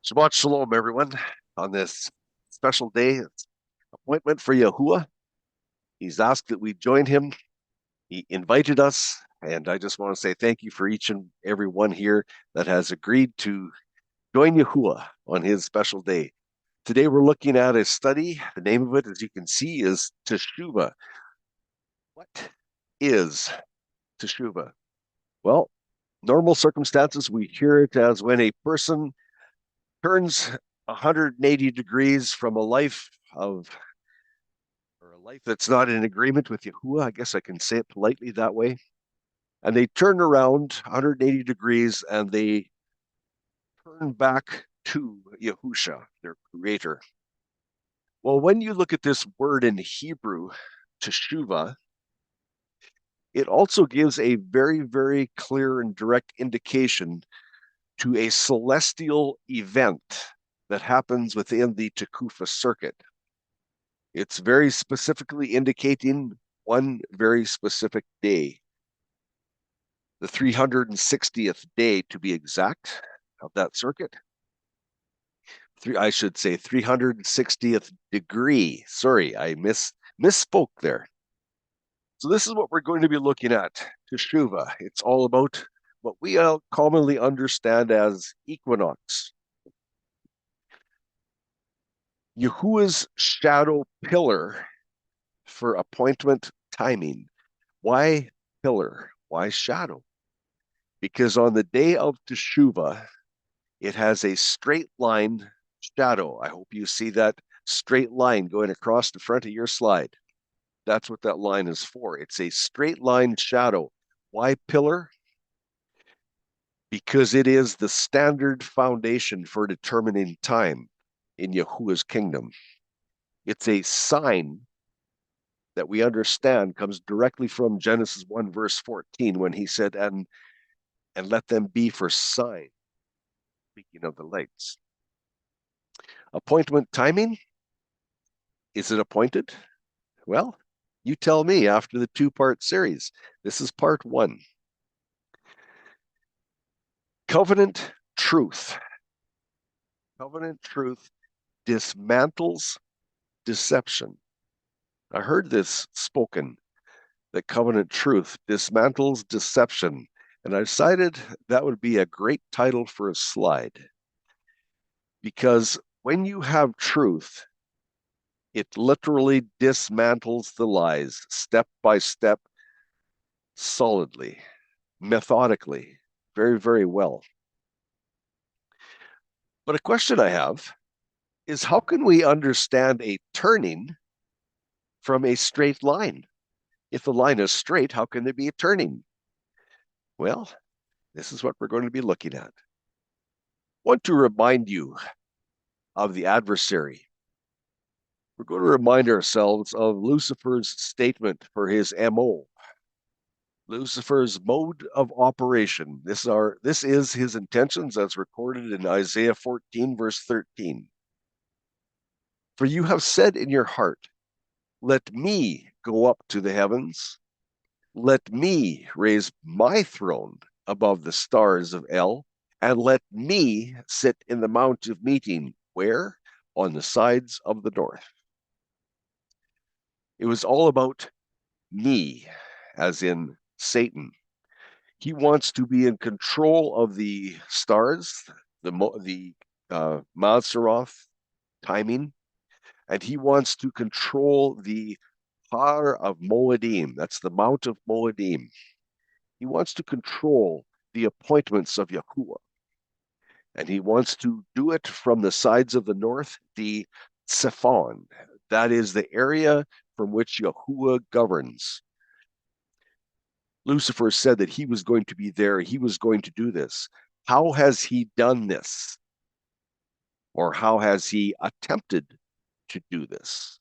Shabbat Shalom, everyone, on this special day. It's appointment for Yahuwah. He's asked that we join him. He invited us, and I just want to say thank you for each and every one here that has agreed to join Yahuwah on his special day. Today we're looking at a study. The name of it, as you can see, is Teshuva. What is Teshuva? Well, normal circumstances, we hear it as when a person turns 180 degrees from a life of or a life that's not in agreement with Yahuwah. I guess I can say it politely that way. And they turn around 180 degrees and they turn back to Yahusha, their creator. Well, when you look at this word in Hebrew, teshuva, it also gives a very, very clear and direct indication to a celestial event that happens within the Tufa circuit. It's very specifically indicating one very specific day, the 360th day to be exact of that circuit. I should say 360th degree. Sorry, I misspoke there. So this is what we're going to be looking at, Teshuva. It's all about what we all commonly understand as equinox. Yahuwah's shadow pillar for appointment timing. Why pillar? Why shadow? Because on the day of Teshuva, it has a straight line shadow. I hope you see that straight line going across the front of your slide. That's what that line is for. It's a straight line shadow. Why pillar? Because it is the standard foundation for determining time in Yahuwah's kingdom. It's a sign that we understand comes directly from Genesis 1, verse 14, when he said, and let them be for sign, speaking of the lights. Appointment timing, is it appointed? Well, you tell me after the two-part series. This is part one. Covenant truth. Covenant truth dismantles deception. I heard this spoken, that covenant truth dismantles deception, and I decided that would be a great title for a slide. Because when you have truth, it literally dismantles the lies step by step, solidly, methodically, very, very well. But a question I have is, how can we understand a turning from a straight line? If the line is straight, how can there be a turning? Well, this is what we're going to be looking at. I want to remind you of the adversary. We're going to remind ourselves of Lucifer's statement for his MO. Lucifer's mode of operation. This is his intentions as recorded in Isaiah 14, verse 13. For you have said in your heart, let me go up to the heavens. Let me raise my throne above the stars of El, and let me sit in the mount of meeting. Where? On the sides of the north. It was all about me, as in Satan. He wants to be in control of the stars, the Mazzaroth timing, and he wants to control the Har of Moedim. That's the Mount of Moedim. He wants to control the appointments of Yahuwah. And he wants to do it from the sides of the north, the Tsephon. That is the area from which Yahuwah governs. Lucifer said that he was going to be there, he was going to do this. How has he done this? Or how has he attempted to do this?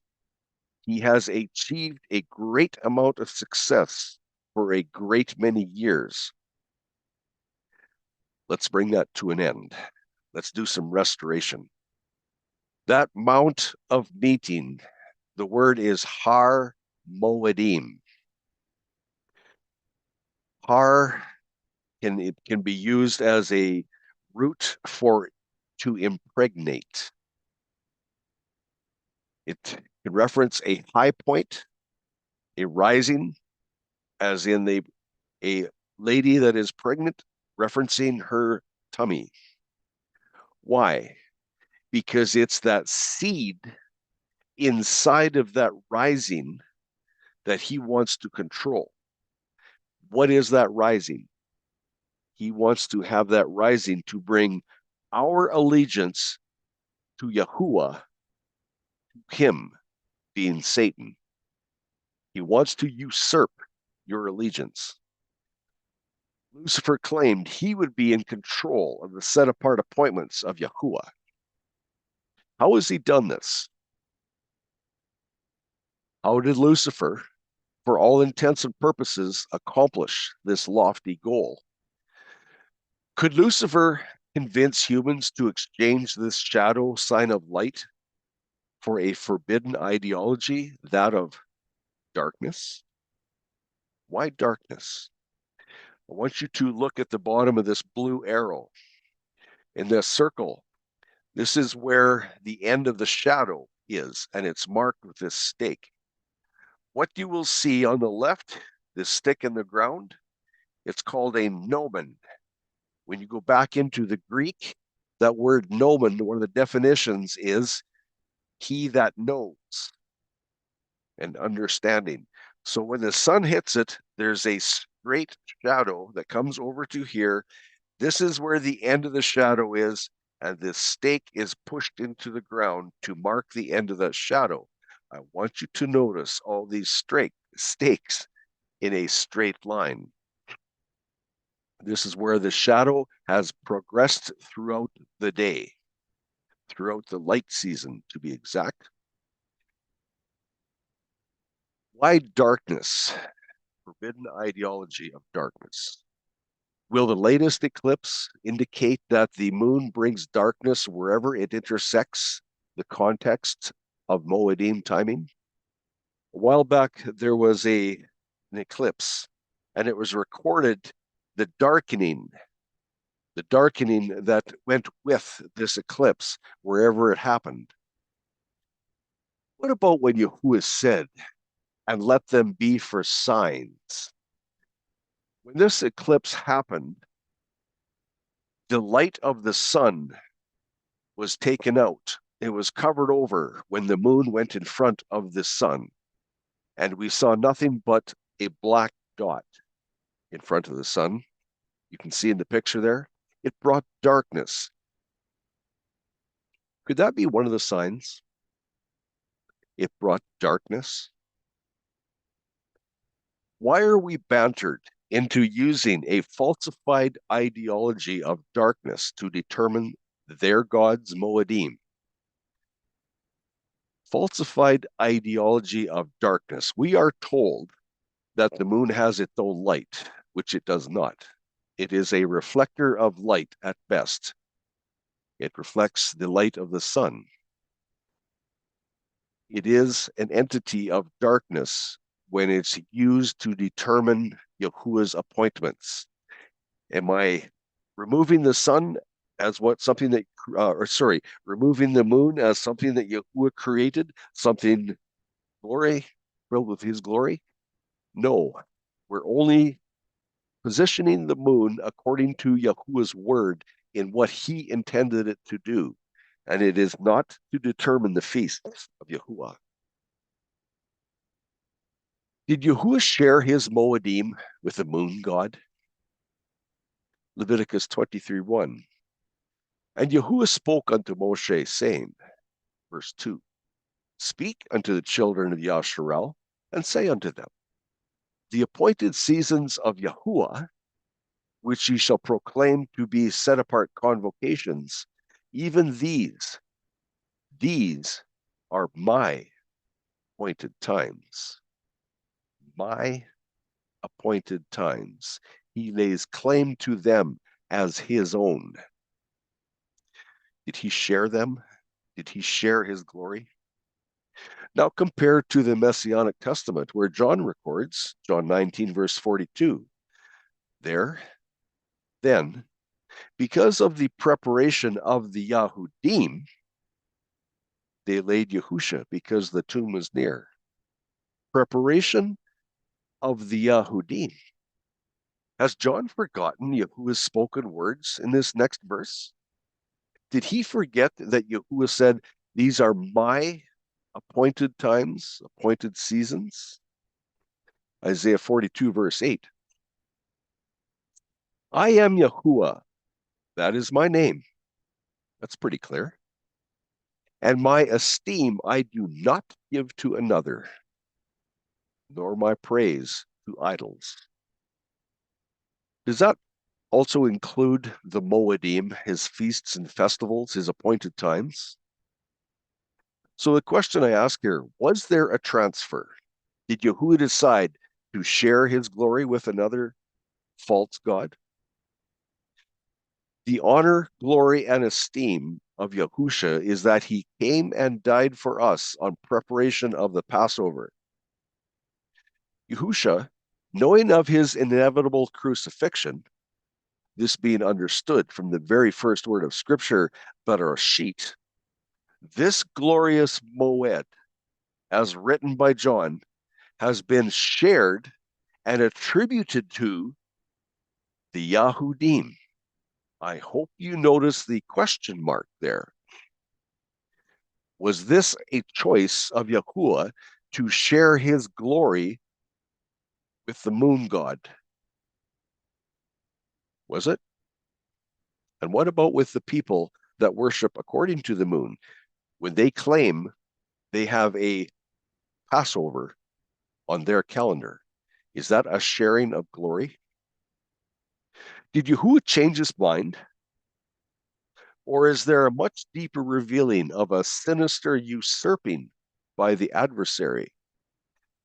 He has achieved a great amount of success for a great many years. Let's bring that to an end. Let's do some restoration. That mount of meeting, the word is Har Moedim. Har it can be used as a root for to impregnate. It can reference a high point, a rising, as in a lady that is pregnant, referencing her tummy. Why? Because it's that seed inside of that rising that he wants to control. What is that rising? He wants to have that rising to bring our allegiance to Yahuwah, to him being Satan. He wants to usurp your allegiance. Lucifer claimed he would be in control of the set apart appointments of Yahuwah. How has he done this? How did Lucifer, for all intents and purposes, accomplish this lofty goal? Could Lucifer convince humans to exchange this shadow sign of light for a forbidden ideology, that of darkness? Why darkness? I want you to look at the bottom of this blue arrow. In this circle, this is where the end of the shadow is, and it's marked with this stake. What you will see on the left, this stick in the ground, it's called a gnomon. When you go back into the Greek, that word gnomon, one of the definitions is he that knows and understanding. So when the sun hits it, there's a straight shadow that comes over to here. This is where the end of the shadow is, and this stake is pushed into the ground to mark the end of that shadow. I want you to notice all these stakes in a straight line. This is where the shadow has progressed throughout the day, throughout the light season, to be exact. Why darkness? Forbidden ideology of darkness. Will the latest eclipse indicate that the moon brings darkness wherever it intersects the context of Moedim timing? A while back, there was an eclipse, and it was recorded the darkening that went with this eclipse wherever it happened. What about when Yahuwah said, and let them be for signs? When this eclipse happened, the light of the sun was taken out. It was covered over when the moon went in front of the sun. And we saw nothing but a black dot in front of the sun. You can see in the picture there, it brought darkness. Could that be one of the signs? It brought darkness. Why are we bantered into using a falsified ideology of darkness to determine their gods Moedim? Falsified ideology of darkness. We are told that the moon has its own light, which it does not. It is a reflector of light at best. It reflects the light of the sun. It is an entity of darkness when it's used to determine Yahuwah's appointments. Am I removing the sun as something that, removing the moon as something that Yahuwah created, something glory, filled with his glory? No, we're only positioning the moon according to Yahuwah's word in what he intended it to do. And it is not to determine the feasts of Yahuwah. Did Yahuwah share his Moedim with the moon god? Leviticus 23:1. And Yahuwah spoke unto Mosheh, saying, verse 2, speak unto the children of Yasharal, and say unto them, the appointed seasons of Yahuwah, which ye shall proclaim to be set apart convocations, even these are my appointed times. My appointed times. He lays claim to them as his own. Did he share them? Did he share his glory? Now compare to the Messianic Testament, where John records, John 19, verse 42. There, then, Because of the preparation of the Yahudim, they laid Yahusha because the tomb was near. Preparation of the Yahudim. Has John forgotten Yahuwah's spoken words in this next verse? Did he forget that Yahuwah said, "These are my appointed times, appointed seasons"? Isaiah 42, verse 8. I am Yahuwah. That is my name. That's pretty clear. And my esteem I do not give to another, nor my praise to idols. Does that also include the Moedim, his feasts and festivals, his appointed times? So the question I ask here, was there a transfer? Did Yahuwah decide to share his glory with another false god? The honor, glory, and esteem of Yahusha is that he came and died for us on preparation of the Passover. Yahusha, knowing of his inevitable crucifixion, this being understood from the very first word of Scripture, Bereshit, this glorious moed, as written by John, has been shared and attributed to the Yahudim. I hope you notice the question mark there. Was this a choice of Yahuwah to share his glory with the moon god? Was it? And what about with the people that worship according to the moon? When they claim they have a Passover on their calendar, is that a sharing of glory? Did Yahuwah change his mind? Or is there a much deeper revealing of a sinister usurping by the adversary?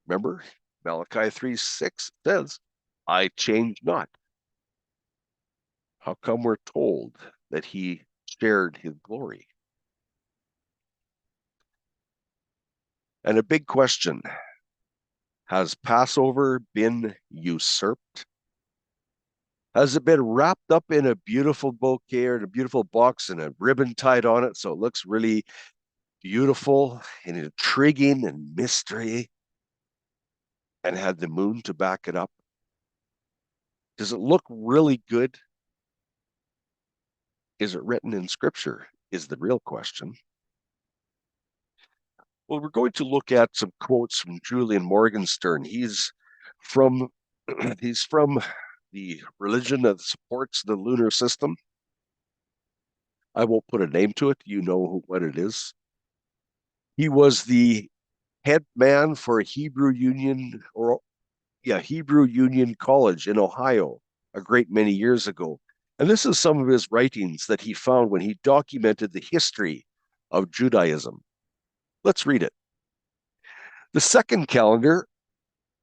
Remember, Malachi 3:6 says, I change not. How come we're told that he shared his glory? And a big question, has Passover been usurped? Has it been wrapped up in a beautiful bouquet or in a beautiful box and a ribbon tied on it so it looks really beautiful and intriguing and mystery, and had the moon to back it up? Does it look really good? Is it written in Scripture? Is the real question. Well, we're going to look at some quotes from Julian Morgenstern. He's from the religion that supports the lunar system. I won't put a name to it. You know what it is. He was the head man for Hebrew Union College in Ohio a great many years ago. And this is some of his writings that he found when he documented the history of Judaism. Let's read it. The second calendar,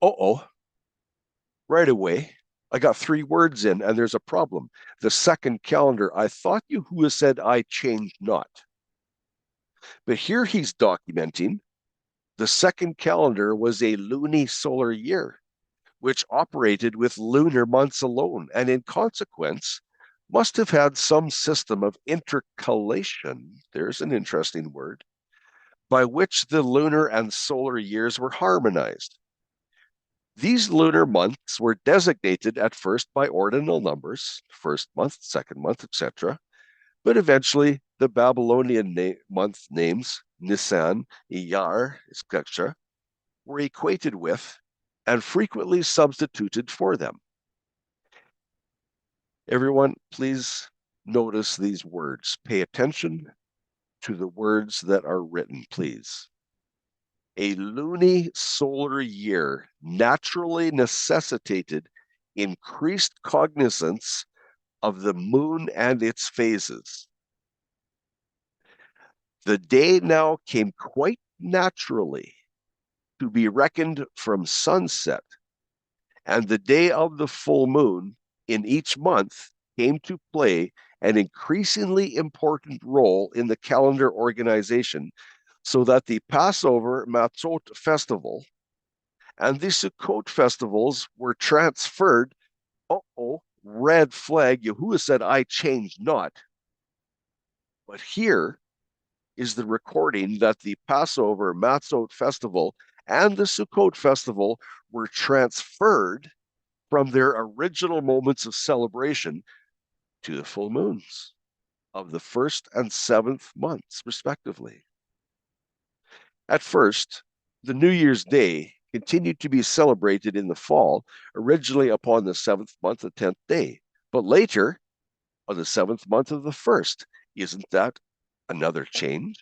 right away, I got 3 words in and there's a problem. The second calendar, I thought Yahuwah said I changed not. But here he's documenting the second calendar was a lunisolar year, which operated with lunar months alone, and in consequence, must have had some system of intercalation, there's an interesting word, by which the lunar and solar years were harmonized. These lunar months were designated at first by ordinal numbers, first month, second month, etc., but eventually the Babylonian month names, Nisan, Iyar, etc., were equated with and frequently substituted for them. Everyone, please notice these words. Pay attention to the words that are written, please. A lunisolar year naturally necessitated increased cognizance of the moon and its phases. The day now came quite naturally to be reckoned from sunset, and the day of the full moon in each month came to play an increasingly important role in the calendar organization, so that the Passover Matzot festival and the Sukkot festivals were transferred red flag. Yahuwah said, I change not. But here is the recording that the Passover, Matzot festival, and the Sukkot festival were transferred from their original moments of celebration to the full moons of the 1st and 7th months, respectively. At first, the New Year's Day continued to be celebrated in the fall, originally upon the 7th month, the 10th day, but later on the 7th month of the 1st. Isn't that another change?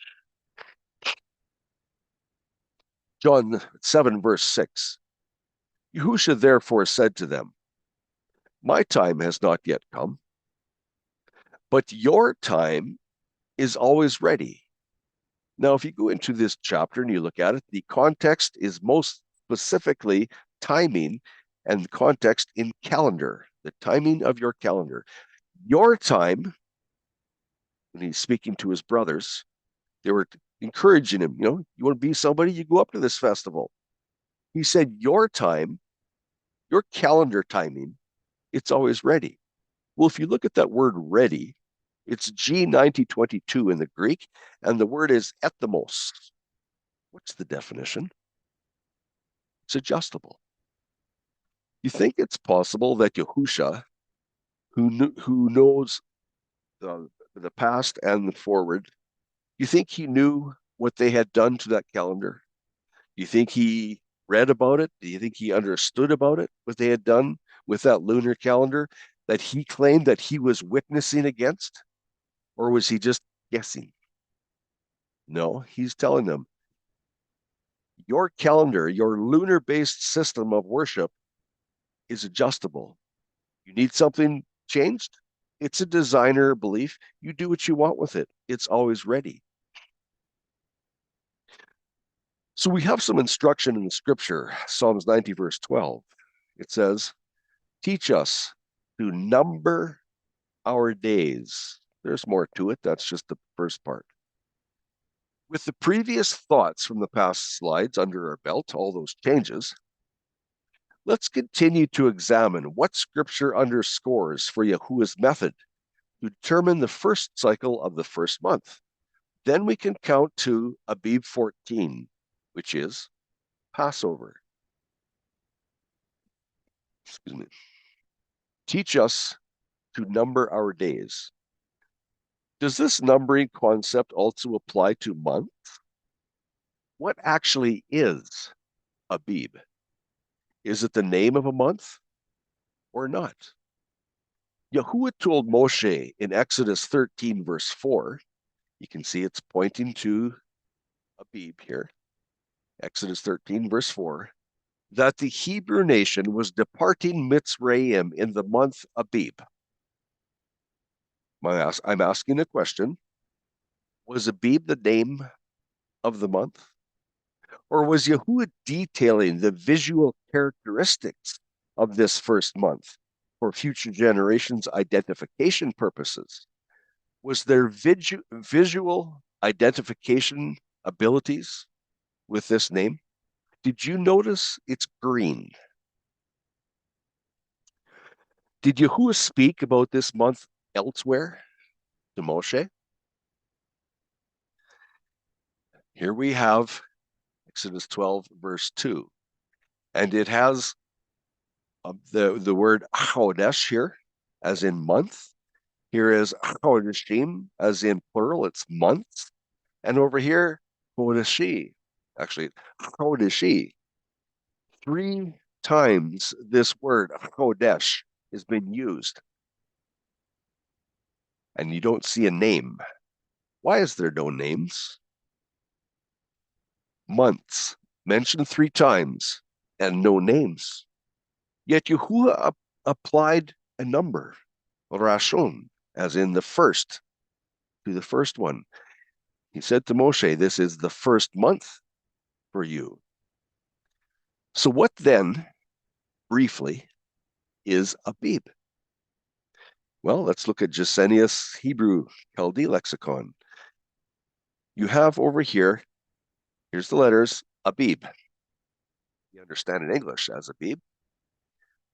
John 7, verse 6. Yahushua therefore said to them, my time has not yet come, but your time is always ready. Now, if you go into this chapter and you look at it, the context is most specifically timing, and the context in calendar, the timing of your calendar. Your time, when he's speaking to his brothers, they were encouraging him, you want to be somebody, you go up to this festival. He said, your time, your calendar timing, it's always ready. Well, if you look at that word ready, it's G9022 in the Greek, and the word is ethemos. What's the definition? It's adjustable. You think it's possible that Yahushua, who knows the past and the forward, you think he knew what they had done to that calendar? Do you think he read about it? Do you think he understood about it, what they had done with that lunar calendar that he claimed that he was witnessing against? Or was he just guessing? No, he's telling them, your calendar, your lunar-based system of worship is adjustable. You need something changed? It's a designer belief. You do what you want with it. It's always ready. So we have some instruction in the scripture, Psalms 90, verse 12. It says, teach us to number our days. There's more to it. That's just the first part. With the previous thoughts from the past slides under our belt, all those changes, let's continue to examine what scripture underscores for Yahuwah's method to determine the first cycle of the first month. Then we can count to Abib 14, which is Passover. Excuse me. Teach us to number our days. Does this numbering concept also apply to months? What actually is Abib? Is it the name of a month or not? Yahuwah told Mosheh in Exodus 13, verse 4, you can see it's pointing to Abib here, Exodus 13, verse 4, that the Hebrew nation was departing Mitzrayim in the month Abib. I'm asking a question. Was Abib the name of the month? Or was Yahuwah detailing the visual characteristics of this first month for future generations' identification purposes? Was there visual identification abilities with this name? Did you notice it's green? Did Yahuwah speak about this month elsewhere to Moshe? Here we have Exodus 12, verse 2. And it has the word Chodesh here, as in month. Here is Chodeshim, as in plural, it's months. And over here, Chodeshi, actually, Chodeshi. 3 times this word, Chodesh, has been used. And you don't see a name. Why is there no names? Months, mentioned 3 times, and no names. Yet Yahuwah applied a number, Rashon, as in the first, to the first one. He said to Moshe, this is the first month for you. So what then, briefly, is Abib? Well, let's look at Gesenius Hebrew Chaldee lexicon. You have over here, here's the letters, Abib. You understand in English as Abib.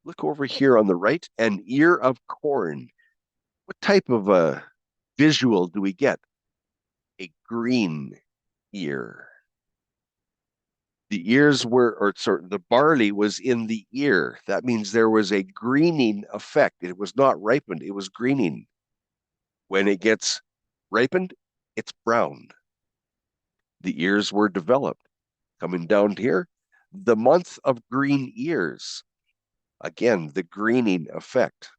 Look over here on the right, an ear of corn. What type of a visual do we get? A green ear. The ears were, or sorry, the barley was in the ear. That means there was a greening effect. It was not ripened, it was greening. When it gets ripened, it's brown. The ears were developed. Coming down here, the month of green ears. Again, the greening effect.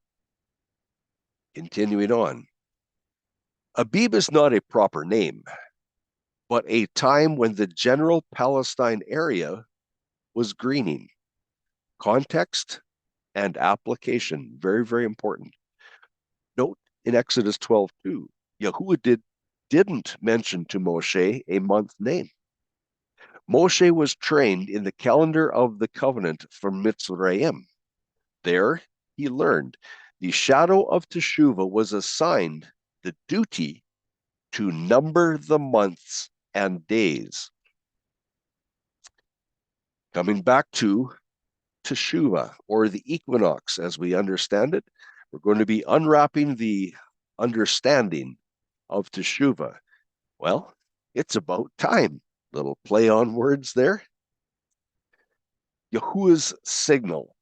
Continuing on. Abib is not a proper name, but a time when the general Palestine area was greening. Context and application, very, very important. Note in Exodus 12:2, Yahuwah didn't mention to Moshe a month name. Moshe was trained in the calendar of the covenant from Mitzrayim. There he learned the shadow of Teshuva was assigned the duty to number the months and days. Coming back to Teshuva, or the equinox as we understand it, we're going to be unwrapping the understanding of Teshuva. Well, it's about time. Little play on words there. Yahuwah's signal.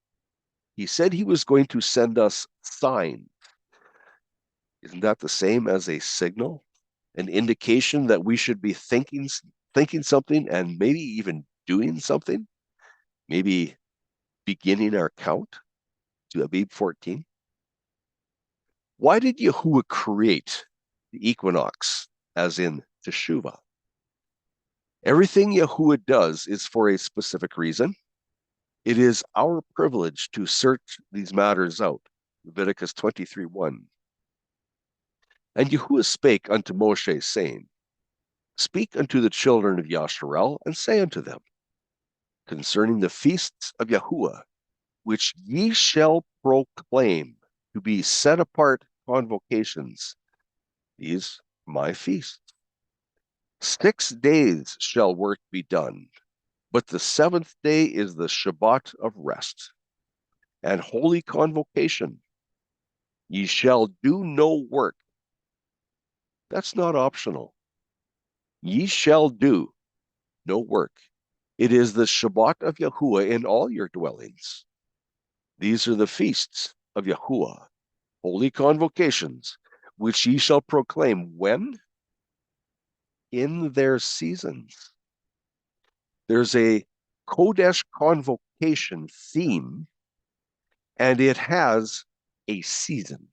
He said he was going to send us signs. Isn't that the same as a signal? An indication that we should be thinking something and maybe even doing something? Maybe beginning our count to Abib 14. Why did Yahuwah create the equinox, as in Teshuva? Everything Yahuwah does is for a specific reason. It is our privilege to search these matters out. Leviticus 23:1. And Yahuwah spake unto Moshe, saying, Speak unto the children of Yasharel, and say unto them, concerning the feasts of Yahuwah, which ye shall proclaim to be set apart convocations, these my feasts. 6 days shall work be done, but the 7th day is the Shabbat of rest and holy convocation. Ye shall do no work. That's not optional. Ye shall do no work. It is the Shabbat of Yahuwah in all your dwellings. These are the feasts of Yahuwah, holy convocations, which ye shall proclaim when? In their seasons. There's a Kodesh convocation theme, and it has a season.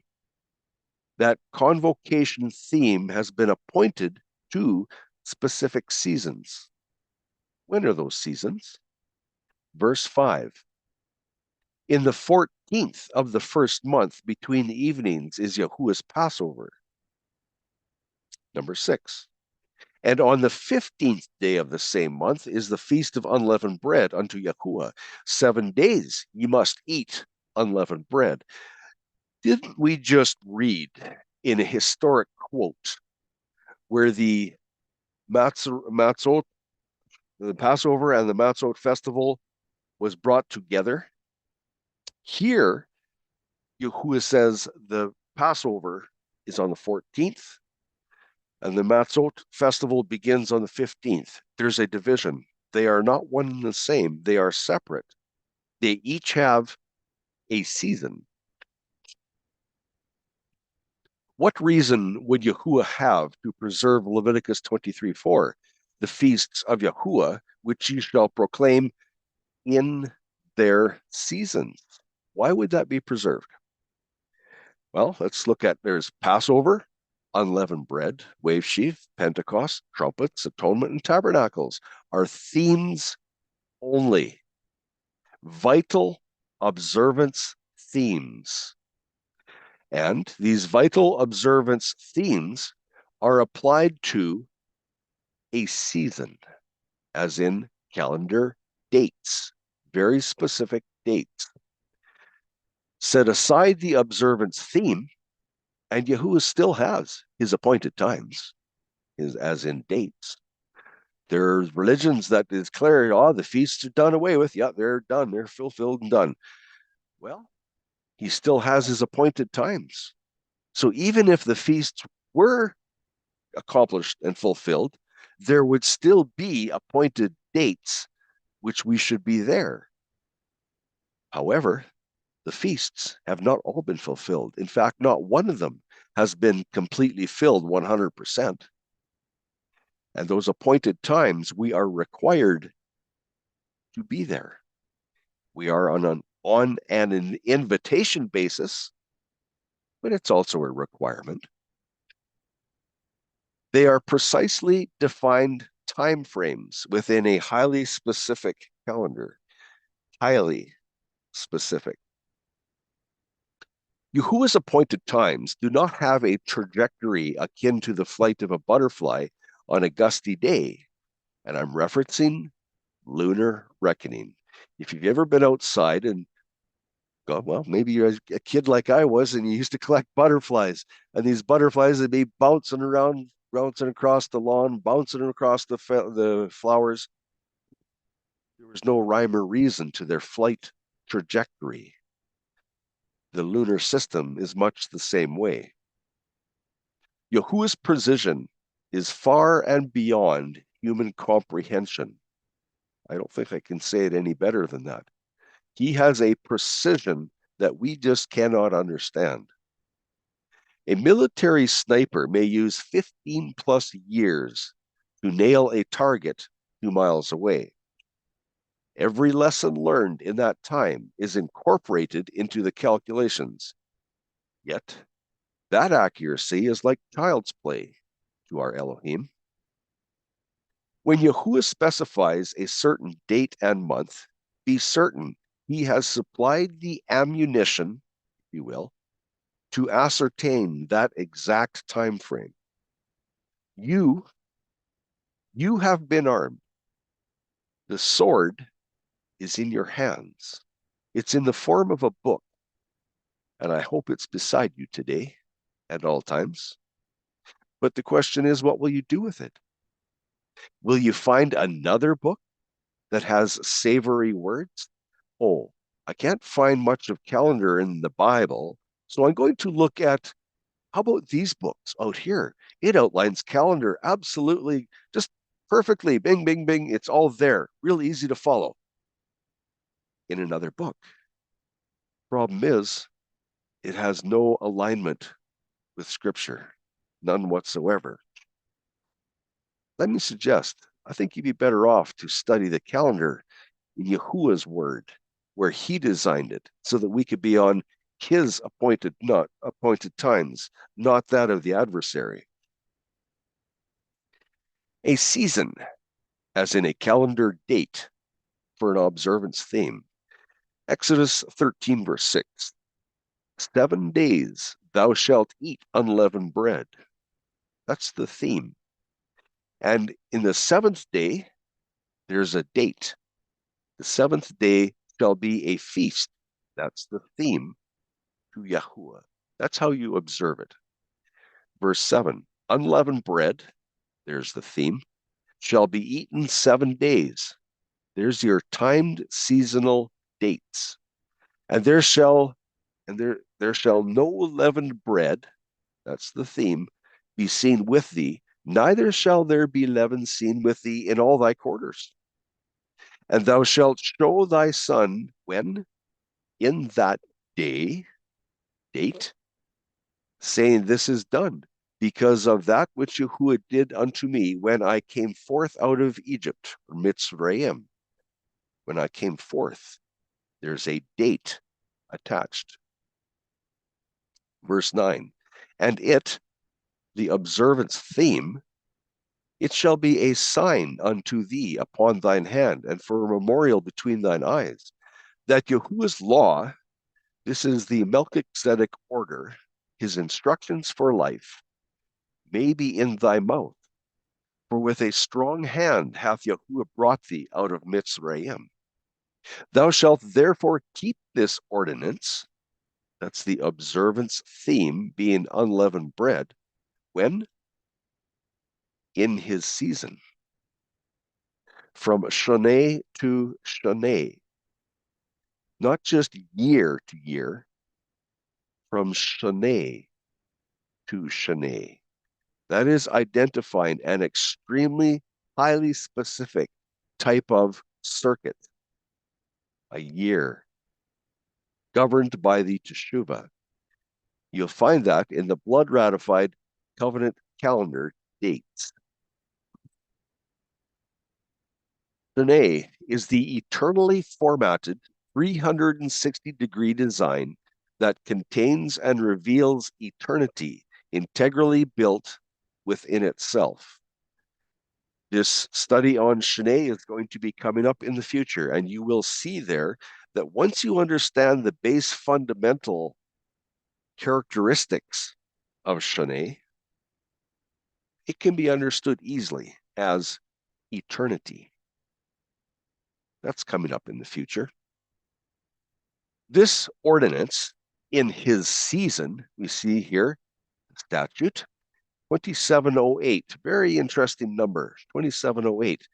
That convocation theme has been appointed to specific seasons. When are those seasons? Verse 5. In the 14th of the first month between the evenings is Yahuwah's Passover. Number 6. And on the 15th day of the same month is the feast of unleavened bread unto Yahuwah. 7 days ye must eat unleavened bread. Didn't we just read in a historic quote where the Matzot, the Passover and the Matzot festival was brought together? Here, Yahuwah says the Passover is on the 14th and the Matzot festival begins on the 15th. There's a division. They are not one and the same. They are separate. They each have a season. What reason would Yahuwah have to preserve Leviticus 23:4, the feasts of Yahuwah, which ye shall proclaim in their seasons? Why would that be preserved? Well, let's look at, there's Passover, unleavened bread, wave sheaf, Pentecost, trumpets, atonement, and tabernacles are themes only. Vital observance themes. And these vital observance themes are applied to a season, as in calendar dates, very specific dates. Set aside the observance theme, and Yahuwah still has his appointed times, as in dates. There's religions that declare, the feasts are done away with. Yeah, they're done. They're fulfilled and done. Well, he still has his appointed times. So even if the feasts were accomplished and fulfilled, there would still be appointed dates which we should be there. However, the feasts have not all been fulfilled. In fact, not one of them has been completely filled 100%. And those appointed times, we are required to be there. We are on an invitation basis, but it's also a requirement. They are precisely defined time frames within a highly specific calendar. Highly specific. Yahuwah's appointed times do not have a trajectory akin to the flight of a butterfly on a gusty day. And I'm referencing lunar reckoning. If you've ever been outside and well, maybe you're a kid like I was and you used to collect butterflies, and these butterflies would be bouncing around, bouncing across the lawn, bouncing across the flowers. There was no rhyme or reason to their flight trajectory. The lunar system is much the same way. Yahuwah's precision is far and beyond human comprehension. I don't think I can say it any better than that. He has a precision that we just cannot understand. A military sniper may use 15 plus years to nail a target 2 miles away. Every lesson learned in that time is incorporated into the calculations. Yet, that accuracy is like child's play to our Elohim. When Yahuwah specifies a certain date and month, be certain he has supplied the ammunition, if you will, to ascertain that exact time frame. You have been armed. The sword is in your hands. It's in the form of a book, and I hope it's beside you today at all times. But the question is, what will you do with it? Will you find another book that has savory words? Oh, I can't find much of calendar in the Bible, so I'm going to look at, how about these books out here? It outlines calendar absolutely just perfectly. Bing, bing, bing. It's all there. Real easy to follow in another book. Problem is, it has no alignment with Scripture, none whatsoever. Let me suggest, I think you'd be better off to study the calendar in Yahuwah's word, where he designed it, so that we could be on his appointed times, not that of the adversary. A season, as in a calendar date for an observance theme. Exodus 13, verse 6. 7 days thou shalt eat unleavened bread. That's the theme. And in the seventh day, there's a date. The seventh day shall be a feast. That's the theme to Yahuwah. That's how you observe it. Verse 7, unleavened bread, there's the theme, shall be eaten 7 days. There's your timed seasonal dates. And there shall no leavened bread, that's the theme, be seen with thee, neither shall there be leaven seen with thee in all thy quarters. And thou shalt show thy son when? In that date, saying, this is done, because of that which Yahuwah did unto me when I came forth out of Egypt, or Mitzrayim. When I came forth, there's a date attached. Verse 9, and it, the observance theme, it shall be a sign unto thee upon thine hand, and for a memorial between thine eyes, that Yahuwah's law, this is the Melchizedek order, his instructions for life, may be in thy mouth. For with a strong hand hath Yahuwah brought thee out of Mitzrayim. Thou shalt therefore keep this ordinance, that's the observance theme being unleavened bread, when? In his season. From Shoneh to Shoneh. not just year to year, from Shanae to Shanae. That is identifying an extremely highly specific type of circuit, a year, governed by the Teshuva. You'll find that in the blood ratified covenant calendar dates. Shanae is the eternally formatted 360-degree design that contains and reveals eternity integrally built within itself. This study on Shanae is going to be coming up in the future, and you will see there that once you understand the base fundamental characteristics of Shanae, it can be understood easily as eternity. That's coming up in the future. This ordinance, in his season, we see here, statute 2708, very interesting number, 2708.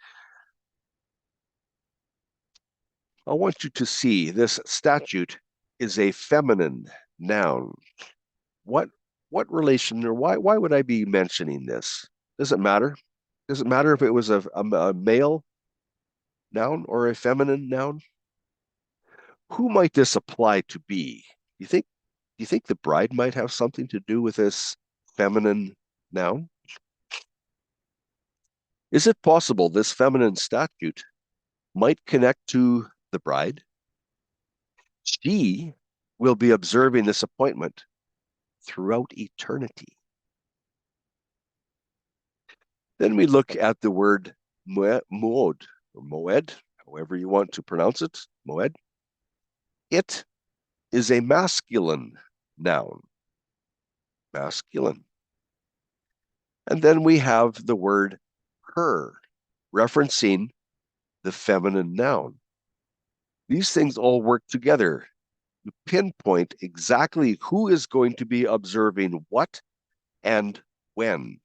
I want you to see this statute is a feminine noun. What relation, or why would I be mentioning this? Does it matter? Does it matter if it was a male noun or a feminine noun? Who might this apply to be? You think do you think the bride might have something to do with this feminine noun? Is it possible this feminine statute might connect to the bride? She will be observing this appointment throughout eternity. Then we look at the word moed, or moed, however you want to pronounce it, moed. It is a masculine noun, masculine. And then we have the word her, referencing the feminine noun. These things all work together to pinpoint exactly who is going to be observing what and when.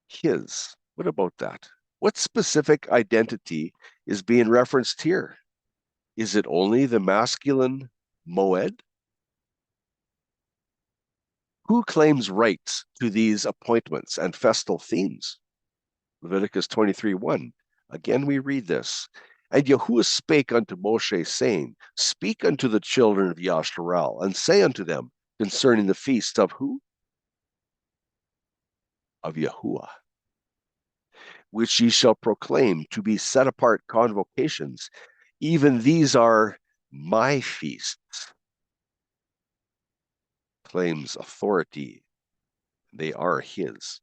His. What about that? What specific identity is being referenced here? Is it only the masculine moed? Who claims rights to these appointments and festal themes? Leviticus 23:1. Again, we read this. And Yahuwah spake unto Mosheh, saying, Speak unto the children of Yasharal, and say unto them concerning the feast of who? Of Yahuwah, which ye shall proclaim to be set apart convocations. Even these are my feasts. Claims authority. They are his.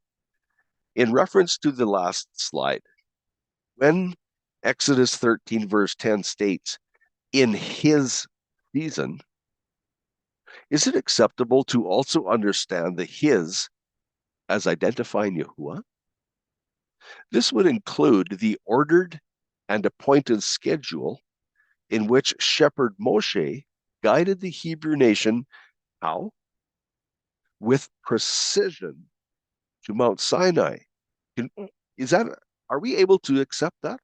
In reference to the last slide, when Exodus 13 verse 10 states, in his season, is it acceptable to also understand the his as identifying Yahuwah? This would include the ordered and appointed schedule in which shepherd Mosheh guided the Hebrew nation, how? With precision to Mount Sinai. Are we able to accept that?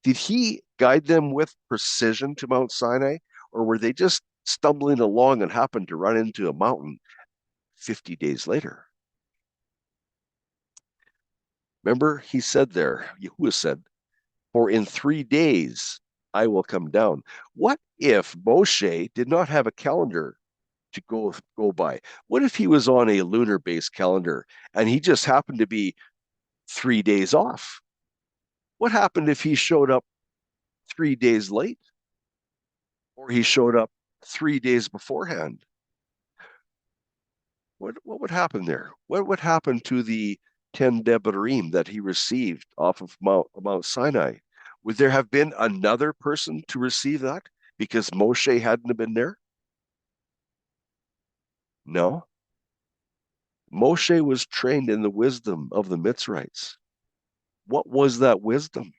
Did he guide them with precision to Mount Sinai, or were they just stumbling along and happened to run into a mountain 50 days later? Remember, he said there, Yahuwah said, for in 3 days I will come down. What if Moshe did not have a calendar to go by? What if he was on a lunar-based calendar and he just happened to be 3 days off? What happened if he showed up 3 days late? Or he showed up 3 days beforehand? What would happen there? What would happen to the 10 Devarim that he received off of Mount Sinai? Would there have been another person to receive that because Moshe hadn't been there? No. Moshe was trained in the wisdom of the Mitzrites. What was that wisdom?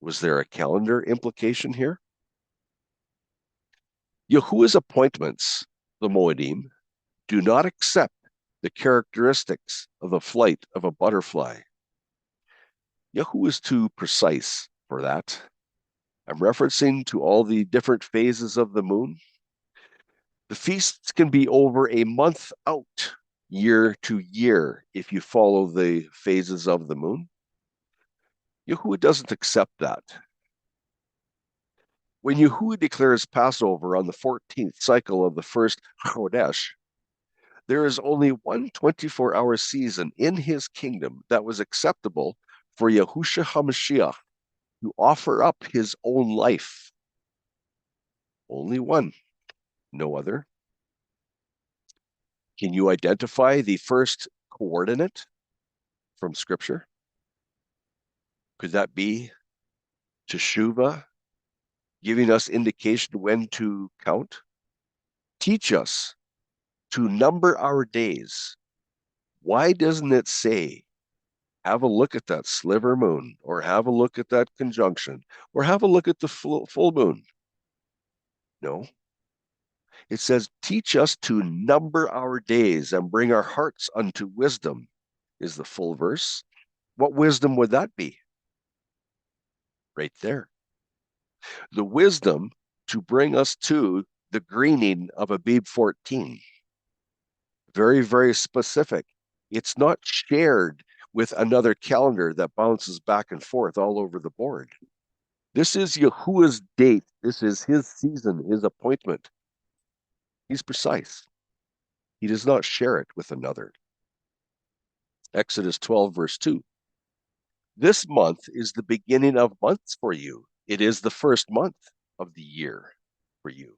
Was there a calendar implication here? Yahuwah's appointments, the Moedim, do not accept the characteristics of the flight of a butterfly. Yahuwah is too precise for that. I'm referencing to all the different phases of the moon. The feasts can be over a month out, year to year, if you follow the phases of the moon. Yahuwah doesn't accept that. When Yahuwah declares Passover on the 14th cycle of the first Chodesh, there is only one 24-hour season in his kingdom that was acceptable for Yahushua HaMashiach to offer up his own life. Only one, no other. Can you identify the first coordinate from Scripture? Could that be Teshuva, giving us indication when to count? Teach us to number our days. Why doesn't it say, have a look at that sliver moon, or have a look at that conjunction, or have a look at the full moon? No. It says, teach us to number our days and bring our hearts unto wisdom, is the full verse. What wisdom would that be? Right there. The wisdom to bring us to the greening of Abib 14. Very, very specific. It's not shared with another calendar that bounces back and forth all over the board. This is Yahuwah's date. This is his season, his appointment. He's precise. He does not share it with another. Exodus 12, verse 2. This month is the beginning of months for you. It is the first month of the year for you.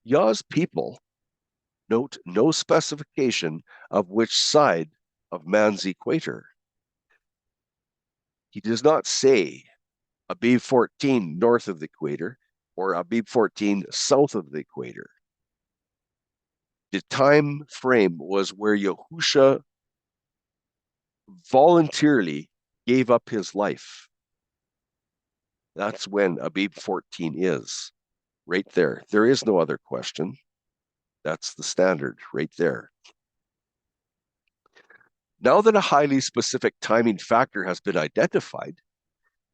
Yah's people note no specification of which side of man's equator. He does not say Abib 14 north of the equator or Abib 14 south of the equator. The time frame was where Yahushua voluntarily gave up his life. That's when Abib 14 is. Right there. There is no other question. That's the standard right there. Now that a highly specific timing factor has been identified,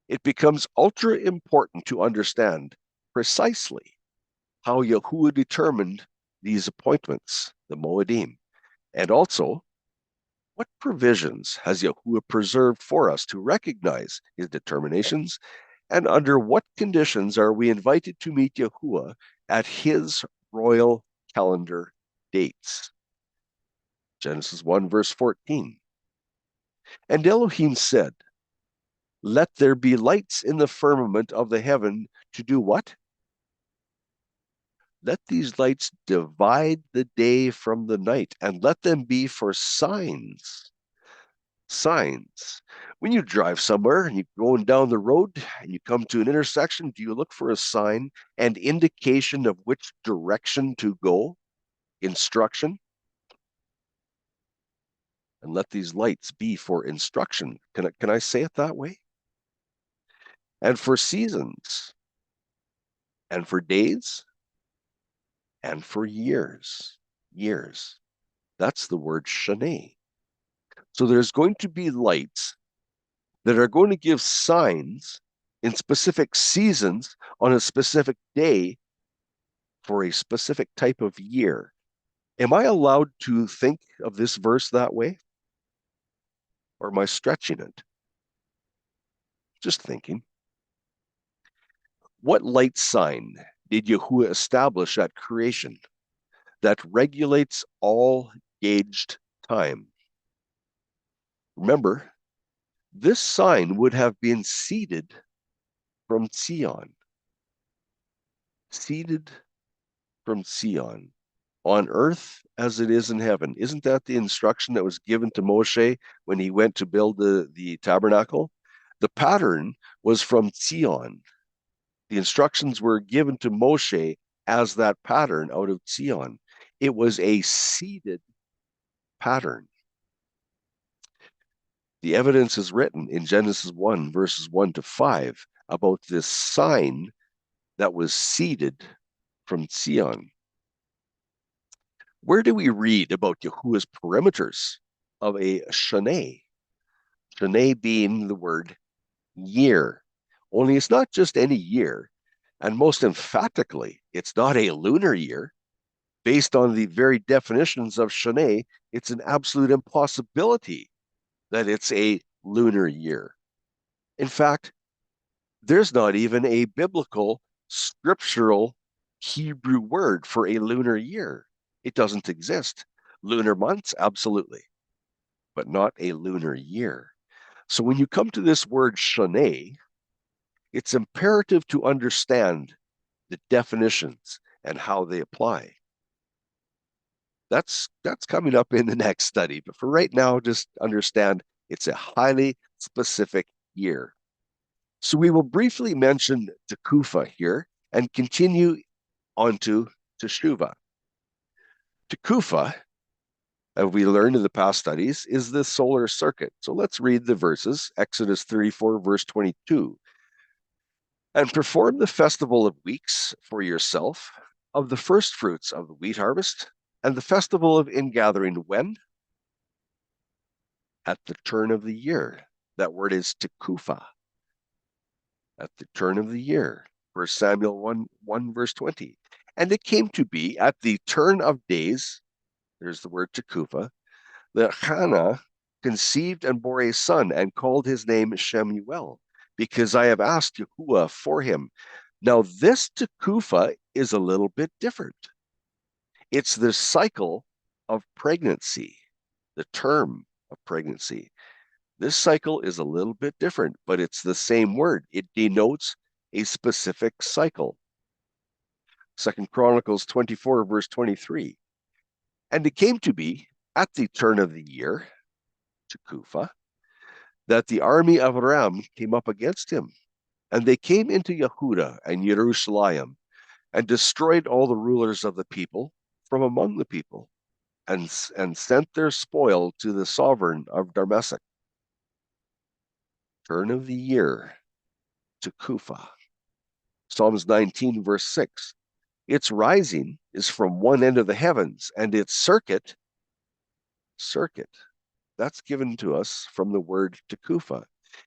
it becomes ultra important to understand precisely how Yahuwah determined these appointments, the Moedim, and also what provisions has Yahuwah preserved for us to recognize his determinations, and under what conditions are we invited to meet Yahuwah at his royal calendar dates. Genesis 1, verse 14. And Elohim said, let there be lights in the firmament of the heaven to do what? Let these lights divide the day from the night, and let them be for signs. Signs. When you drive somewhere and you're going down the road and you come to an intersection, do you look for a sign and indication of which direction to go? Instruction. And let these lights be for instruction. Can I say it that way? And for seasons, and for days, and for years. Years. That's the word Shane. So there's going to be lights that are going to give signs in specific seasons on a specific day for a specific type of year. Am I allowed to think of this verse that way? Or am I stretching it? Just thinking. What light sign did Yahuwah establish at creation that regulates all gauged time? Remember, this sign would have been seeded from Zion. Seeded from Zion. On earth as it is in heaven. Isn't that the instruction that was given to Mosheh when he went to build the tabernacle? The pattern was from Zion. The instructions were given to Mosheh as that pattern out of Zion. It was a seeded pattern. The evidence is written in Genesis 1, verses 1 to 5, about this sign that was seeded from Zion. Where do we read about Yahuwah's perimeters of a Shane? Shane being the word year. Only it's not just any year, and most emphatically, it's not a lunar year. Based on the very definitions of Shanae, it's an absolute impossibility that it's a lunar year. In fact, there's not even a biblical, scriptural Hebrew word for a lunar year. It doesn't exist. Lunar months, absolutely, but not a lunar year. So when you come to this word Shanae, it's imperative to understand the definitions and how they apply. That's coming up in the next study, but for right now, just understand it's a highly specific year. So we will briefly mention Tufa here and continue on to Teshuva. Tufa, as we learned in the past studies, is the solar circuit. So let's read the verses, Exodus 34, verse 22. And perform the festival of weeks for yourself, of the first fruits of the wheat harvest, and the festival of ingathering when? At the turn of the year. That word is Tekufa. At the turn of the year. 1 Samuel 1 verse 20. And it came to be at the turn of days, there's the word Tekufa, that Hannah conceived and bore a son and called his name Shemuel, because I have asked Yahuwah for him. Now this Tekufa is a little bit different. It's the cycle of pregnancy, the term of pregnancy. This cycle is a little bit different, but it's the same word. It denotes a specific cycle. 2 Chronicles 24, verse 23. And it came to be at the turn of the year, Tekufa, that the army of Aram came up against him. And they came into Yehuda and Jerusalem and destroyed all the rulers of the people from among the people and sent their spoil to the sovereign of Damascus. Turn of the year, Tekufa. Psalms 19, verse 6. Its rising is from one end of the heavens, and its circuit, that's given to us from the word Tekufa.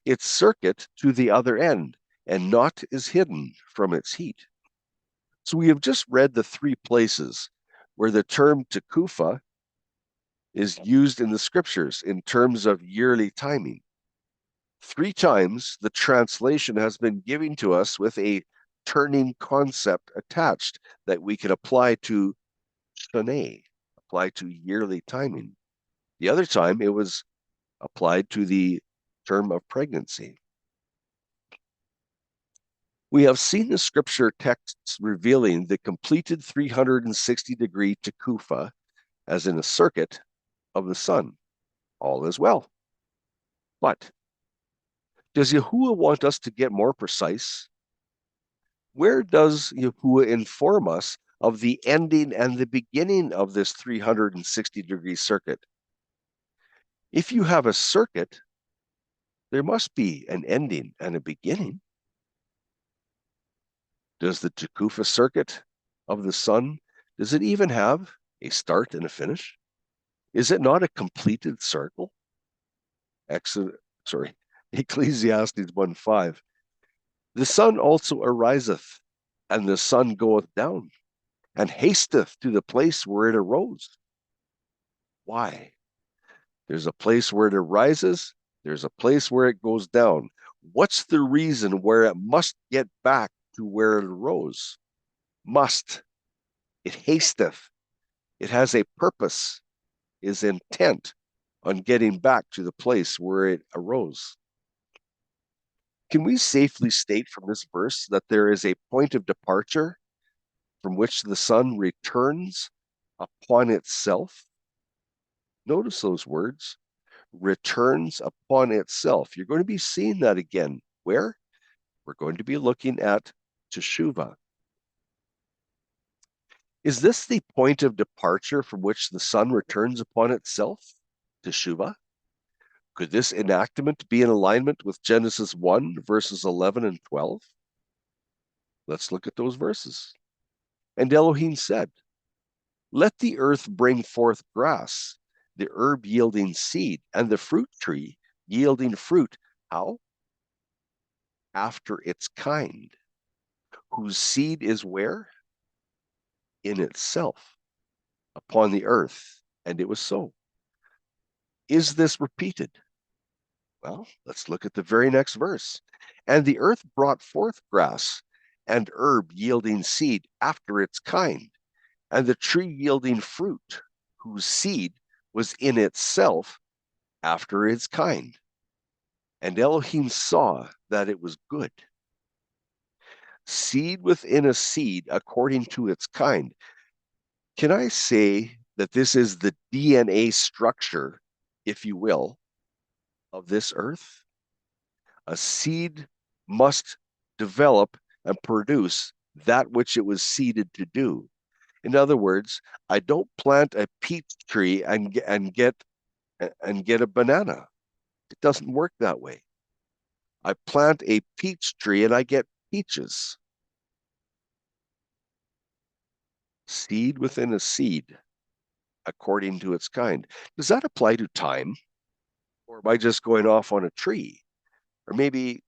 Its circuit to the other end, and naught is hidden from its heat. So we have just read the three places where the term Tekufa is used in the scriptures in terms of yearly timing. Three times the translation has been given to us with a turning concept attached that we can apply to Shanae, apply to yearly timing. The other time it was applied to the term of pregnancy. We have seen the scripture texts revealing the completed 360-degree Tekufa as in a circuit of the sun. All is well. But does Yahuwah want us to get more precise? Where does Yahuwah inform us of the ending and the beginning of this 360-degree circuit? If you have a circuit, there must be an ending and a beginning. Does the Tekufa circuit of the sun, does it even have a start and a finish? Is it not a completed circle? Ecclesiastes 1:5. The sun also ariseth, and the sun goeth down, and hasteth to the place where it arose. Why? There's a place where it arises, there's a place where it goes down. What's the reason where it must get back to where it arose? Must. It hasteth. It has a purpose, is intent on getting back to the place where it arose. Can we safely state from this verse that there is a point of departure from which the sun returns upon itself? Notice those words, returns upon itself. You're going to be seeing that again. Where? We're going to be looking at Teshuva. Is this the point of departure from which the sun returns upon itself? Teshuva? Could this enactment be in alignment with Genesis 1, verses 11 and 12? Let's look at those verses. And Elohim said, let the earth bring forth grass, the herb yielding seed, and the fruit tree yielding fruit. How? after its kind, whose seed is where? In itself, upon the earth. And it was so. Is this repeated? Well, let's look at the very next verse. And the earth brought forth grass and herb yielding seed after its kind, and the tree yielding fruit, whose seed was in itself after its kind. And Elohim saw that it was good. Seed within a seed according to its kind. Can I say that this is the DNA structure, if you will, of this earth? A seed must develop and produce that which it was seeded to do. In other words, I don't plant a peach tree and get a banana. It doesn't work that way. I plant a peach tree and I get peaches. Seed within a seed, according to its kind. Does that apply to time? Or am I just going off on a tree? Or maybe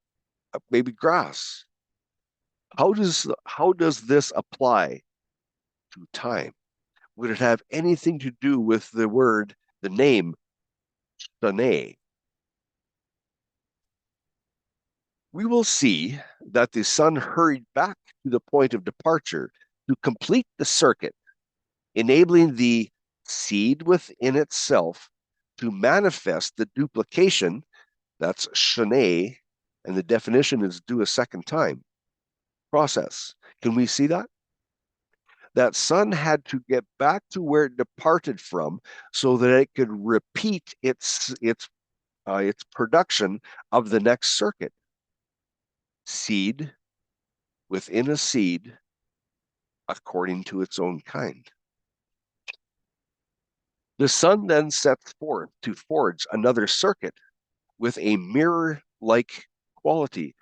grass? How does this apply to time? Would it have anything to do with the name Shanae? We will see that the sun hurried back to the point of departure to complete the circuit, enabling the seed within itself to manifest the duplication, that's Shanae, and the definition is do a second time process. Can we see that? That sun had to get back to where it departed from so that it could repeat its production of the next circuit. Seed within a seed according to its own kind. The sun then sets forth to forge another circuit with a mirror-like quality.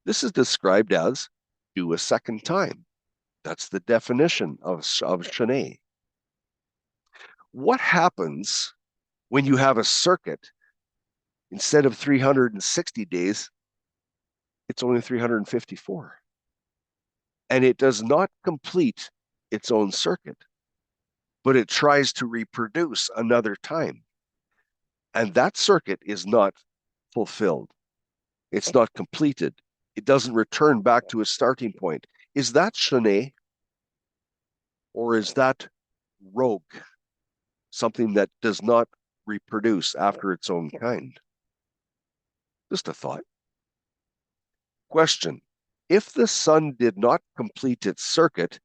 This is described as do a second time. That's the definition of Shanae. What happens when you have a circuit? Instead of 360 days, it's only 354. And it does not complete its own circuit, but it tries to reproduce another time. And that circuit is not fulfilled. It's not completed. It doesn't return back to its starting point. Is that Shanae? Or is that rogue? Something that does not reproduce after its own kind? Just a thought. Question. If the sun did not complete its circuit,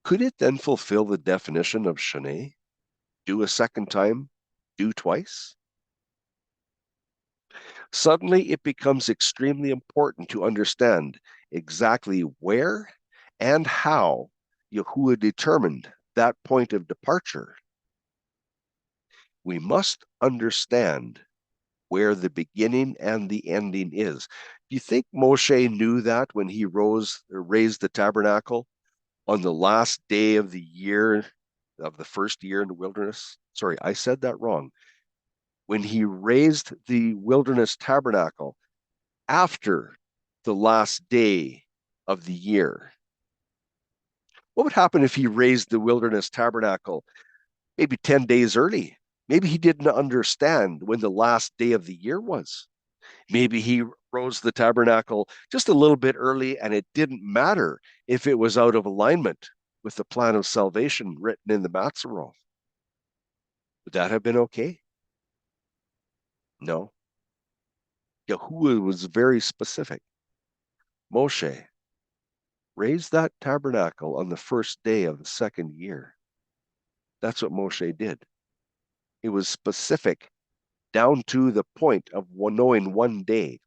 could it then fulfill the definition of Shanae? Do a second time, do twice? Suddenly, it becomes extremely important to understand exactly where and how Yahuwah determined that point of departure. We must understand where the beginning and the ending is. Do you think Moshe knew that when he raised the tabernacle on the last day of the year, of the first year in the wilderness? Sorry, I said that wrong. When he raised the wilderness tabernacle after the last day of the year, what would happen if he raised the wilderness tabernacle maybe 10 days early? Maybe he didn't understand when the last day of the year was. Maybe he rose the tabernacle just a little bit early, and it didn't matter if it was out of alignment with the plan of salvation written in the Matzah roll. Would that have been okay? No. Yahuwah was very specific. Moshe, raise that tabernacle on the first day of the second year. That's what Moshe did. It was specific down to the point of knowing one day.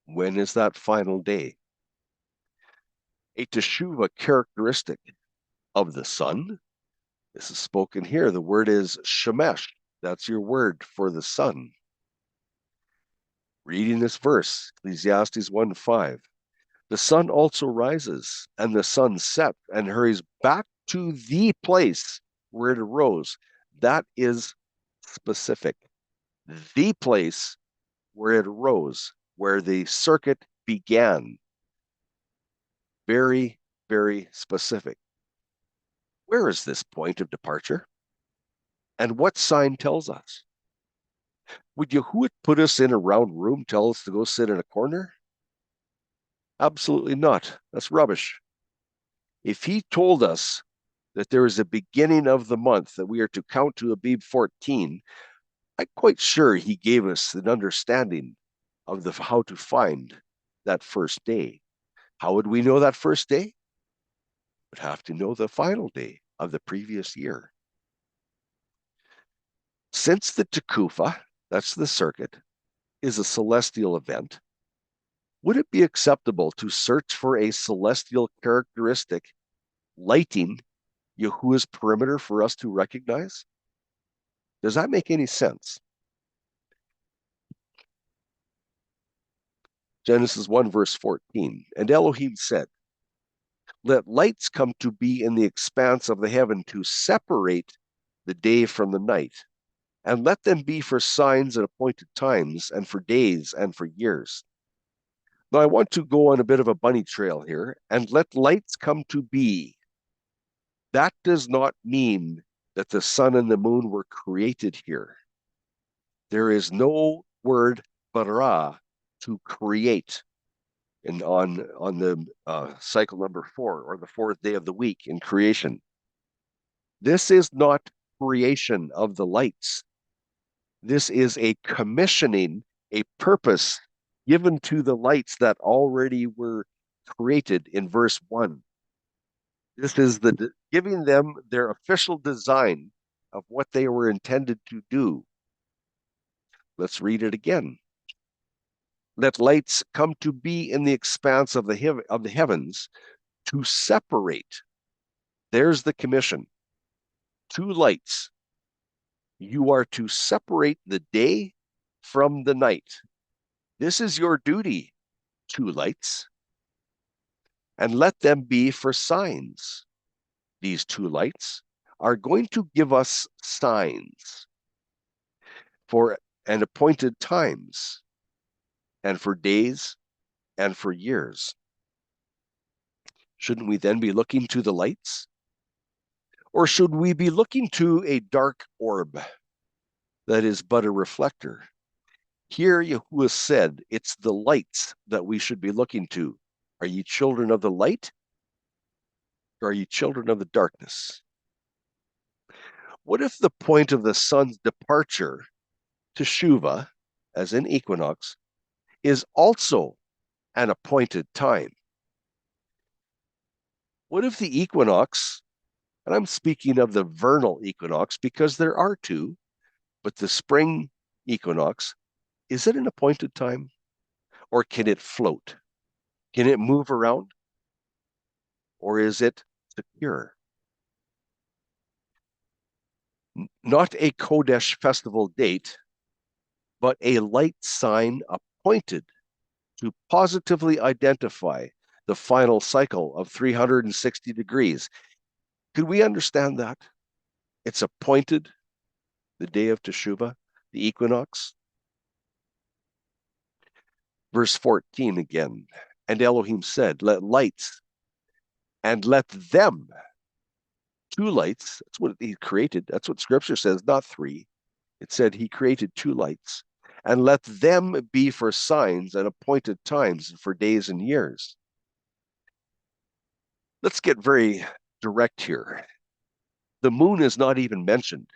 When is that final day? A Teshuva characteristic of the sun. This is spoken here. The word is shemesh. That's your word for the sun. Reading this verse, Ecclesiastes 1:5. The sun also rises, and the sun sets and hurries back to the place where it arose. That is specific. The place where it arose. where the circuit began. Very, very specific. Where is this point of departure? And what sign tells us? Would Yahuwah put us in a round room, tell us to go sit in a corner? Absolutely not. That's rubbish. If he told us that there is a beginning of the month, that we are to count to Abib 14, I'm quite sure he gave us an understanding of how to find that first day. How would we know that first day? We'd have to know the final day of the previous year. Since the Tufa, that's the circuit, is a celestial event, would it be acceptable to search for a celestial characteristic lighting Yahuwah's perimeter for us to recognize? Does that make any sense? Genesis 1, verse 14. And Elohim said, let lights come to be in the expanse of the heaven to separate the day from the night, and let them be for signs at appointed times, and for days, and for years. Now I want to go on a bit of a bunny trail here, and let lights come to be. That does not mean that the sun and the moon were created here. There is no word bara to create on the cycle number 4, or the 4th day of the week in creation. This is not creation of the lights. This is a commissioning, a purpose given to the lights that already were created in verse 1. This is giving them their official design of what they were intended to do. Let's read it again. Let lights come to be in the expanse of the heavens to separate. There's the commission. 2 lights. You are to separate the day from the night. This is your duty, 2 lights. And let them be for signs. These 2 lights are going to give us signs for an appointed times, and for days, and for years. Shouldn't we then be looking to the lights? Or should we be looking to a dark orb that is but a reflector? Here Yahuwah said, it's the lights that we should be looking to. Are ye children of the light? Or are ye children of the darkness? What if the point of the sun's departure, Teshuva, as in equinox, is also an appointed time? What if the equinox, and I'm speaking of the vernal equinox because there are 2, but the spring equinox, is it an appointed time? Or can it float? Can it move around? Or is it secure? Not a Kodesh festival date, but a light sign appointed to positively identify the final cycle of 360 degrees. Could we understand that? It's appointed, the day of Teshuva, the equinox. Verse 14 again. And Elohim said, let lights, and let them, 2 lights, that's what he created. That's what scripture says, not 3. It said he created 2 lights, and let them be for signs at appointed times, for days and years. Let's get very direct here. The moon is not even mentioned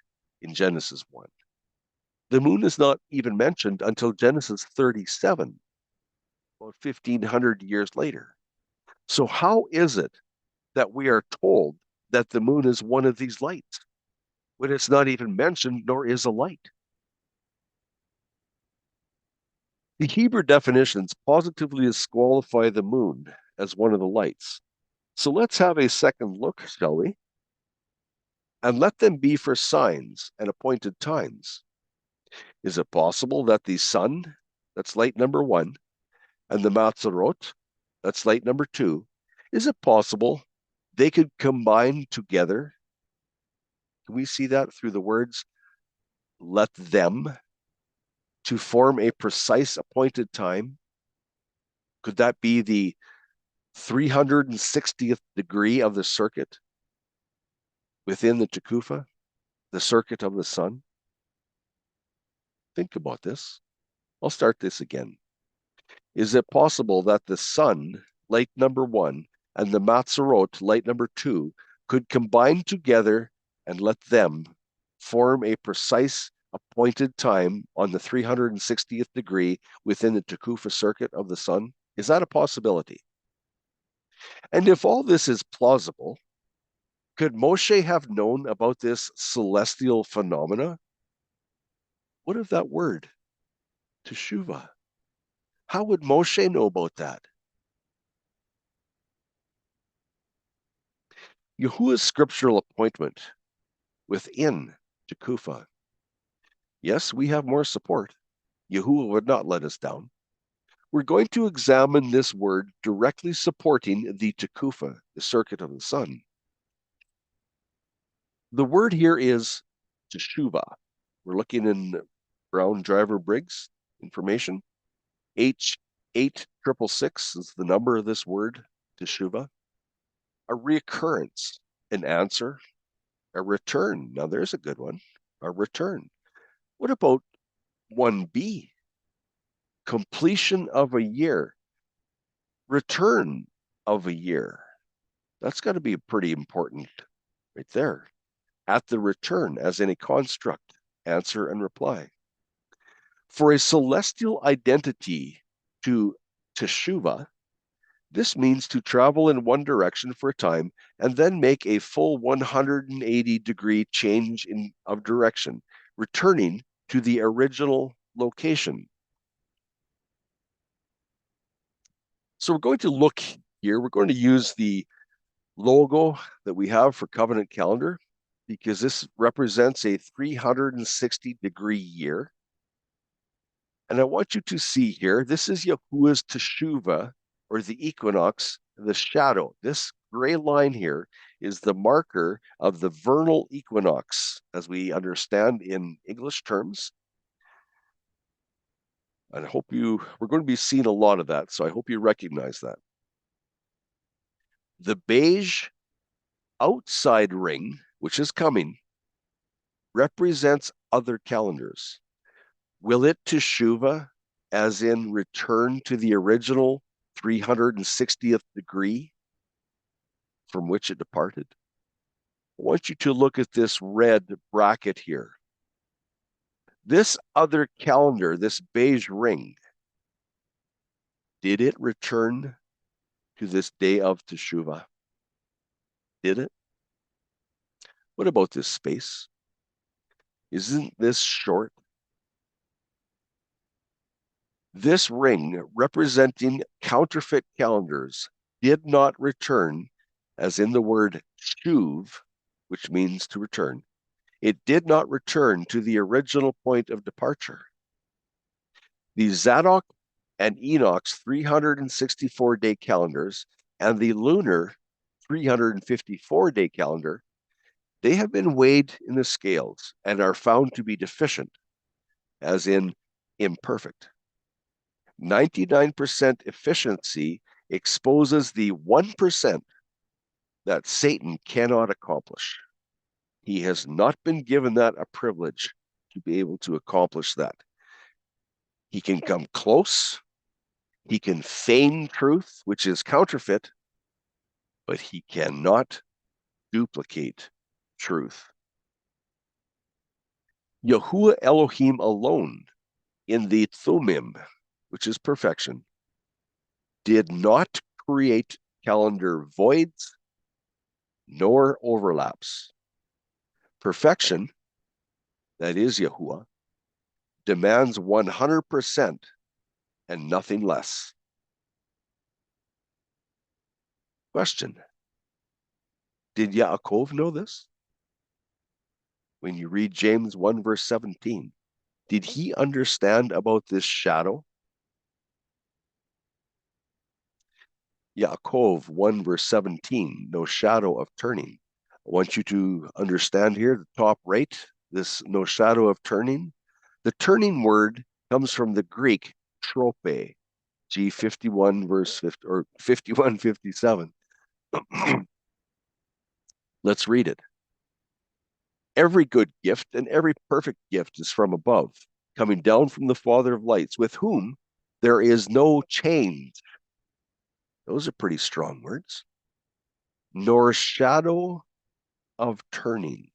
in Genesis 1. The moon is not even mentioned until Genesis 37, about 1,500 years later. So how is it that we are told that the moon is one of these lights when it's not even mentioned, nor is a light? The Hebrew definitions positively disqualify the moon as one of the lights. So let's have a second look, shall we? And let them be for signs and appointed times. Is it possible that the sun, that's light number 1, and the Matzerot, that's light number 2, is it possible they could combine together? Can we see that through the words, let them, to form a precise appointed time? Could that be the 360th degree of the circuit within the Tufa, the circuit of the sun? Think about this. I'll start this again. Is it possible that the sun, light number 1, and the Matzerot, light number 2, could combine together and let them form a precise appointed time on the 360th degree within the Tufa circuit of the sun? Is that a possibility? And if all this is plausible, could Mosheh have known about this celestial phenomena? What of that word, Teshuva? How would Mosheh know about that? Yahuwah's scriptural appointment within Tufa. Yes, we have more support. Yahuwah would not let us down. We're going to examine this word directly supporting the Tufa, the circuit of the sun. The word here is Teshuva. We're looking in Brown Driver Briggs information. H8666 is the number of this word, Teshuva. A reoccurrence, an answer, a return. Now there's a good one, a return. What about 1B? Completion of a year, return of a year. That's got to be pretty important right there. At the return, as in a construct, answer and reply. For a celestial identity to Teshuva, this means to travel in one direction for a time and then make a full 180-degree change of direction, returning to the original location. So we're going to look here. We're going to use the logo that we have for Covenant Calendar because this represents a 360-degree year. And I want you to see here, this is Yahuwah's Teshuva, or the equinox, the shadow. This gray line here is the marker of the vernal equinox, as we understand in English terms. And I hope we're going to be seeing a lot of that, so I hope you recognize that. The beige outside ring, which is coming, represents other calendars. Will it Teshuva, as in return to the original 360th degree from which it departed? I want you to look at this red bracket here. This other calendar, this beige ring, did it return to this day of Teshuva? Did it? What about this space? Isn't this short? This ring, representing counterfeit calendars, did not return, as in the word shuv, which means to return. It did not return to the original point of departure. The Zadok and Enoch's 364-day calendars and the lunar 354-day calendar, they have been weighed in the scales and are found to be deficient, as in imperfect. 99% efficiency exposes the 1% that Satan cannot accomplish. He has not been given that a privilege to be able to accomplish that. He can come close. He can feign truth, which is counterfeit, but he cannot duplicate truth. Yahuwah Elohim alone in the Thumim, which is perfection, did not create calendar voids nor overlaps. Perfection, that is Yahuwah, demands 100% and nothing less. Question: did Yaakov know this? When you read James 1 verse 17, did he understand about this shadow? Yaakov 1 verse 17, no shadow of turning. I want you to understand here, the top right, this no shadow of turning. The turning word comes from the Greek trope. G51 verse 50, or 51:57. Let's read it. Every good gift and every perfect gift is from above, coming down from the Father of lights, with whom there is no change. Those are pretty strong words. Nor shadow of turning.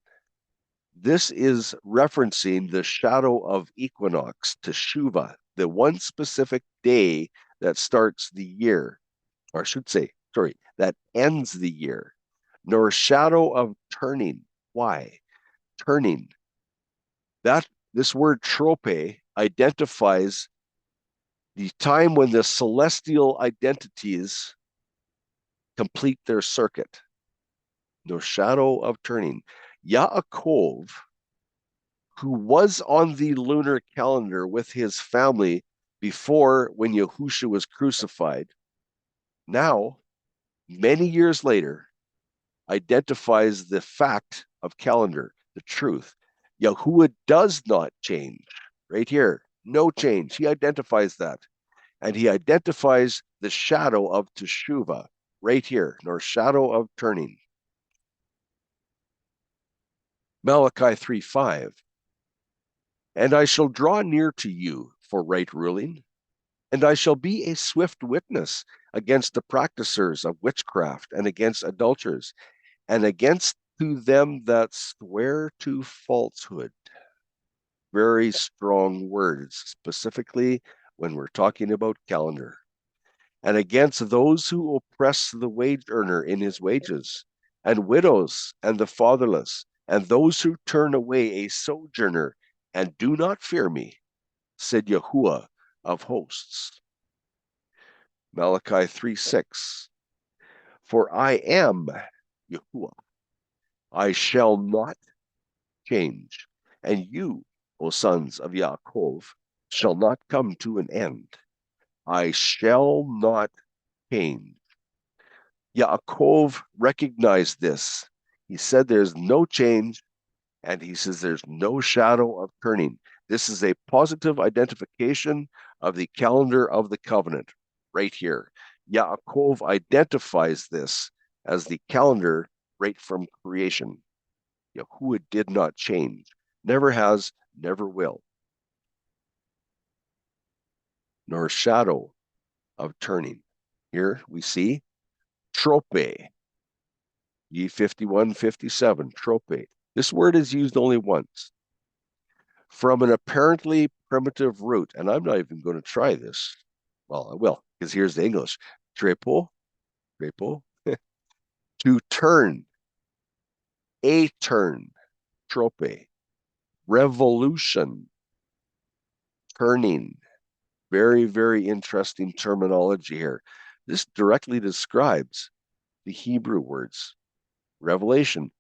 This is referencing the shadow of equinox, Teshuva, the one specific day that starts the year, or I should say, sorry, that ends the year. Nor shadow of turning. Why? Turning. This word trope identifies the time when the celestial identities complete their circuit. No shadow of turning. Yaakov, who was on the lunar calendar with his family before when Yahusha was crucified, now, many years later, identifies the fact of calendar, the truth. Yahuwah does not change. Right here, no change. He identifies that. And he identifies the shadow of Teshuva right here, nor shadow of turning. Malachi 3:5. And I shall draw near to you for right ruling, and I shall be a swift witness against the practicers of witchcraft and against adulterers and against to them that swear to falsehood. Very strong words, specifically when we're talking about calendar. And against those who oppress the wage earner in his wages, and widows and the fatherless, and those who turn away a sojourner and do not fear me, said Yahuwah of hosts. Malachi 3:6. For I am Yahuwah. I shall not change, and you, O sons of Yaakov, shall not come to an end. I shall not change. Yaakov recognized this. He said there's no change, and he says there's no shadow of turning. This is a positive identification of the calendar of the covenant right here. Yaakov identifies this as the calendar right from creation. Yahuwah did not change, never has, never will, nor shadow of turning. Here we see trope, G51:57, trope. This word is used only once. From an apparently primitive root, and I'm not even going to try this. Well, I will, because here's the English. Trepo, to turn, a turn, trope, revolution, turning. Very, very interesting terminology here. This directly describes the Hebrew words. Revolution,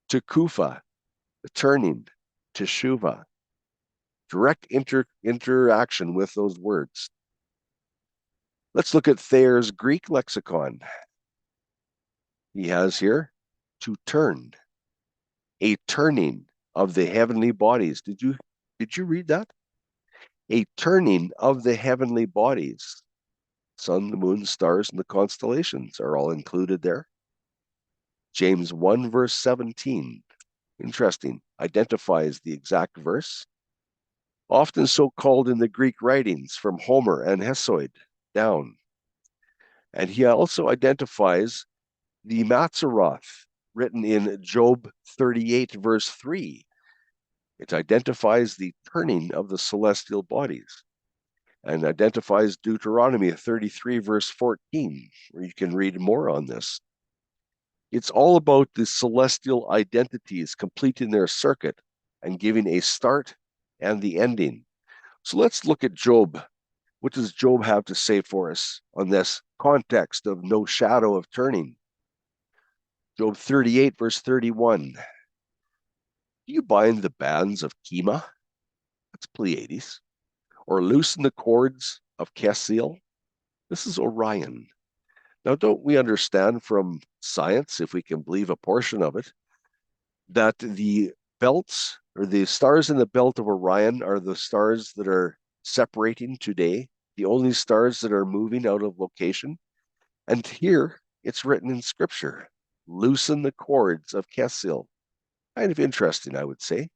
Tufa, turning, Teshuva. Direct interaction with those words. Let's look at Thayer's Greek lexicon. He has here, to turn, a turning of the heavenly bodies. Did you read that? A turning of the heavenly bodies. Sun, the moon, stars, and the constellations are all included there. James 1 verse 17. Interesting. Identifies the exact verse. Often so called in the Greek writings from Homer and Hesiod down. And he also identifies the Mazzaroth written in Job 38 verse 3. It identifies the turning of the celestial bodies and identifies Deuteronomy 33 verse 14, where you can read more on this. It's all about the celestial identities completing their circuit and giving a start and the ending. So let's look at Job. What does Job have to say for us on this context of no shadow of turning? Job 38 verse 31. Do you bind the bands of Kema? That's Pleiades. Or loosen the cords of Kesiel? This is Orion. Now, don't we understand from science, if we can believe a portion of it, that the belts or the stars in the belt of Orion are the stars that are separating today, the only stars that are moving out of location. And here it's written in scripture, loosen the cords of Kesil. Kind of interesting, I would say.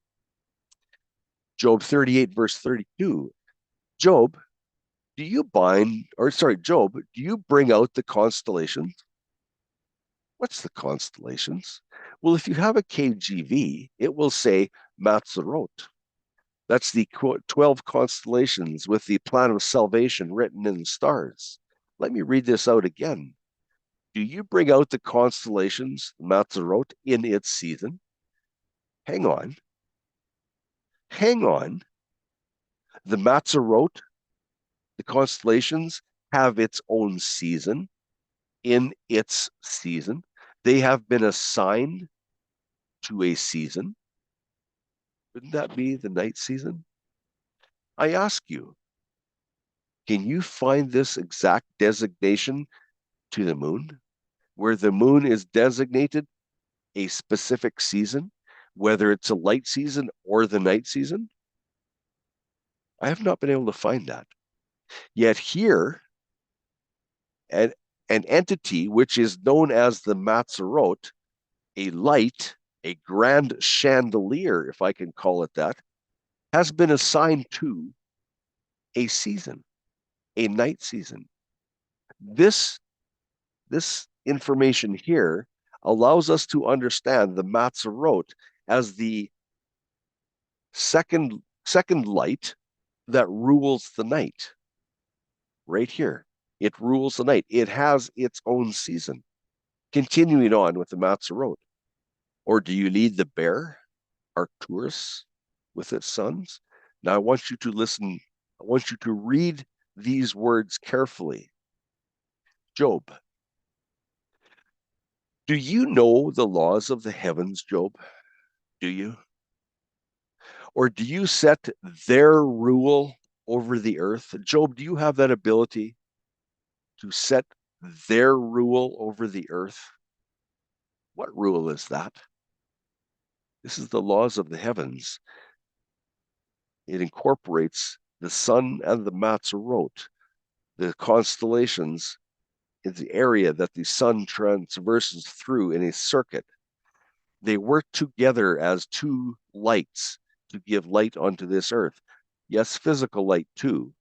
Job 38, verse 32. Job, do you bring out the constellations? What's the constellations? Well, if you have a KGV, it will say Matzerot. That's the 12 constellations with the plan of salvation written in the stars. Let me read this out again. Do you bring out the constellations, Matzerot, in its season? Hang on. Hang on. The Matzerot, the constellations, have its own season in its season. They have been assigned to a season. Wouldn't that be the night season? I ask you, can you find this exact designation to the moon, where the moon is designated a specific season, whether it's a light season or the night season? I have not been able to find that. Yet here, an entity which is known as the Matzerot, a light, a grand chandelier, if I can call it that, has been assigned to a season, a night season. This information here allows us to understand the Matzerot as the second light that rules the night. Right here, it rules the night. It has its own season. Continuing on with the Matzerot. Or do you need the bear, Arcturus, with its sons? Now I want you to listen. I want you to read these words carefully. Job, do you know the laws of the heavens, Job? Do you? Or do you set their rule over the earth? Job, do you have that ability to set their rule over the earth? What rule is that? This is the laws of the heavens. It incorporates the sun and the Matzerot, the constellations, in the area that the sun traverses through in a circuit. They work together as two lights to give light onto this earth. Yes, physical light too,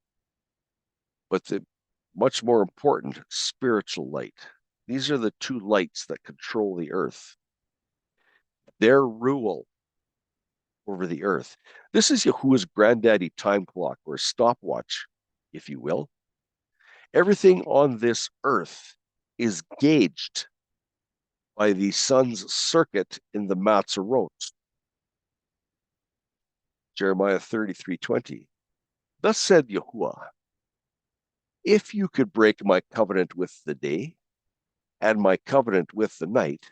but the much more important, spiritual light. These are the two lights that control the earth. Their rule over the earth. This is Yahuwah's granddaddy time clock, or stopwatch, if you will. Everything on this earth is gauged by the sun's circuit in the Matzerot. Jeremiah 33:20. Thus said Yahuwah, if you could break my covenant with the day and my covenant with the night,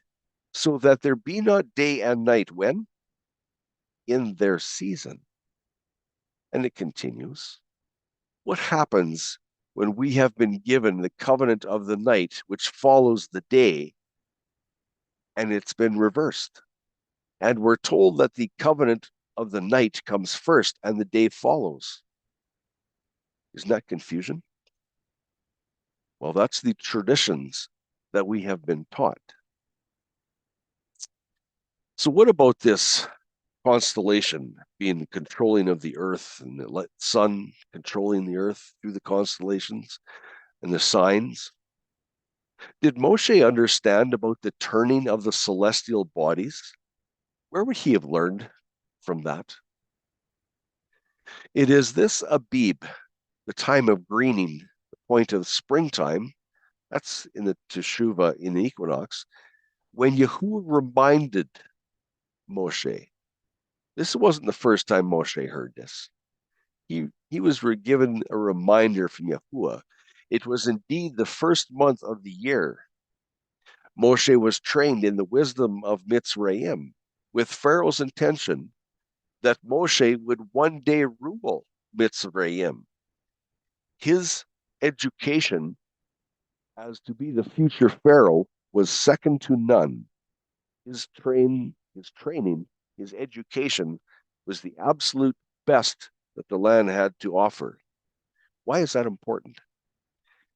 so that there be not day and night when? In their season. And it continues. What happens when we have been given the covenant of the night, which follows the day, and it's been reversed? And we're told that the covenant of the night comes first and the day follows. Isn't that confusion? Well, that's the traditions that we have been taught. So what about this constellation being controlling of the earth and the sun controlling the earth through the constellations and the signs? Did Moshe understand about the turning of the celestial bodies? Where would he have learned from that? It is this Abib, the time of greening, the point of springtime, that's in the Teshuva, in the equinox, when Yahuwah reminded Moshe. This wasn't the first time Moshe heard this. He was given a reminder from Yahuwah. It was indeed the first month of the year. Moshe was trained in the wisdom of Mitzrayim with Pharaoh's intention that Moshe would one day rule Mitzrayim. His education as to be the future Pharaoh was second to none. His training, his education was the absolute best that the land had to offer. Why is that important?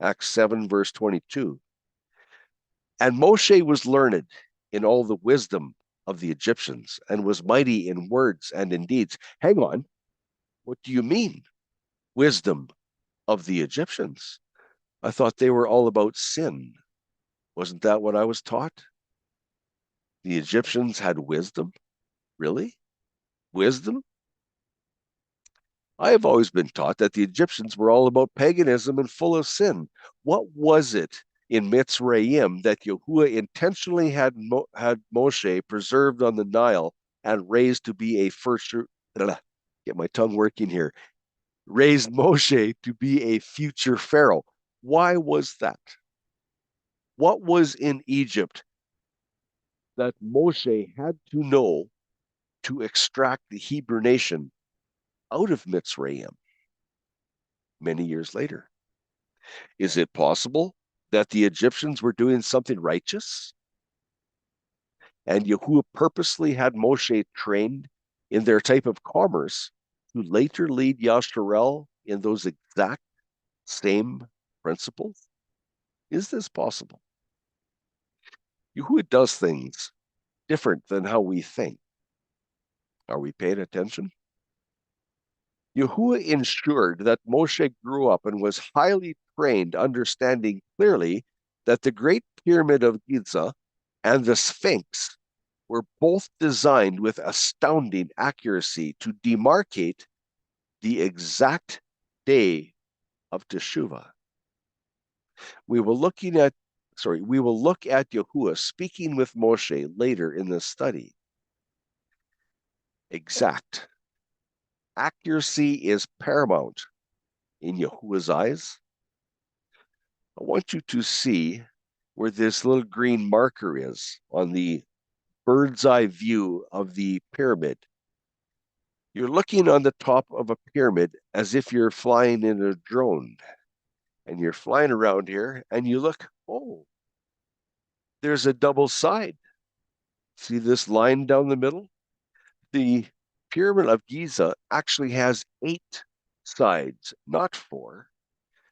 Acts 7, verse 22. And Mosheh was learned in all the wisdom of the Egyptians and was mighty in words and in deeds. Hang on. What do you mean, wisdom of the Egyptians? I thought they were all about sin. Wasn't that what I was taught? The Egyptians had wisdom? Really? Wisdom? I have always been taught that the Egyptians were all about paganism and full of sin. What was it in Mitzrayim that Yahuwah intentionally had Moshe preserved on the Nile and raised to be a get my tongue working here, raised Moshe to be a future Pharaoh? Why was that? What was in Egypt that Moshe had to know to extract the Hebrew nation out of Mitzrayim many years later? Is it possible that the Egyptians were doing something righteous and Yahuwah purposely had Moshe trained in their type of commerce to later lead Yasharel in those exact same principles? Is this possible? Yahuwah does things different than how we think. Are we paying attention? Yahuwah ensured that Moshe grew up and was highly trained, understanding clearly that the Great Pyramid of Giza and the Sphinx were both designed with astounding accuracy to demarcate the exact day of Teshuva. We will look at Yahuwah speaking with Moshe later in this study. Exact. Accuracy is paramount in Yahuwah's eyes. I want you to see where this little green marker is on the bird's eye view of the pyramid. You're looking on the top of a pyramid as if you're flying in a drone. And you're flying around here and you look, oh, there's a double side. See this line down the middle? The Pyramid of Giza actually has 8 sides, not 4.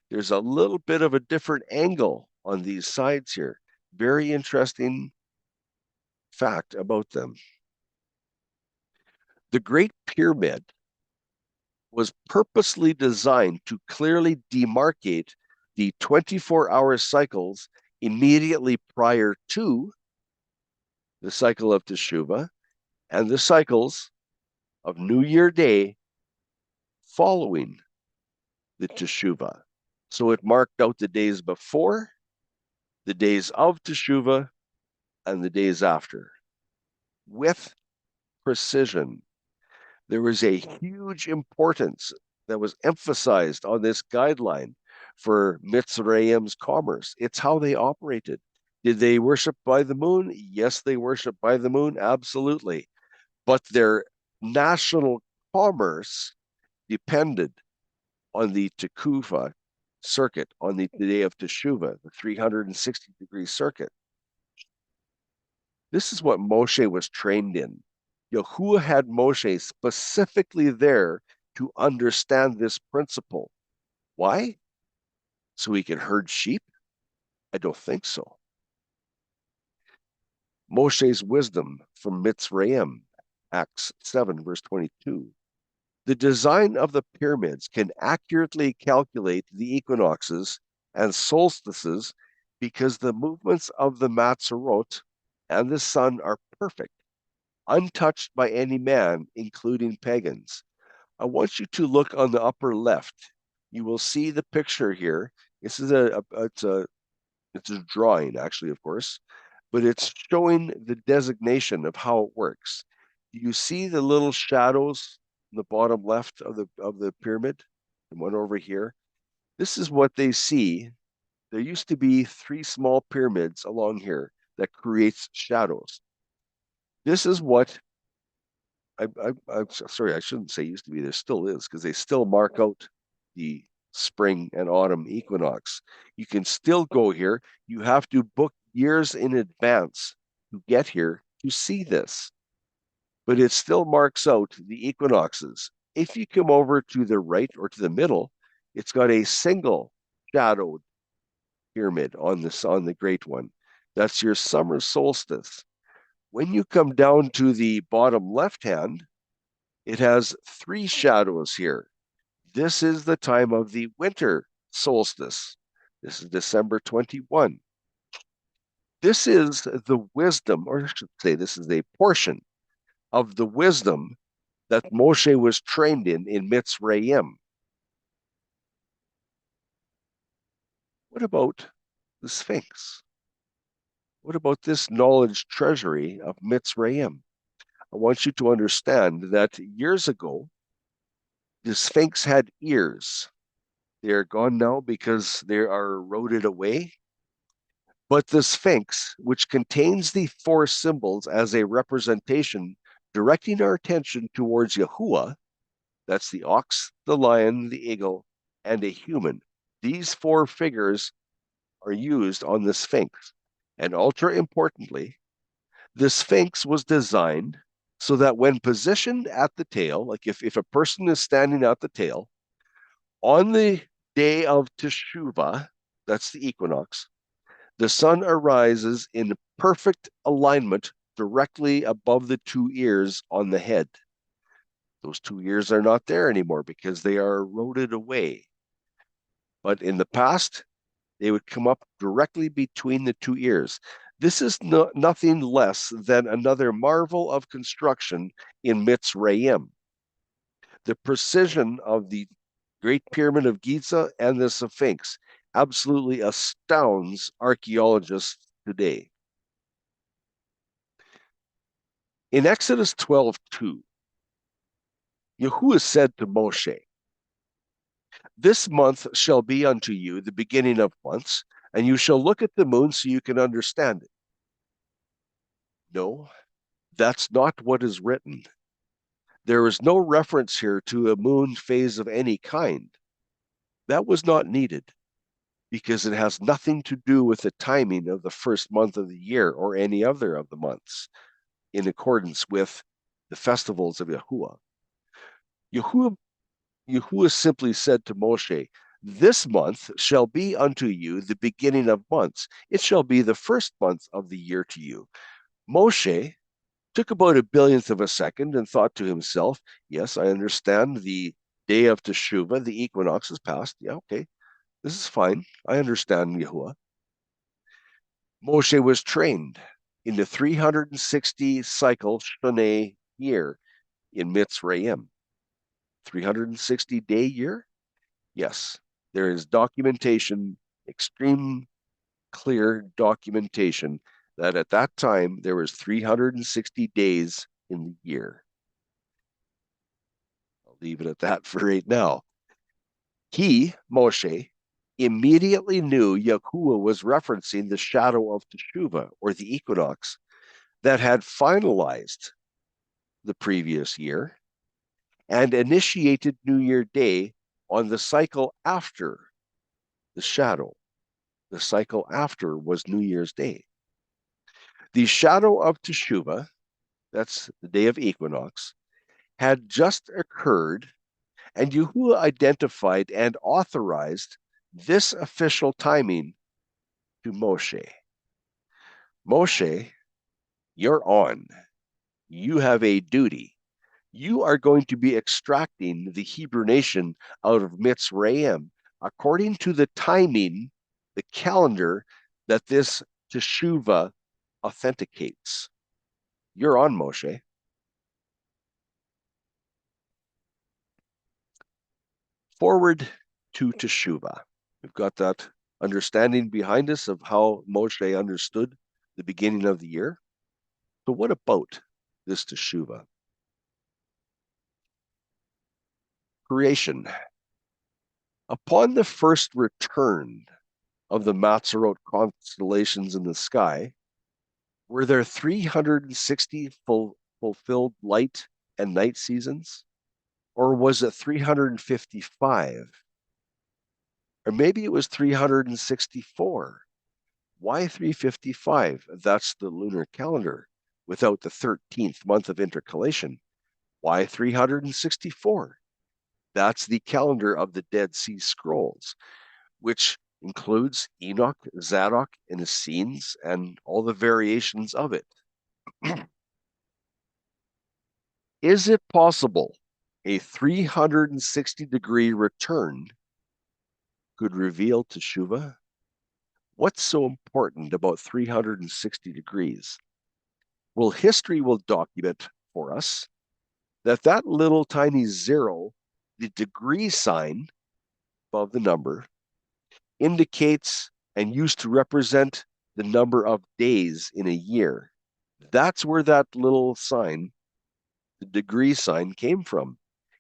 There's a little bit of a different angle on these sides here. Very interesting fact about them. The Great Pyramid was purposely designed to clearly demarcate the 24-hour cycles immediately prior to the cycle of Teshuva and the cycles of New Year Day following the Teshuva. So it marked out the days before, the days of Teshuva, and the days after with precision. There was a huge importance that was emphasized on this guideline for Mitzrayim's commerce. It's how they operated. Did they worship by the moon? Yes, they worshiped by the moon, absolutely. But their national commerce depended on the Tufa circuit, on the day of Teshuva, the 360-degree circuit. This is what Moshe was trained in. Yahuwah had Moshe specifically there to understand this principle. Why? So he could herd sheep? I don't think so. Moshe's wisdom from Mitzrayim, Acts 7, verse 22. The design of the pyramids can accurately calculate the equinoxes and solstices because the movements of the Matzerot and the sun are perfect, untouched by any man, including pagans. I want you to look on the upper left. You will see the picture here. This is it's a drawing, actually, of course, but it's showing the designation of how it works. Do you see the little shadows in the bottom left of the pyramid? The one over here. This is what they see. There used to be 3 small pyramids along here that creates shadows. This is what I'm sorry, I shouldn't say used to be. There still is, because they still mark out the spring and autumn equinox. You can still go here. You have to book years in advance to get here to see this. But it still marks out the equinoxes. If you come over to the right or to the middle, It's got a single shadowed pyramid on the great one. That's your summer solstice. When you come down to the bottom left hand, it has three shadows here. This is the time of the winter solstice. This is December 21. This is the wisdom, or I should say, this is a portion of the wisdom that Moshe was trained in Mitzrayim. What about the Sphinx? What about this knowledge treasury of Mitzrayim? I want you to understand that years ago, the Sphinx had ears. They are gone now because they are eroded away. But the Sphinx, which contains the four symbols as a representation, directing our attention towards Yahuwah, that's the ox, the lion, the eagle, and a human. These four figures are used on the Sphinx. And ultra importantly, the Sphinx was designed so that when positioned at the tail, like if a person is standing at the tail, on the day of Teshuva, that's the equinox, the sun arises in perfect alignment directly above the two ears on the head. Those two ears are not there anymore because they are eroded away. But in the past, they would come up directly between the two ears. This is nothing less than another marvel of construction in Mitzrayim. The precision of the Great Pyramid of Giza and the Sphinx absolutely astounds archaeologists today. In Exodus 12:2, Yahuwah said to Moshe, "This month shall be unto you the beginning of months, and you shall look at the moon so you can understand it." No, that's not what is written. There is no reference here to a moon phase of any kind. That was not needed because it has nothing to do with the timing of the first month of the year or any other of the months in accordance with the festivals of Yahuwah. Yahuwah simply said to Moshe, "This month shall be unto you the beginning of months. It shall be the first month of the year to you." Moshe took about a billionth of a second and thought to himself, "Yes, I understand the day of Teshuva, the equinox is past. Yeah, okay, this is fine. I understand Yahuwah." Moshe was trained in the 360 cycle Shoneh year in Mitzrayim. 360-day year? Yes, there is documentation, extreme clear documentation that at that time there was 360 days in the year. I'll leave it at that for right now. He, Moshe, immediately knew Yahuwah was referencing the shadow of Teshuva, or the equinox, that had finalized the previous year and initiated New Year Day on the cycle after the shadow. The cycle after was New Year's Day. The shadow of Teshuva, that's the day of equinox, had just occurred, and Yahuwah identified and authorized this official timing to Moshe. Moshe, you're on. You have a duty. You are going to be extracting the Hebrew nation out of Mitzrayim according to the timing, the calendar that this Teshuvah authenticates. You're on, Moshe. Forward to Teshuvah. We've got that understanding behind us of how Moshe understood the beginning of the year. So what about this Teshuvah? Creation. Upon the first return of the Matzerot constellations in the sky, were there 360 fulfilled light and night seasons? Or was it 355? Or maybe it was 364. Why 355? That's the lunar calendar without the 13th month of intercalation. Why 364? That's the calendar of the Dead Sea Scrolls, which includes Enoch, Zadok, and Essenes, and all the variations of it. Is it possible a 360-degree return could reveal Teshuva? What's so important about 360 degrees? Well, history will document for us that little tiny zero, the degree sign above the number, indicates and used to represent the number of days in a year. That's where that little sign, the degree sign, came from.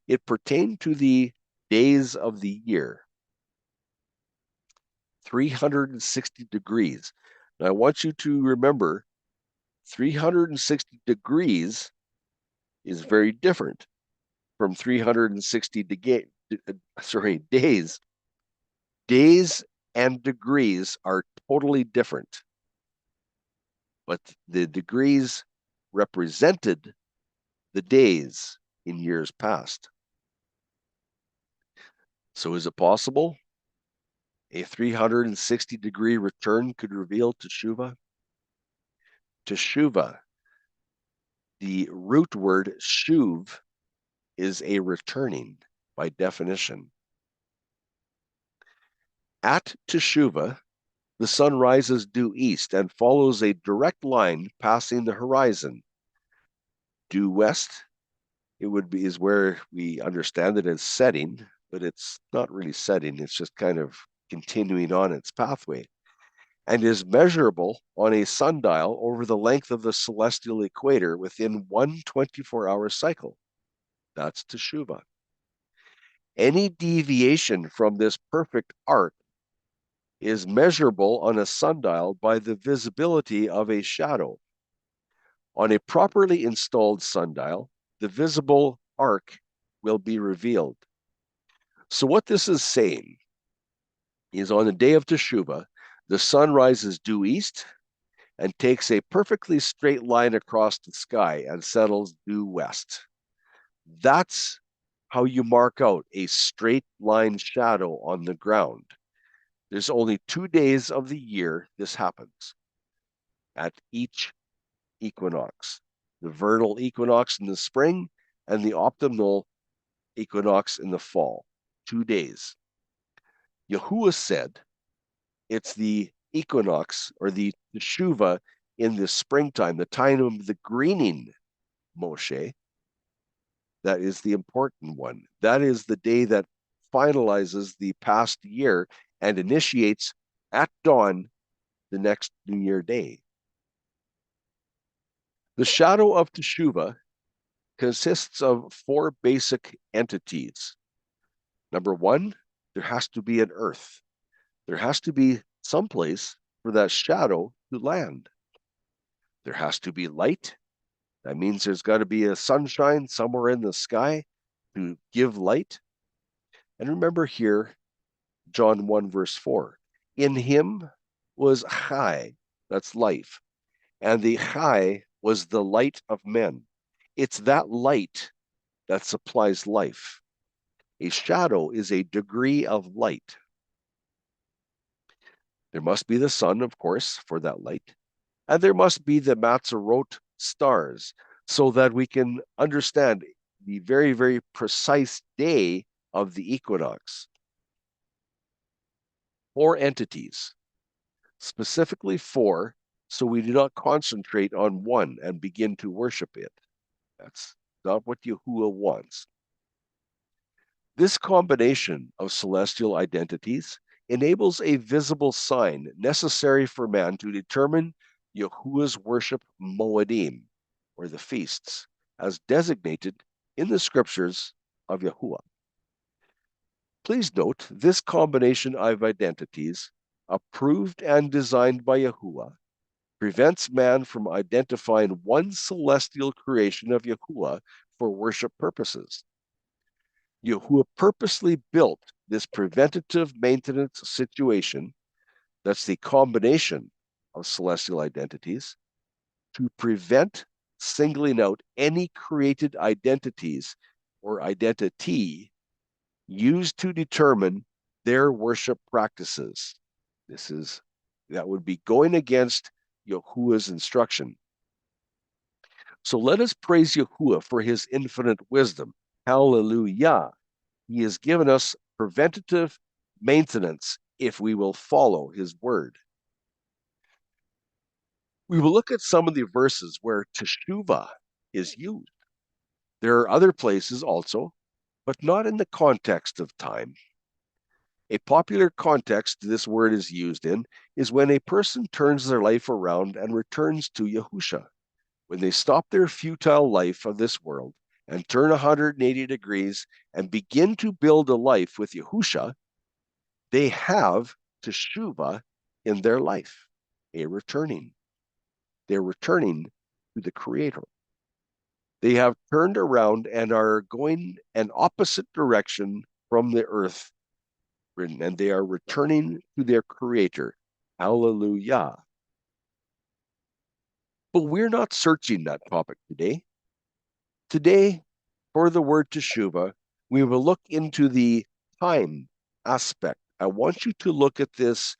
It pertained to the days of the year. 360 degrees. Now, I want you to remember 360 degrees is very different from 360 days. Days and degrees are totally different, but the degrees represented the days in years past. So is it possible a 360-degree return could reveal Teshuva? Teshuva, the root word shuv, is a returning by definition. At Teshuva, the sun rises due east and follows a direct line passing the horizon. Due west, is where we understand it as setting, but it's not really setting, it's just kind of continuing on its pathway, and is measurable on a sundial over the length of the celestial equator within one 24-hour cycle. That's Teshuva. Any deviation from this perfect arc is measurable on a sundial by the visibility of a shadow. On a properly installed sundial, the visible arc will be revealed. So what this is saying is on the day of Teshuva, the sun rises due east and takes a perfectly straight line across the sky and settles due west. That's how you mark out a straight line shadow on the ground. There's only 2 days of the year this happens at each equinox, the vernal equinox in the spring and the optimal equinox in the fall. 2 days. Yahuwah said it's the equinox or the Teshuva in the springtime, the time of the greening, Mosheh. That is the important one. That is the day that finalizes the past year and initiates at dawn the next New Year day. The shadow of Teshuva consists of 4 basic entities. Number 1, there has to be an earth. There has to be some place for that shadow to land. There has to be light. That means there's got to be a sunshine somewhere in the sky to give light. And remember here, John 1 verse 4, in him was Chai, that's life, and the Chai was the light of men. It's that light that supplies life. A shadow is a degree of light. There must be the sun, of course, for that light, and there must be the Matzerot stars so that we can understand the very, very precise day of the equinox. 4 entities, specifically 4, so we do not concentrate on one and begin to worship it. That's not what Yahuwah wants. This combination of celestial identities enables a visible sign necessary for man to determine Yahuwah's worship Moedim, or the feasts, as designated in the scriptures of Yahuwah. Please note this combination of identities, approved and designed by Yahuwah, prevents man from identifying one celestial creation of Yahuwah for worship purposes. Yahuwah purposely built this preventative maintenance situation, that's the combination of celestial identities, to prevent singling out any created identities or identity used to determine their worship practices. That would be going against Yahuwah's instruction. So let us praise Yahuwah for his infinite wisdom. Hallelujah. He has given us preventative maintenance if we will follow his word. We will look at some of the verses where Teshuva is used. There are other places also, but not in the context of time. A popular context this word is used in is when a person turns their life around and returns to Yahusha. When they stop their futile life of this world and turn 180 degrees and begin to build a life with Yahusha, they have Teshuva in their life, a returning. They're returning to the Creator. They have turned around and are going an opposite direction from the earth, and they are returning to their Creator. Hallelujah. But we're not searching that topic today. Today, for the word Teshuva, we will look into the time aspect. I want you to look at this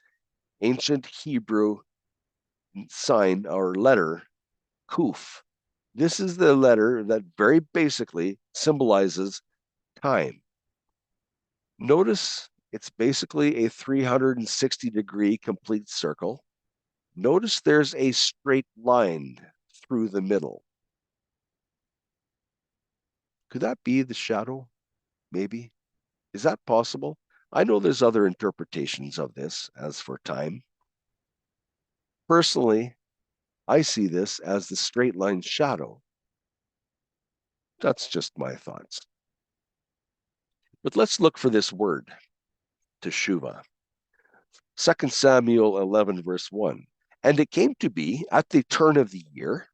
ancient Hebrew sign or letter, Kuf. This is the letter that very basically symbolizes time. Notice it's basically a 360-degree complete circle. Notice there's a straight line through the middle. Could that be the shadow? Maybe. Is that possible? I know there's other interpretations of this as for time. Personally, I see this as the straight line shadow. That's just my thoughts. But let's look for this word, Teshuva. 2 Samuel 11, verse 1. And it came to be at the turn of the year,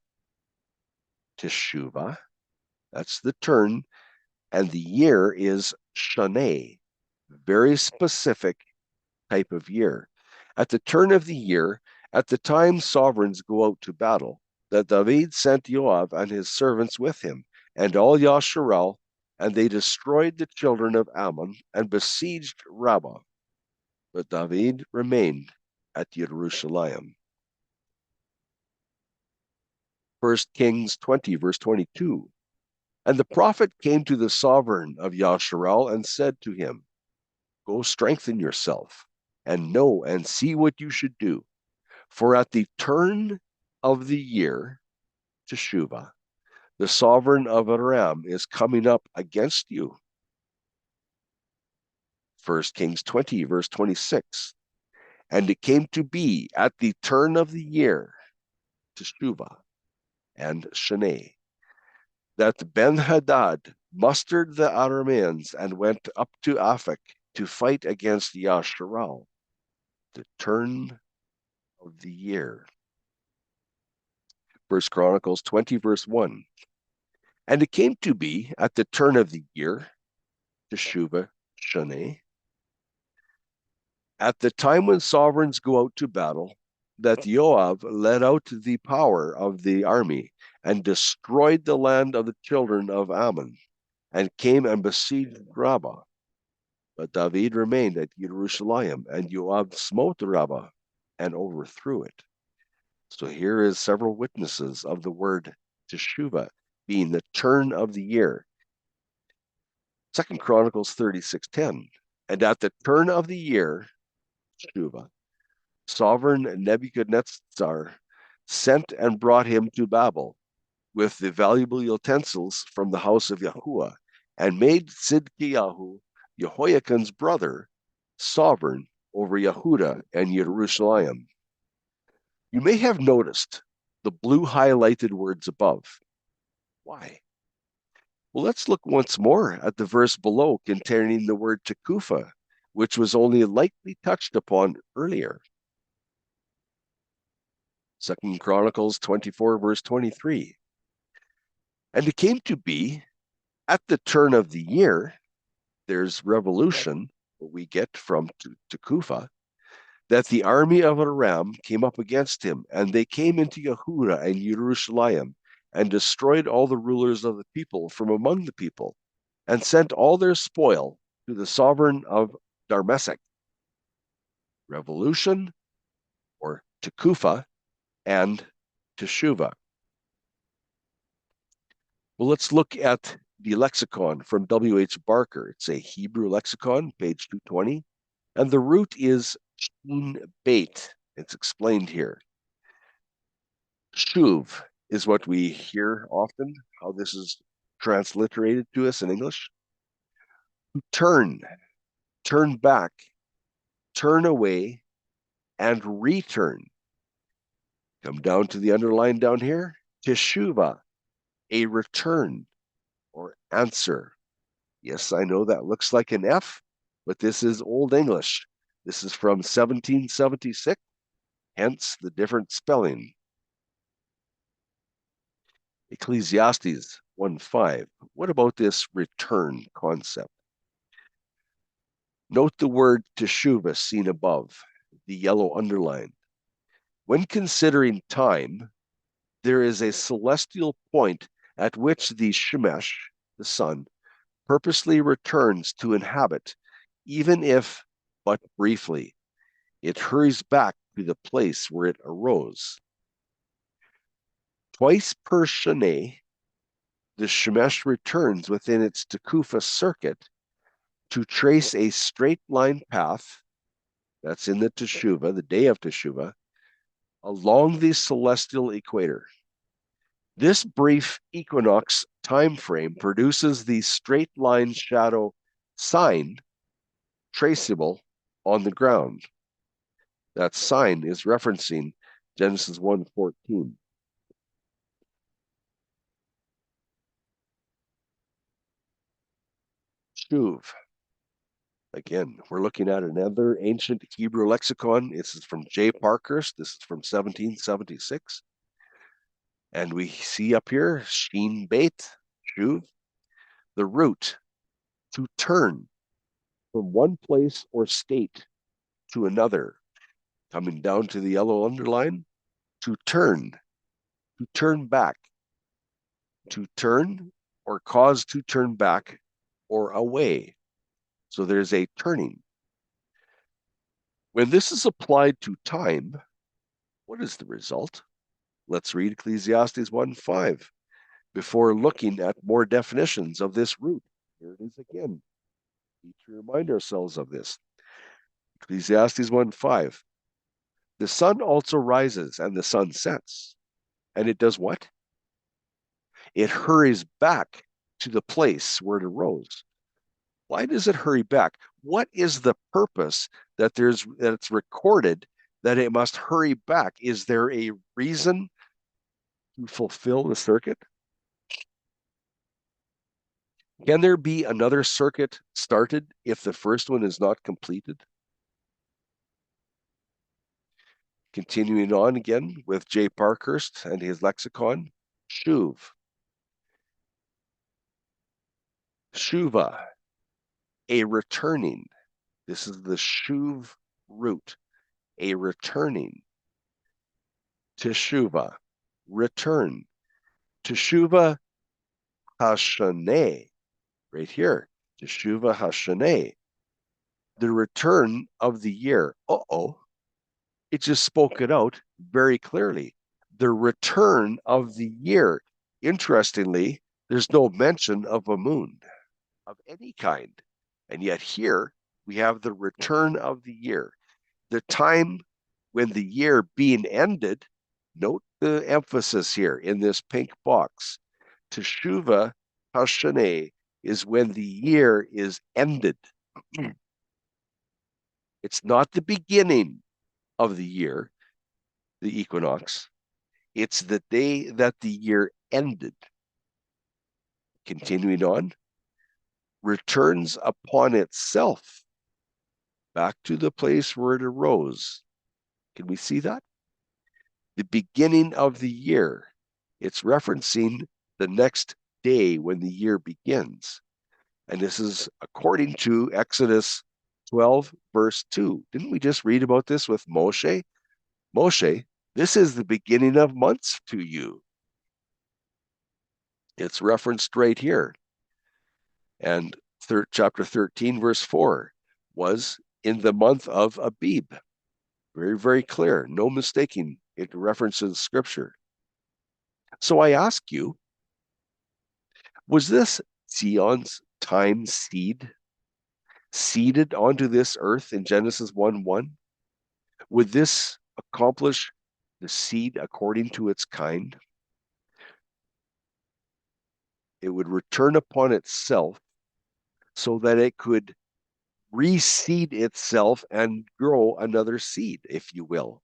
Teshuva, that's the turn, and the year is Shaneh, very specific type of year. At the turn of the year, at the time sovereigns go out to battle, that David sent Joab and his servants with him, and all Yasharel, and they destroyed the children of Ammon and besieged Rabbah. But David remained at Jerusalem. 1 Kings 20, verse 22. And the prophet came to the sovereign of Yasharel and said to him, Go strengthen yourself, and know and see what you should do. For at the turn of the year, Teshuva, the sovereign of Aram is coming up against you. 1 Kings 20, verse 26. And it came to be at the turn of the year, Teshuva and Shaneh, that Ben-Hadad mustered the Arameans and went up to Aphek to fight against Yasharal, the turn of the year. 1 Chronicles 20, verse 1. And it came to be at the turn of the year, Teshuva, Shaneh, at the time when sovereigns go out to battle, that Joab led out the power of the army and destroyed the land of the children of Ammon, and came and besieged Rabbah. But David remained at Jerusalem, and Joab smote Rabbah and overthrew it. So here is several witnesses of the word Teshuva being the turn of the year. 2 Chronicles 36:10. And at the turn of the year, Teshuva, sovereign Nebuchadnezzar sent and brought him to Babel with the valuable utensils from the house of Yahuwah, and made Sidkiyahu, Jehoiakim's brother, sovereign over Yehuda and Jerusalem. You may have noticed the blue highlighted words above. Why? Well, let's look once more at the verse below containing the word Tekufa, which was only lightly touched upon earlier. 2 Chronicles 24, verse 23. And it came to be at the turn of the year, there's revolution, what we get from Tekufa, that the army of Aram came up against him, and they came into Yehuda and Jerusalem, and destroyed all the rulers of the people from among the people, and sent all their spoil, to the sovereign of Darmesek, revolution, or Tufa, and Teshuva. Well, let's look at the lexicon from W.H. Barker. It's a Hebrew lexicon, page 220, and the root is shin beit. It's explained here. Shuv is what we hear often, how this is transliterated to us in English. Turn, turn back, turn away, and return. Come down to the underline down here. Teshuva, a return or answer. Yes, I know that looks like an F, but this is Old English. This is from 1776, hence the different spelling. Ecclesiastes 1:5. What about this return concept? Note the word teshuva seen above, the yellow underline. When considering time, there is a celestial point at which the Shemesh, the sun, purposely returns to inhabit, even if but briefly. It hurries back to the place where it arose. Twice per Shana, the Shemesh returns within its Tufa circuit to trace a straight line path, that's in the Teshuva, the day of Teshuva, along the celestial equator. This brief equinox time frame produces the straight line shadow sign traceable on the ground. That sign is referencing Genesis 1:14. Shuv. Again, we're looking at another ancient Hebrew lexicon. This is from J. Parkhurst. This is from 1776. And we see up here, shin beit, shuv, the root, to turn from one place or state to another. Coming down to the yellow underline, to turn back, to turn or cause to turn back or away. So there's a turning. When this is applied to time, what is the result? Let's read Ecclesiastes 1:5 before looking at more definitions of this root. Here it is again. We need to remind ourselves of this. Ecclesiastes 1:5. The sun also rises and the sun sets. And it does what? It hurries back to the place where it arose. Why does it hurry back? What is the purpose that it's recorded that it must hurry back? Is there a reason to fulfill the circuit? Can there be another circuit started if the first one is not completed? Continuing on again with J. Parkhurst and his lexicon, shuv. Shuva, a returning. This is the shuv root, a returning. Teshuva, return. Teshuva hashaneh, right here. Teshuva hashaneh, the return of the year. Uh-oh, it just spoke it out very clearly. The return of the year. Interestingly, there's no mention of a moon of any kind. And yet here we have the return of the year. The time when the year being ended, note the emphasis here in this pink box. Teshuva Hashaneh is when the year is ended. It's not the beginning of the year, the equinox. It's the day that the year ended. Continuing on, returns upon itself back to the place where it arose. Can we see that? The beginning of the year. It's referencing the next day when the year begins. And this is according to Exodus 12, verse 2. Didn't we just read about this with Mosheh? Mosheh, this is the beginning of months to you. It's referenced right here. And chapter 13, verse 4, was in the month of Abib. Very, very clear. No mistaking. It references scripture. So I ask you, was this Zion's time seeded onto this earth in Genesis 1:1? Would this accomplish the seed according to its kind? It would return upon itself so that it could reseed itself and grow another seed, if you will.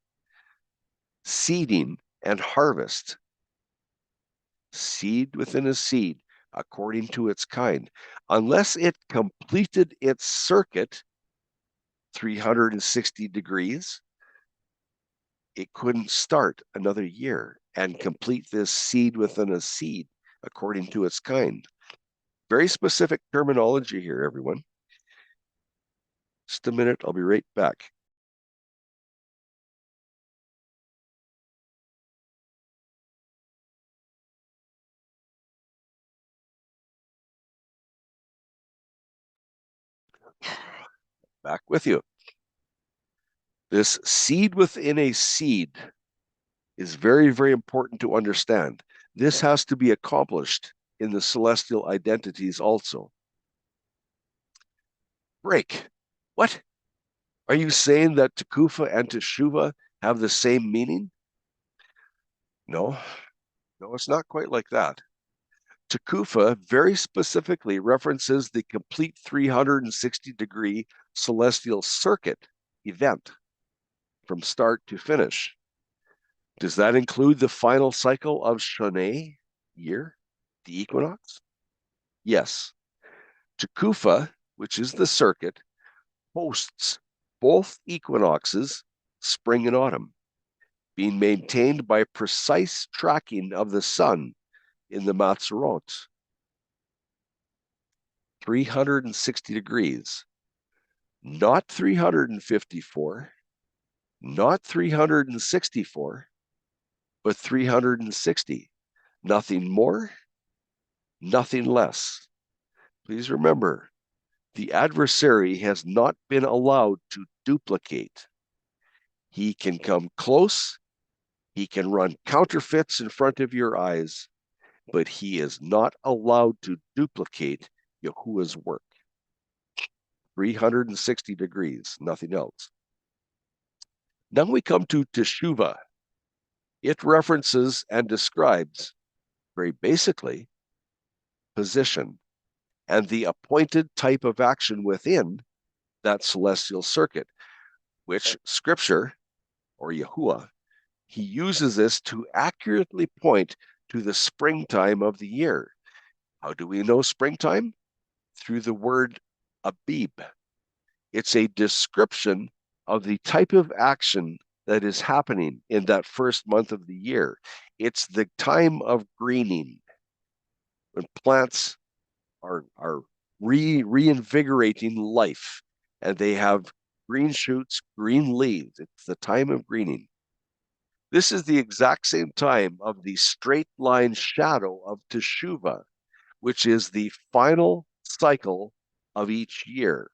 Seeding and harvest. Seed within a seed, according to its kind. Unless it completed its circuit 360 degrees, it couldn't start another year and complete this seed within a seed, according to its kind. Very specific terminology here, everyone. Just a minute, I'll be right back. Back with you. This seed within a seed is very, very important to understand. This has to be accomplished in the celestial identities also. Break. What? Are you saying that Tufa and Teshuva have the same meaning? No, it's not quite like that. Tufa very specifically references the complete 360-degree celestial circuit event from start to finish. Does that include the final cycle of Shoneh year, the equinox? Yes. Tufa, which is the circuit, hosts both equinoxes, spring and autumn, being maintained by precise tracking of the sun in the Matzerot. 360 degrees, not 354, not 364, but 360. Nothing more, nothing less. Please remember, the adversary has not been allowed to duplicate. He can come close, he can run counterfeits in front of your eyes, but he is not allowed to duplicate Yahuwah's work. 360 degrees, nothing else. Now we come to Teshuva. It references and describes, very basically, position and the appointed type of action within that celestial circuit, which scripture, or Yahuwah, he uses this to accurately point to the springtime of the year. How do we know springtime? Through the word Abib. It's a description of the type of action that is happening in that first month of the year. It's the time of greening, when plants are reinvigorating life and they have green shoots, green leaves. It's the time of greening. This is the exact same time of the straight line shadow of Teshuva, which is the final cycle of each year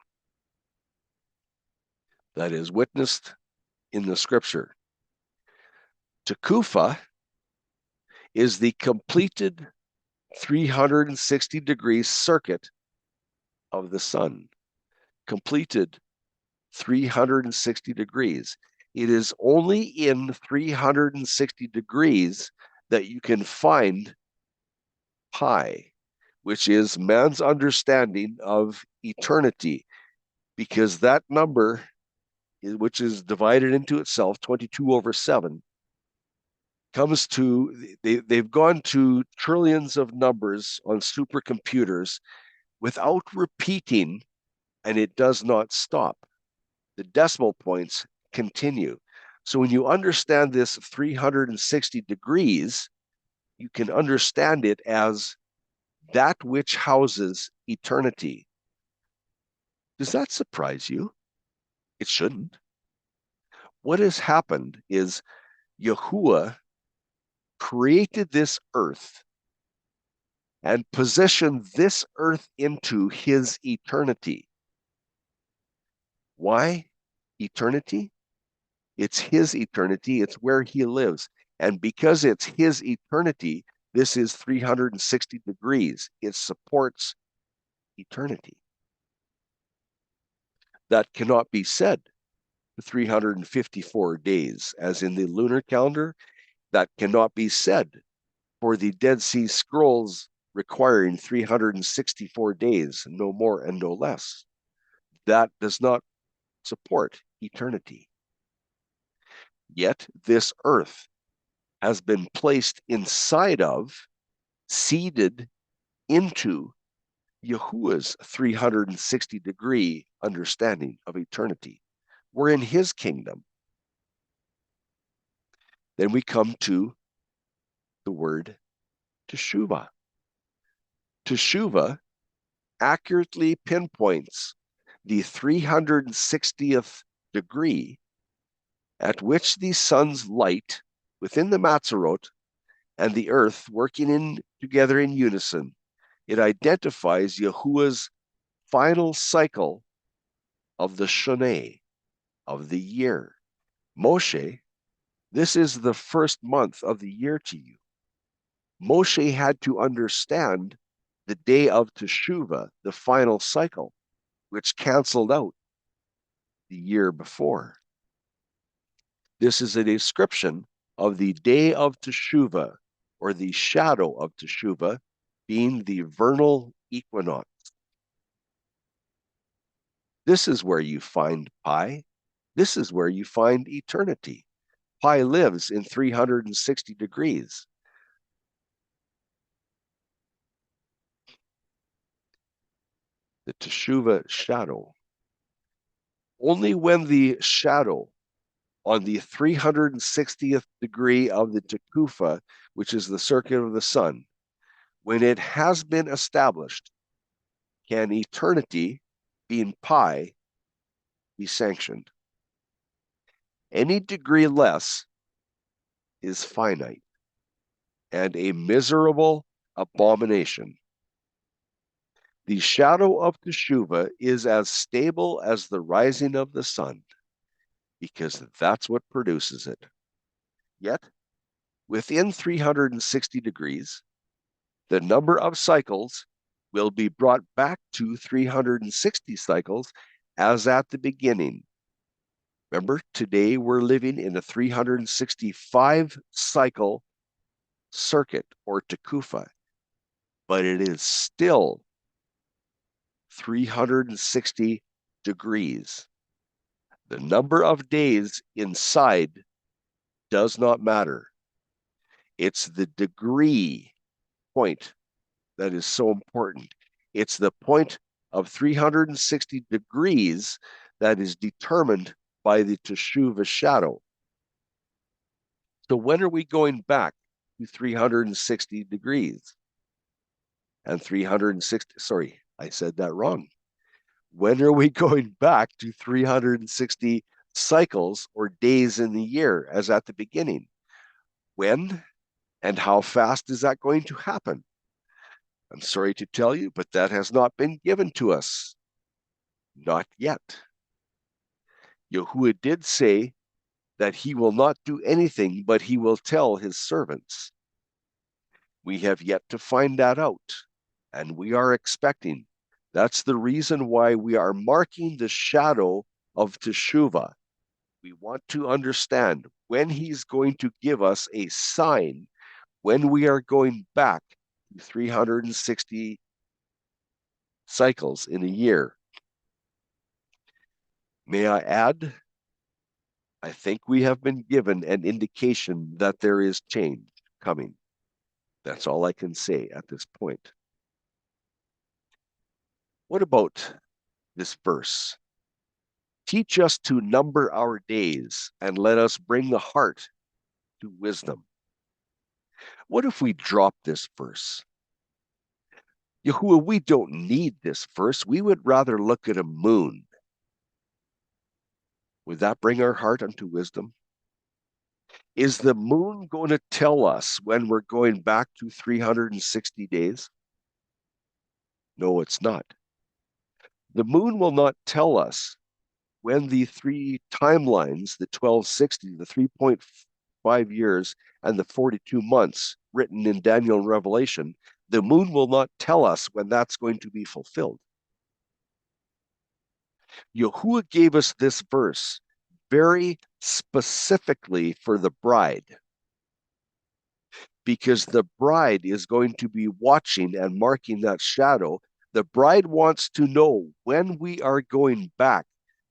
that is witnessed in the scripture. Tekufa is the completed 360-degree circuit of the sun, completed 360 degrees. It is only in 360 degrees that you can find pi, which is man's understanding of eternity, because that number, which is divided into itself, 22/7, comes to, they've gone to trillions of numbers on supercomputers without repeating, and it does not stop. The decimal points continue. So when you understand this 360 degrees, you can understand it as that which houses eternity. Does that surprise you? It shouldn't. What has happened is Yahuwah created this earth and position this earth into his eternity. Why eternity? It's his eternity. It's where he lives. And because it's his eternity, this is 360 degrees. It supports eternity. That cannot be said for 354 days, as in the lunar calendar. That cannot be said for the Dead Sea Scrolls requiring 364 days, no more and no less. That does not support eternity. Yet this earth has been placed inside of, seeded into Yahuwah's 360-degree understanding of eternity. We're in his kingdom. Then we come to the word Teshuva. Teshuva accurately pinpoints the 360th degree at which the sun's light within the Matzerot and the earth working together in unison. It identifies Yahuwah's final cycle of the Shoneh, of the year. Mosheh, this is the first month of the year to you. Mosheh had to understand the day of Teshuva, the final cycle, which canceled out the year before. This is a description of the day of Teshuva, or the shadow of Teshuva, being the vernal equinox. This is where you find Pi. This is where you find eternity. Pi lives in 360 degrees. The Teshuva shadow. Only when the shadow on the 360th degree of the Tufa, which is the circuit of the sun, when it has been established, can eternity, being Pi, be sanctioned. Any degree less is finite and a miserable abomination. The shadow of Teshuva is as stable as the rising of the sun, because that's what produces it. Yet, within 360 degrees, the number of cycles will be brought back to 360 cycles as at the beginning. Remember, today we're living in a 365 cycle circuit, or Tekufa, but it is still 360 degrees. The number of days inside does not matter. It's the degree point that is so important. It's the point of 360 degrees that is determined by the Teshuva shadow. So when are we going back to 360 degrees? And 360, sorry, I said that wrong. When are we going back to 360 cycles or days in the year as at the beginning? When and how fast is that going to happen? I'm sorry to tell you, but that has not been given to us. Not yet. Yahuwah did say that he will not do anything, but he will tell his servants. We have yet to find that out, and we are expecting. That's the reason why we are marking the shadow of Teshuva. We want to understand when he's going to give us a sign, when we are going back to 360 cycles in a year. May I add, I think we have been given an indication that there is change coming. That's all I can say at this point. What about this verse? Teach us to number our days and let us bring the heart to wisdom. What if we drop this verse? Yahuwah, we don't need this verse. We would rather look at a moon. Would that bring our heart unto wisdom? Is the moon going to tell us when we're going back to 360 days? No, it's not. The moon will not tell us when the three timelines, the 1260, the 3.5 years, and the 42 months written in Daniel and Revelation, the moon will not tell us when that's going to be fulfilled. Yahuwah gave us this verse very specifically for the bride, because the bride is going to be watching and marking that shadow. The bride wants to know when we are going back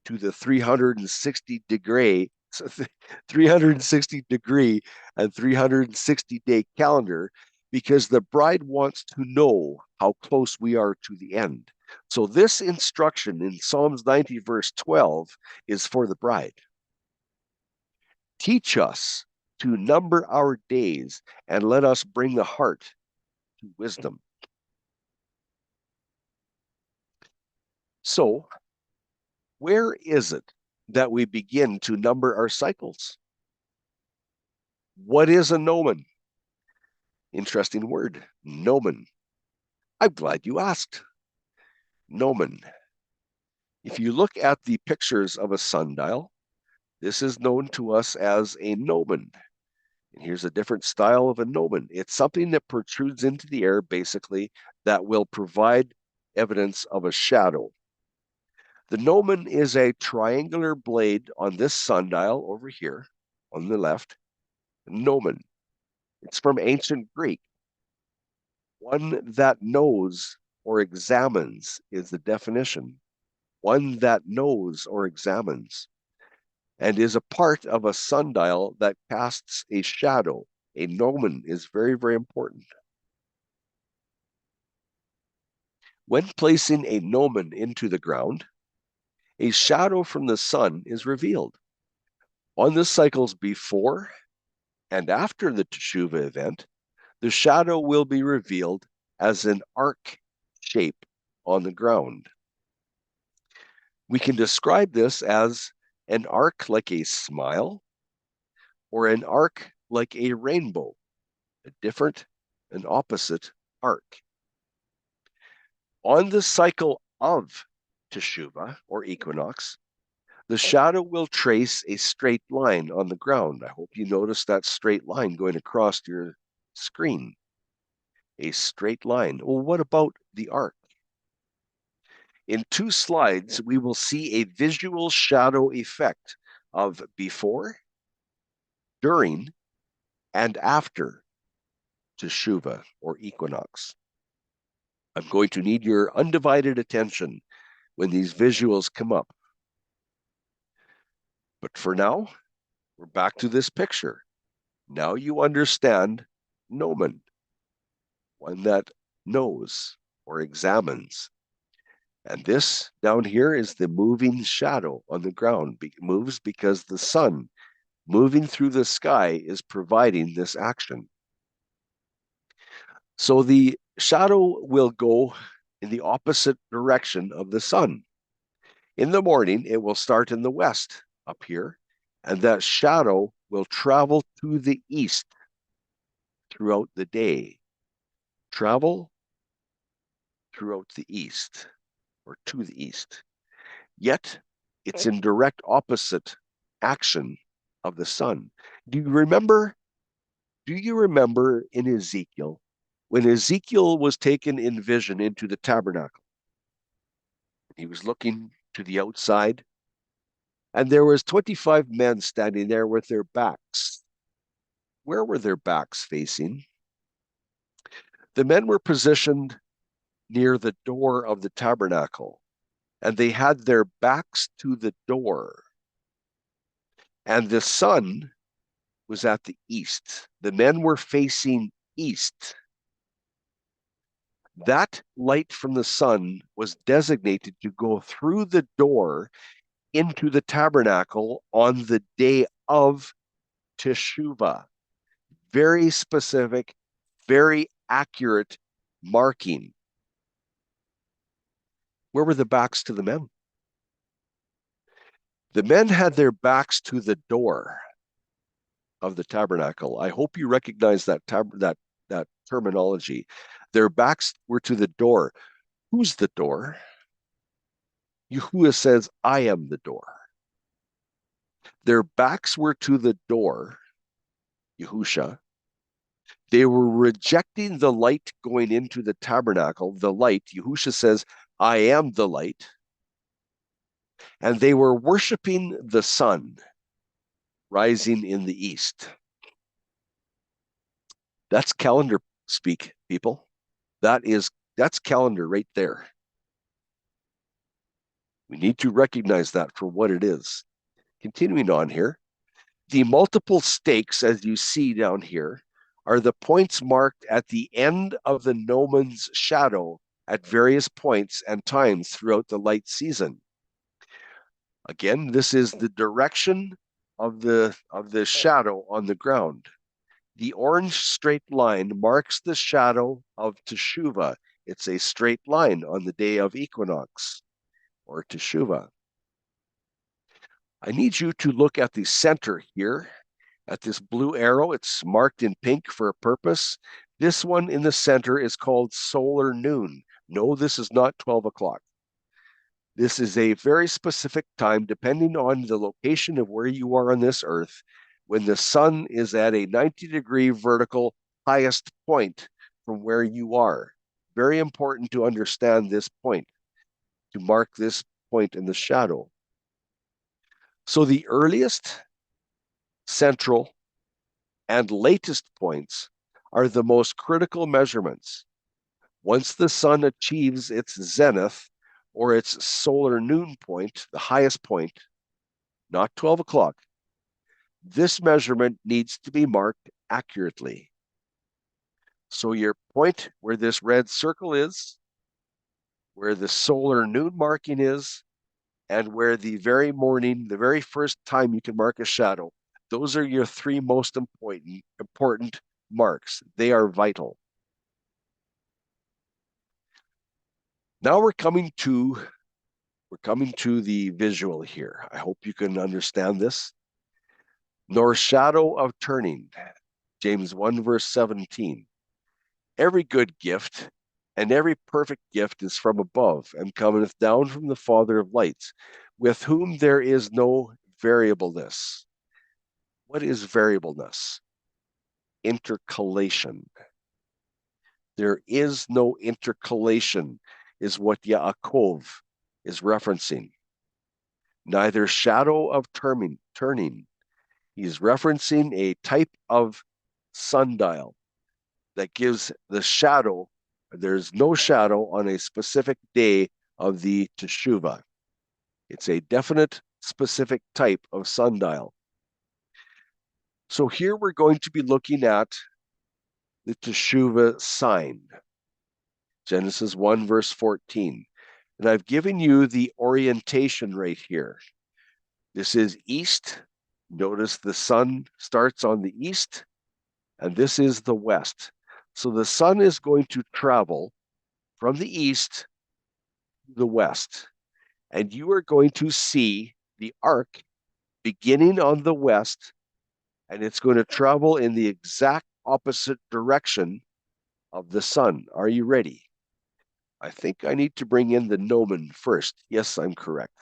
to the 360 degree and 360 day calendar, because the bride wants to know how close we are to the end. So this instruction in Psalms 90 verse 12 is for the bride. Teach us to number our days, and let us bring the heart to wisdom. So, where is it that we begin to number our cycles? What is a gnomon? Interesting word, gnomon. I'm glad you asked. Gnomon. If you look at the pictures of a sundial, this is known to us as a gnomon. And here's a different style of a gnomon. It's something that protrudes into the air, basically, that will provide evidence of a shadow. The gnomon is a triangular blade on this sundial over here on the left. Gnomon. It's from ancient Greek. One that knows or examines is the definition. One that knows or examines, and is a part of a sundial that casts a shadow. A gnomon is very, very important. When placing a gnomon into the ground, a shadow from the sun is revealed. On the cycles before and after the Teshuva event, the shadow will be revealed as an arc shape on the ground. We can describe this as an arc like a smile, or an arc like a rainbow, a different and opposite arc. On the cycle of Teshuva, or equinox, the shadow will trace a straight line on the ground. I hope you notice that straight line going across your screen. A straight line. Well, what about the arc? In 2 slides, we will see a visual shadow effect of before, during, and after Teshuva, or equinox. I'm going to need your undivided attention when these visuals come up. But for now, we're back to this picture. Now you understand gnomon, one that knows or examines. And this down here is the moving shadow on the ground. It moves because the sun moving through the sky is providing this action. So the shadow will go in the opposite direction of the sun. In the morning, it will start in the west up here, and that shadow will travel to the east throughout the day. Travel throughout the east, or to the east. Yet, it's in direct opposite action of the sun. Do you remember in Ezekiel, when Ezekiel was taken in vision into the tabernacle? He was looking to the outside, and there was 25 men standing there with their backs. Where were their backs facing? The men were positioned near the door of the tabernacle, and they had their backs to the door. And the sun was at the east. The men were facing east. That light from the sun was designated to go through the door into the tabernacle on the day of Teshuva. Very specific, very accurate marking. Where were the backs to the men? The men had their backs to the door of the tabernacle. I hope you recognize that terminology. Their backs were to the door. Who's the door? Yahuwah says, I am the door. Their backs were to the door, Yahusha. They were rejecting the light going into the tabernacle, the light. Yahusha says, I am the light. And they were worshiping the sun rising in the east. That's calendar speak, people. That's calendar right there. We need to recognize that for what it is. Continuing on here, the multiple stakes, as you see down here, are the points marked at the end of the gnomon's shadow at various points and times throughout the light season. Again, this is the direction of the shadow on the ground. The orange straight line marks the shadow of Teshuva. It's a straight line on the day of equinox, or Teshuva. I need you to look at the center here, at this blue arrow. It's marked in pink for a purpose. This one in the center is called solar noon. No, this is not 12 o'clock. This is a very specific time, depending on the location of where you are on this earth, when the sun is at a 90-degree vertical highest point from where you are. Very important to understand this point, to mark this point in the shadow. So the earliest, central, and latest points are the most critical measurements. Once the sun achieves its zenith, or its solar noon point, the highest point, not 12 o'clock, this measurement needs to be marked accurately. So your point where this red circle is, where the solar noon marking is, and where the very morning, the very first time you can mark a shadow, those are your three most important marks. They are vital. Now we're coming to the visual here. I hope you can understand this. Nor shadow of turning, James 1 verse 17. Every good gift and every perfect gift is from above and cometh down from the Father of lights, with whom there is no variableness. What is variableness? Intercalation. There is no intercalation, is what Yaakov is referencing. Neither shadow of turning. He's referencing a type of sundial that gives the shadow. There's no shadow on a specific day of the Teshuva. It's a definite, specific type of sundial. So here we're going to be looking at the Teshuva sign. Genesis 1 verse 14. And I've given you the orientation right here. This is east. Notice the sun starts on the east, and this is the west. So the sun is going to travel from the east to the west, and you are going to see the arc beginning on the west, and it's going to travel in the exact opposite direction of the sun. Are you ready? I think I need to bring in the gnomon first. Yes, I'm correct.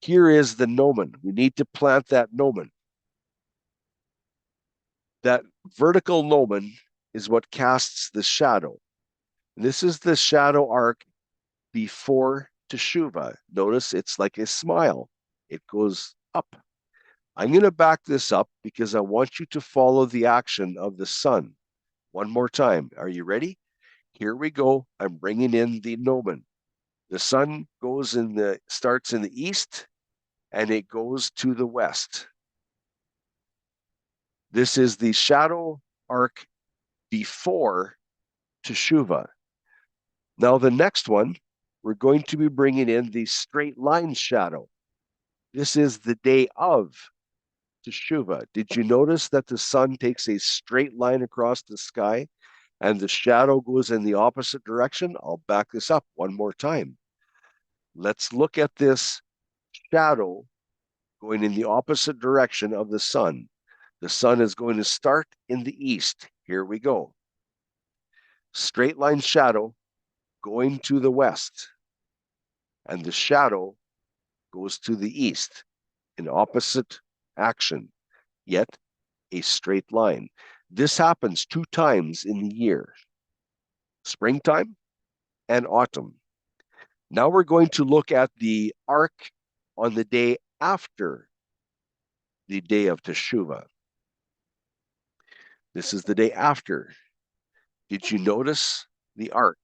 Here is the gnomon. We need to plant that gnomon. That vertical gnomon is what casts the shadow. This is the shadow arc before Teshuva. Notice it's like a smile. It goes up. I'm going to back this up because I want you to follow the action of the sun. One more time. Are you ready? Here we go. I'm bringing in the gnomon. The sun starts in the east and it goes to the west. This is the shadow arc before Teshuva. Now the next one, we're going to be bringing in the straight line shadow. This is the day of Teshuva. Did you notice that the sun takes a straight line across the sky and the shadow goes in the opposite direction? I'll back this up one more time. Let's look at this shadow going in the opposite direction of the sun. The sun is going to start in the east. Here we go. Straight line shadow going to the west, and the shadow goes to the east in opposite action, yet a straight line. This happens 2 times in the year, springtime and autumn. Now we're going to look at the arc on the day after the day of Teshuva. This is the day after. Did you notice the arc?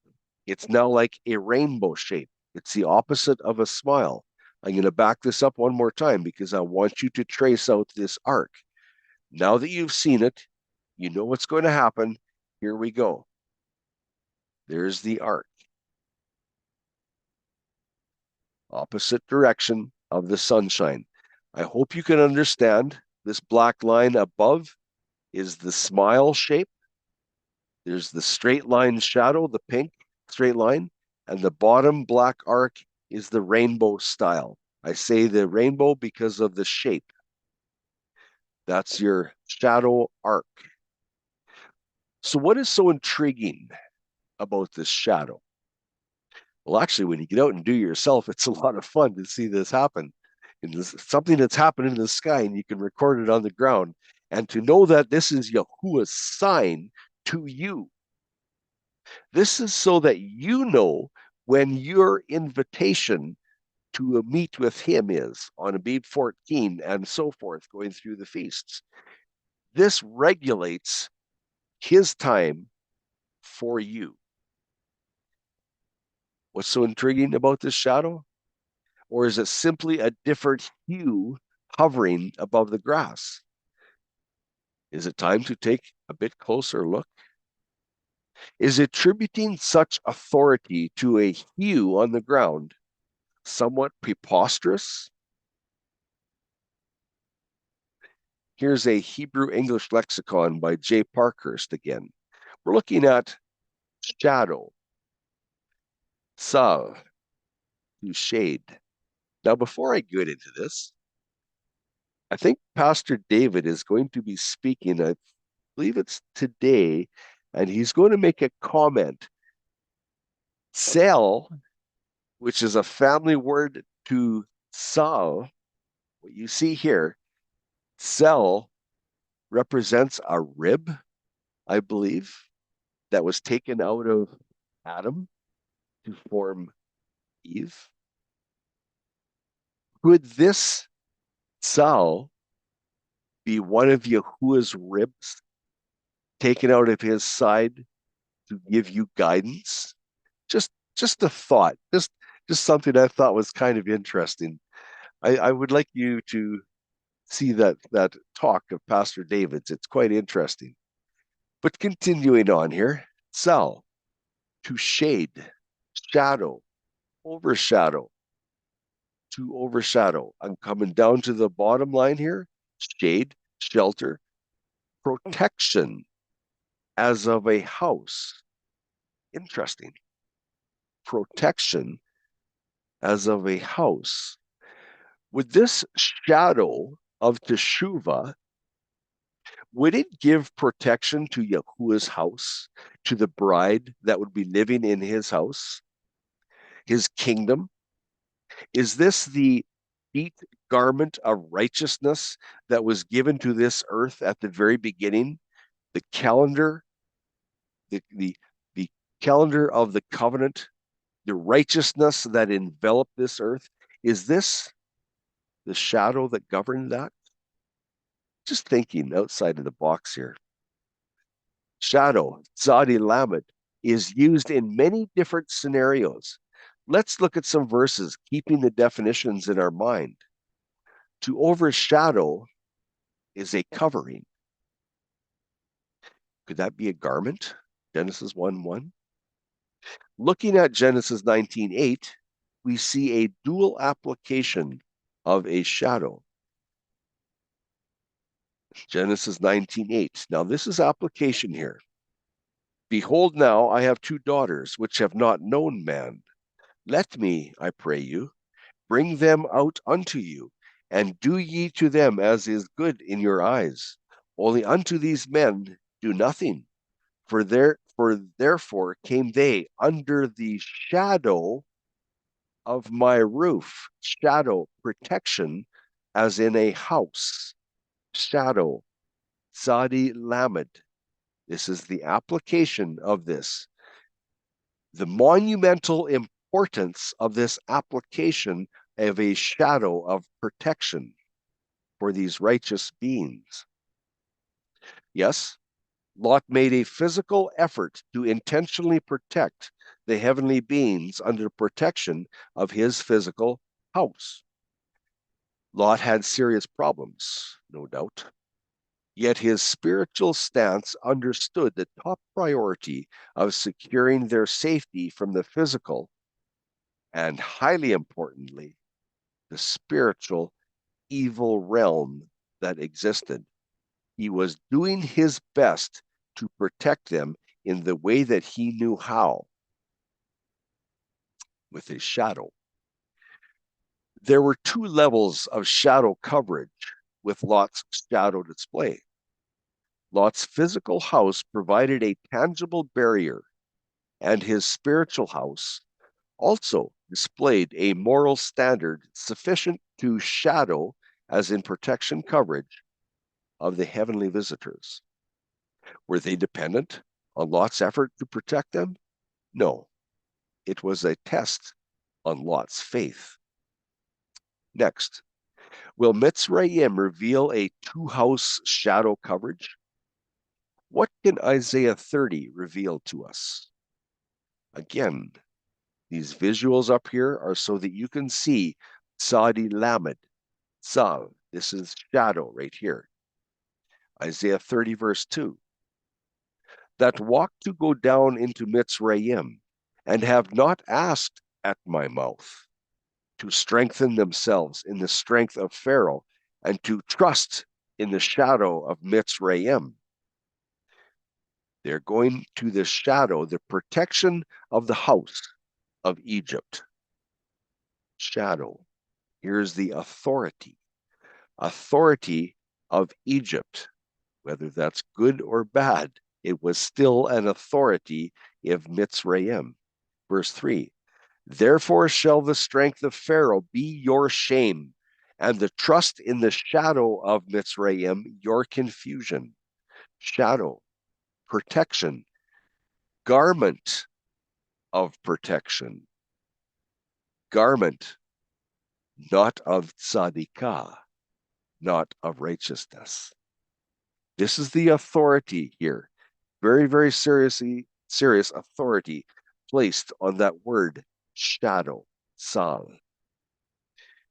It's now like a rainbow shape. It's the opposite of a smile. I'm going to back this up one more time because I want you to trace out this arc. Now that you've seen it, you know what's going to happen. Here we go. There's the arc. Opposite direction of the sunshine. I hope you can understand this black line above is the smile shape. There's the straight line shadow, the pink straight line, and the bottom black arc is the rainbow style. I say the rainbow because of the shape. That's your shadow arc. So what is so intriguing about this shadow? Well, actually, when you get out and do it yourself, it's a lot of fun to see this happen. And this is something that's happened in the sky, and you can record it on the ground. And to know that this is Yahuwah's sign to you. This is so that you know when your invitation to meet with him is on Abib 14 and so forth, going through the feasts. This regulates his time for you. What's so intriguing about this shadow? Or is it simply a different hue hovering above the grass? Is it time to take a bit closer look? Is attributing such authority to a hue on the ground somewhat preposterous? Here's a Hebrew English lexicon by J. Parkhurst again. We're looking at shadow, sav, to shade. Now, before I get into this, I think Pastor David is going to be speaking, I believe it's today, and he's going to make a comment. Sel, which is a family word to sav, what you see here, sel represents a rib, I believe, that was taken out of Adam to form Eve. Could this sal be one of Yahuwah's ribs taken out of his side to give you guidance? Just a thought, just something I thought was kind of interesting. I would like you to see that talk of Pastor David's. It's quite interesting. But continuing on here, sal, to shade, shadow, overshadow, to overshadow. I'm coming down to the bottom line here, shade, shelter, protection as of a house. Interesting. Protection as of a house. Would this shadow of Teshuva, would it give protection to Yahuwah's house, to the bride that would be living in his house, his kingdom? Is this the feet garment of righteousness that was given to this earth at the very beginning? The calendar, the calendar of the covenant, the righteousness that enveloped this earth. Is this the shadow that governed that? Just thinking outside of the box here. Shadow, Zadi Lamed, is used in many different scenarios. Let's look at some verses, keeping the definitions in our mind. To overshadow is a covering. Could that be a garment? Genesis 1:1. Looking at Genesis 19:8, we see a dual application of a shadow. Genesis 19:8. Now this is application here. Behold, now I have 2 daughters which have not known man. Let me, I pray you, bring them out unto you, and do ye to them as is good in your eyes. Only unto these men do nothing, for For therefore came they under the shadow of my roof. Shadow, protection, as in a house. Shadow, Zadi Lamed. This is the application of this. The monumental importance of this application of a shadow of protection for these righteous beings. Yes, Lot made a physical effort to intentionally protect the heavenly beings under protection of his physical house. Lot had serious problems, no doubt. Yet his spiritual stance understood the top priority of securing their safety from the physical and, highly importantly, the spiritual evil realm that existed. He was doing his best to protect them in the way that he knew how, with his shadow. There were two levels of shadow coverage with Lot's shadow display. Lot's physical house provided a tangible barrier, and his spiritual house also displayed a moral standard sufficient to shadow, as in protection coverage, of the heavenly visitors. Were they dependent on Lot's effort to protect them? No, it was a test on Lot's faith. Next, will Mitzrayim reveal a two-house shadow coverage? What can Isaiah 30 reveal to us? Again, these visuals up here are so that you can see Sadi Lamed, Sav. This is shadow right here. Isaiah 30, verse 2. That walk to go down into Mitzrayim, and have not asked at my mouth, to strengthen themselves in the strength of Pharaoh, and to trust in the shadow of Mitzrayim. They're going to the shadow, the protection of the house of Egypt. Shadow. Here's the authority. Authority of Egypt. Whether that's good or bad, it was still an authority of Mitzrayim. Verse 3. Therefore shall the strength of Pharaoh be your shame, and the trust in the shadow of Mitzrayim your confusion. Shadow, protection, garment of protection. Garment, not of tzadikah, not of righteousness. This is the authority here. Very, very serious authority placed on that word, shadow, sal.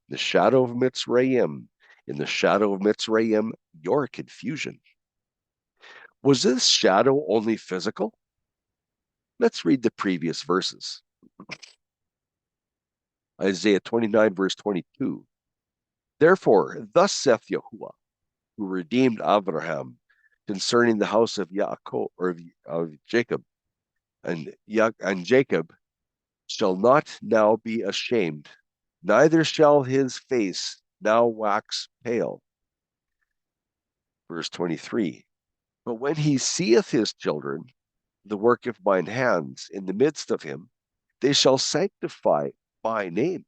The shadow of Mitzrayim, in the shadow of Mitzrayim, your confusion. Was this shadow only physical? Let's read the previous verses. Isaiah 29, verse 22. Therefore, thus saith Yahuwah, who redeemed Abraham, concerning the house of Yaakov, or of Jacob, and Jacob shall not now be ashamed, neither shall his face now wax pale. Verse 23. But when he seeth his children, the work of mine hands, in the midst of him, they shall sanctify my name,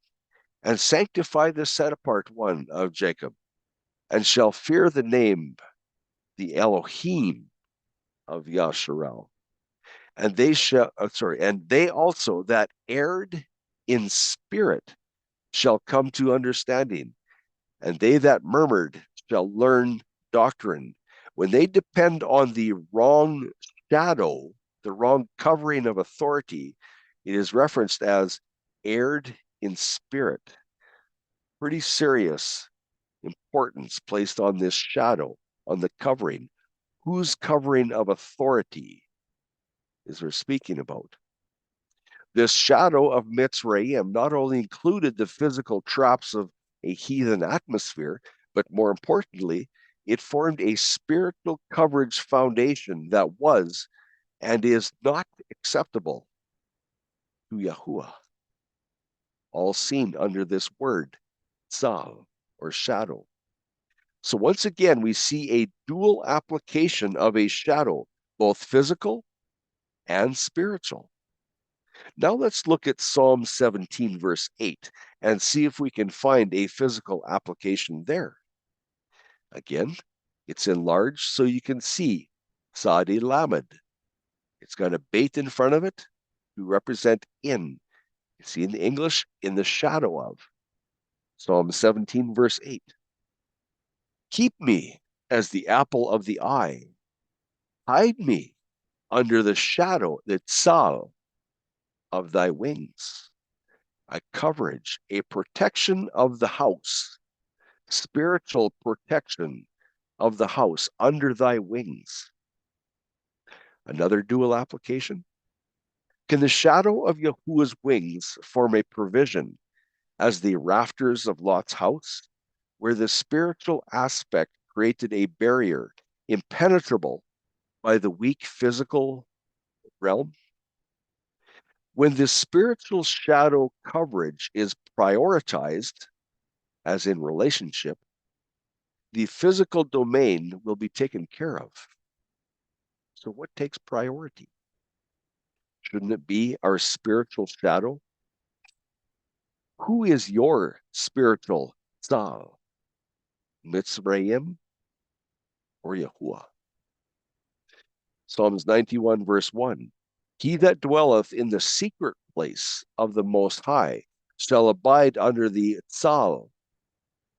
and sanctify the set apart one of Jacob, and shall fear the name, the Elohim of Yasharel. And they shall, and they also that erred in spirit shall come to understanding, and they that murmured shall learn doctrine. When they depend on the wrong shadow, the wrong covering of authority, it is referenced as erred in spirit. Pretty serious importance placed on this shadow, on the covering. Whose covering of authority is we're speaking about? This shadow of Mitzrayim not only included the physical traps of a heathen atmosphere, but more importantly, it formed a spiritual coverage foundation that was and is not acceptable to Yahuwah. All seen under this word, Tzav, or shadow. So once again, we see a dual application of a shadow, both physical and spiritual. Now let's look at Psalm 17, verse 8, and see if we can find a physical application there. Again, it's enlarged so you can see Sadi Lamed. It's got a bait in front of it to represent in. You see in the English, in the shadow of. Psalm 17, verse 8. Keep me as the apple of the eye. Hide me under the shadow, the tzal, of thy wings. A coverage, a protection of the house, spiritual protection of the house under thy wings. Another dual application. Can the shadow of Yahuwah's wings form a provision as the rafters of Lot's house, where the spiritual aspect created a barrier impenetrable by the weak physical realm? When the spiritual shadow coverage is prioritized, as in relationship, the physical domain will be taken care of. So what takes priority? Shouldn't it be our spiritual shadow? Who is your spiritual Tzal? Mitzrayim or Yahuwah? Psalms 91, verse 1. He that dwelleth in the secret place of the Most High shall abide under the Tzal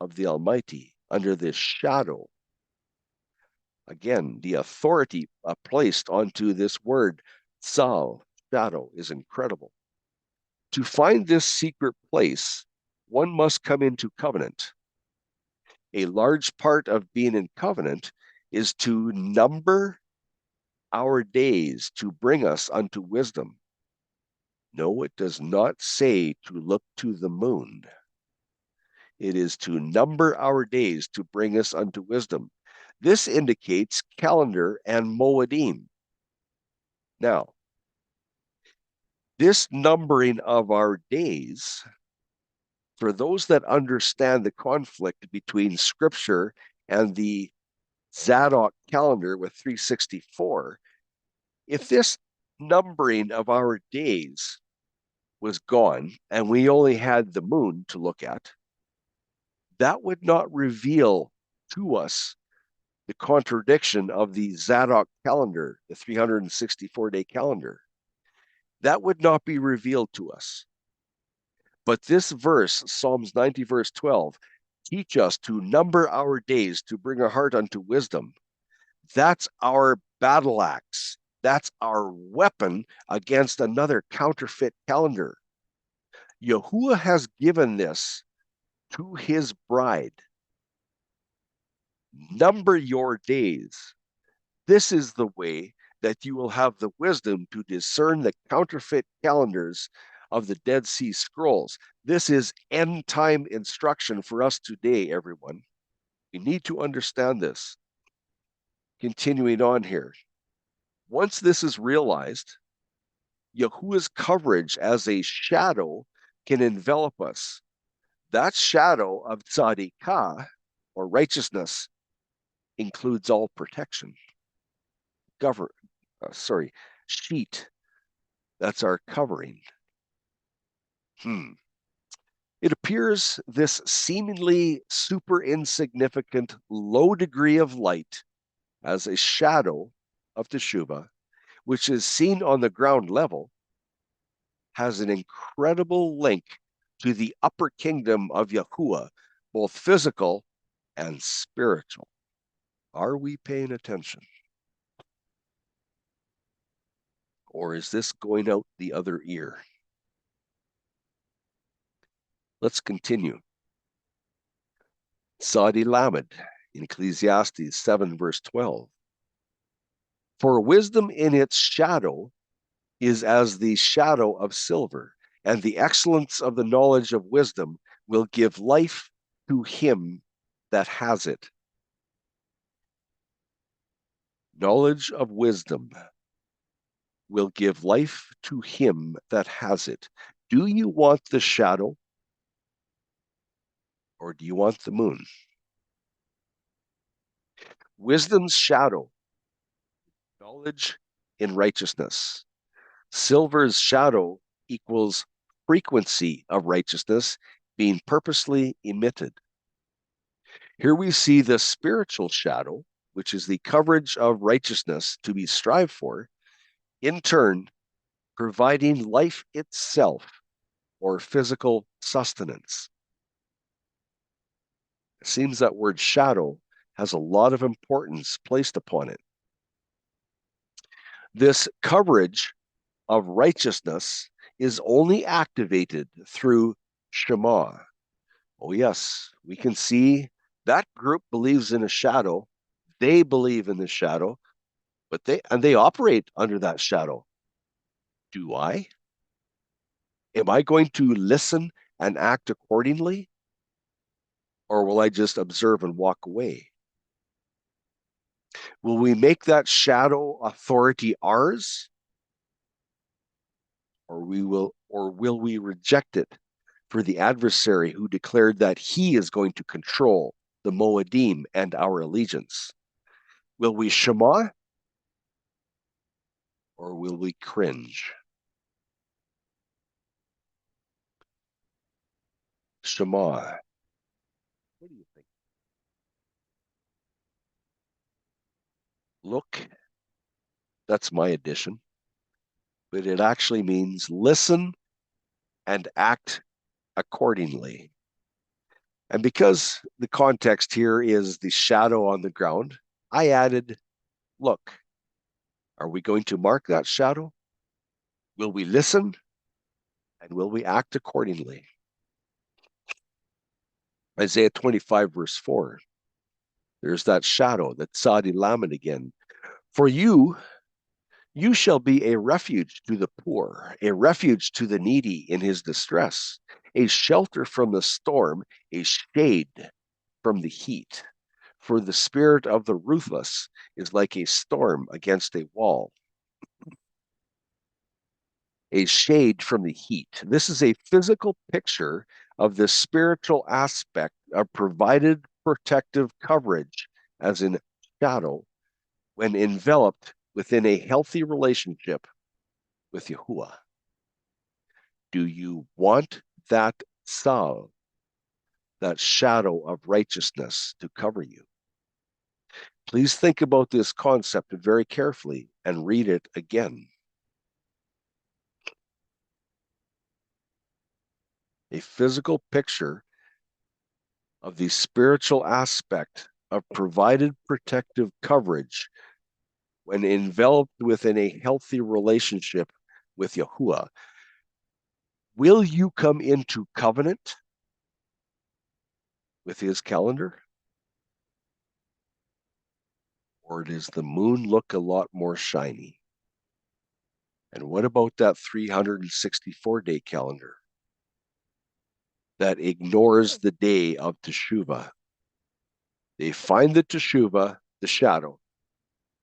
of the Almighty, under this shadow. Again, the authority placed onto this word, Tzal, shadow, is incredible. To find this secret place, one must come into covenant. A large part of being in covenant is to number our days to bring us unto wisdom. No, it does not say to look to the moon. It is to number our days to bring us unto wisdom. This indicates calendar and moedim. Now, this numbering of our days, for those that understand the conflict between Scripture and the Zadok calendar with 364, if this numbering of our days was gone and we only had the moon to look at, that would not reveal to us the contradiction of the Zadok calendar, the 364-day calendar. That would not be revealed to us. But this verse, Psalms 90, verse 12, teach us to number our days to bring our heart unto wisdom. That's our battle axe. That's our weapon against another counterfeit calendar. Yahuwah has given this to his bride. Number your days. This is the way that you will have the wisdom to discern the counterfeit calendars of the Dead Sea Scrolls. This is end time instruction for us today, everyone. We need to understand this. Continuing on here. Once this is realized, Yahuwah's coverage as a shadow can envelop us. That shadow of tzadikah, or righteousness, includes all protection. Sheet. That's our covering. It appears this seemingly super insignificant low degree of light as a shadow of Teshuva, which is seen on the ground level, has an incredible link to the upper kingdom of Yahuwah, both physical and spiritual. Are we paying attention? Or is this going out the other ear? Let's continue. Sadi Lamed in Ecclesiastes 7, verse 12. For wisdom in its shadow is as the shadow of silver, and the excellence of the knowledge of wisdom will give life to him that has it. Knowledge of wisdom will give life to him that has it. Do you want the shadow, or do you want the moon? Wisdom's shadow, knowledge in righteousness. Silver's shadow equals frequency of righteousness being purposely emitted. Here we see the spiritual shadow, which is the coverage of righteousness to be strived for, in turn, providing life itself or physical sustenance. It seems that word shadow has a lot of importance placed upon it. This coverage of righteousness is only activated through Shema. Oh, yes, we can see that group believes in a shadow. They believe in the shadow, but they operate under that shadow. Do I? Am I going to listen and act accordingly? Or will I just observe and walk away? Will we make that shadow authority ours? Or will we reject it for the adversary who declared that he is going to control the Moedim and our allegiance? Will we shema or will we cringe? Shema. What do you think? Look, that's my addition, but it actually means listen and act accordingly. And because the context here is the shadow on the ground, I added, look, are we going to mark that shadow? Will we listen? And will we act accordingly? Isaiah 25, verse 4. There's that shadow, that Sadi Lamed again. For you shall be a refuge to the poor, a refuge to the needy in his distress, a shelter from the storm, a shade from the heat. For the spirit of the ruthless is like a storm against a wall, a shade from the heat. This is a physical picture of the spiritual aspect of provided protective coverage, as in shadow, when enveloped within a healthy relationship with Yahuwah. Do you want that salve, that shadow of righteousness to cover you? Please think about this concept very carefully and read it again. A physical picture of the spiritual aspect of provided protective coverage when enveloped within a healthy relationship with Yahuwah. Will you come into covenant with his calendar? Or does the moon look a lot more shiny? And what about that 364-day calendar that ignores the day of Teshuva? They find the Teshuva, the shadow,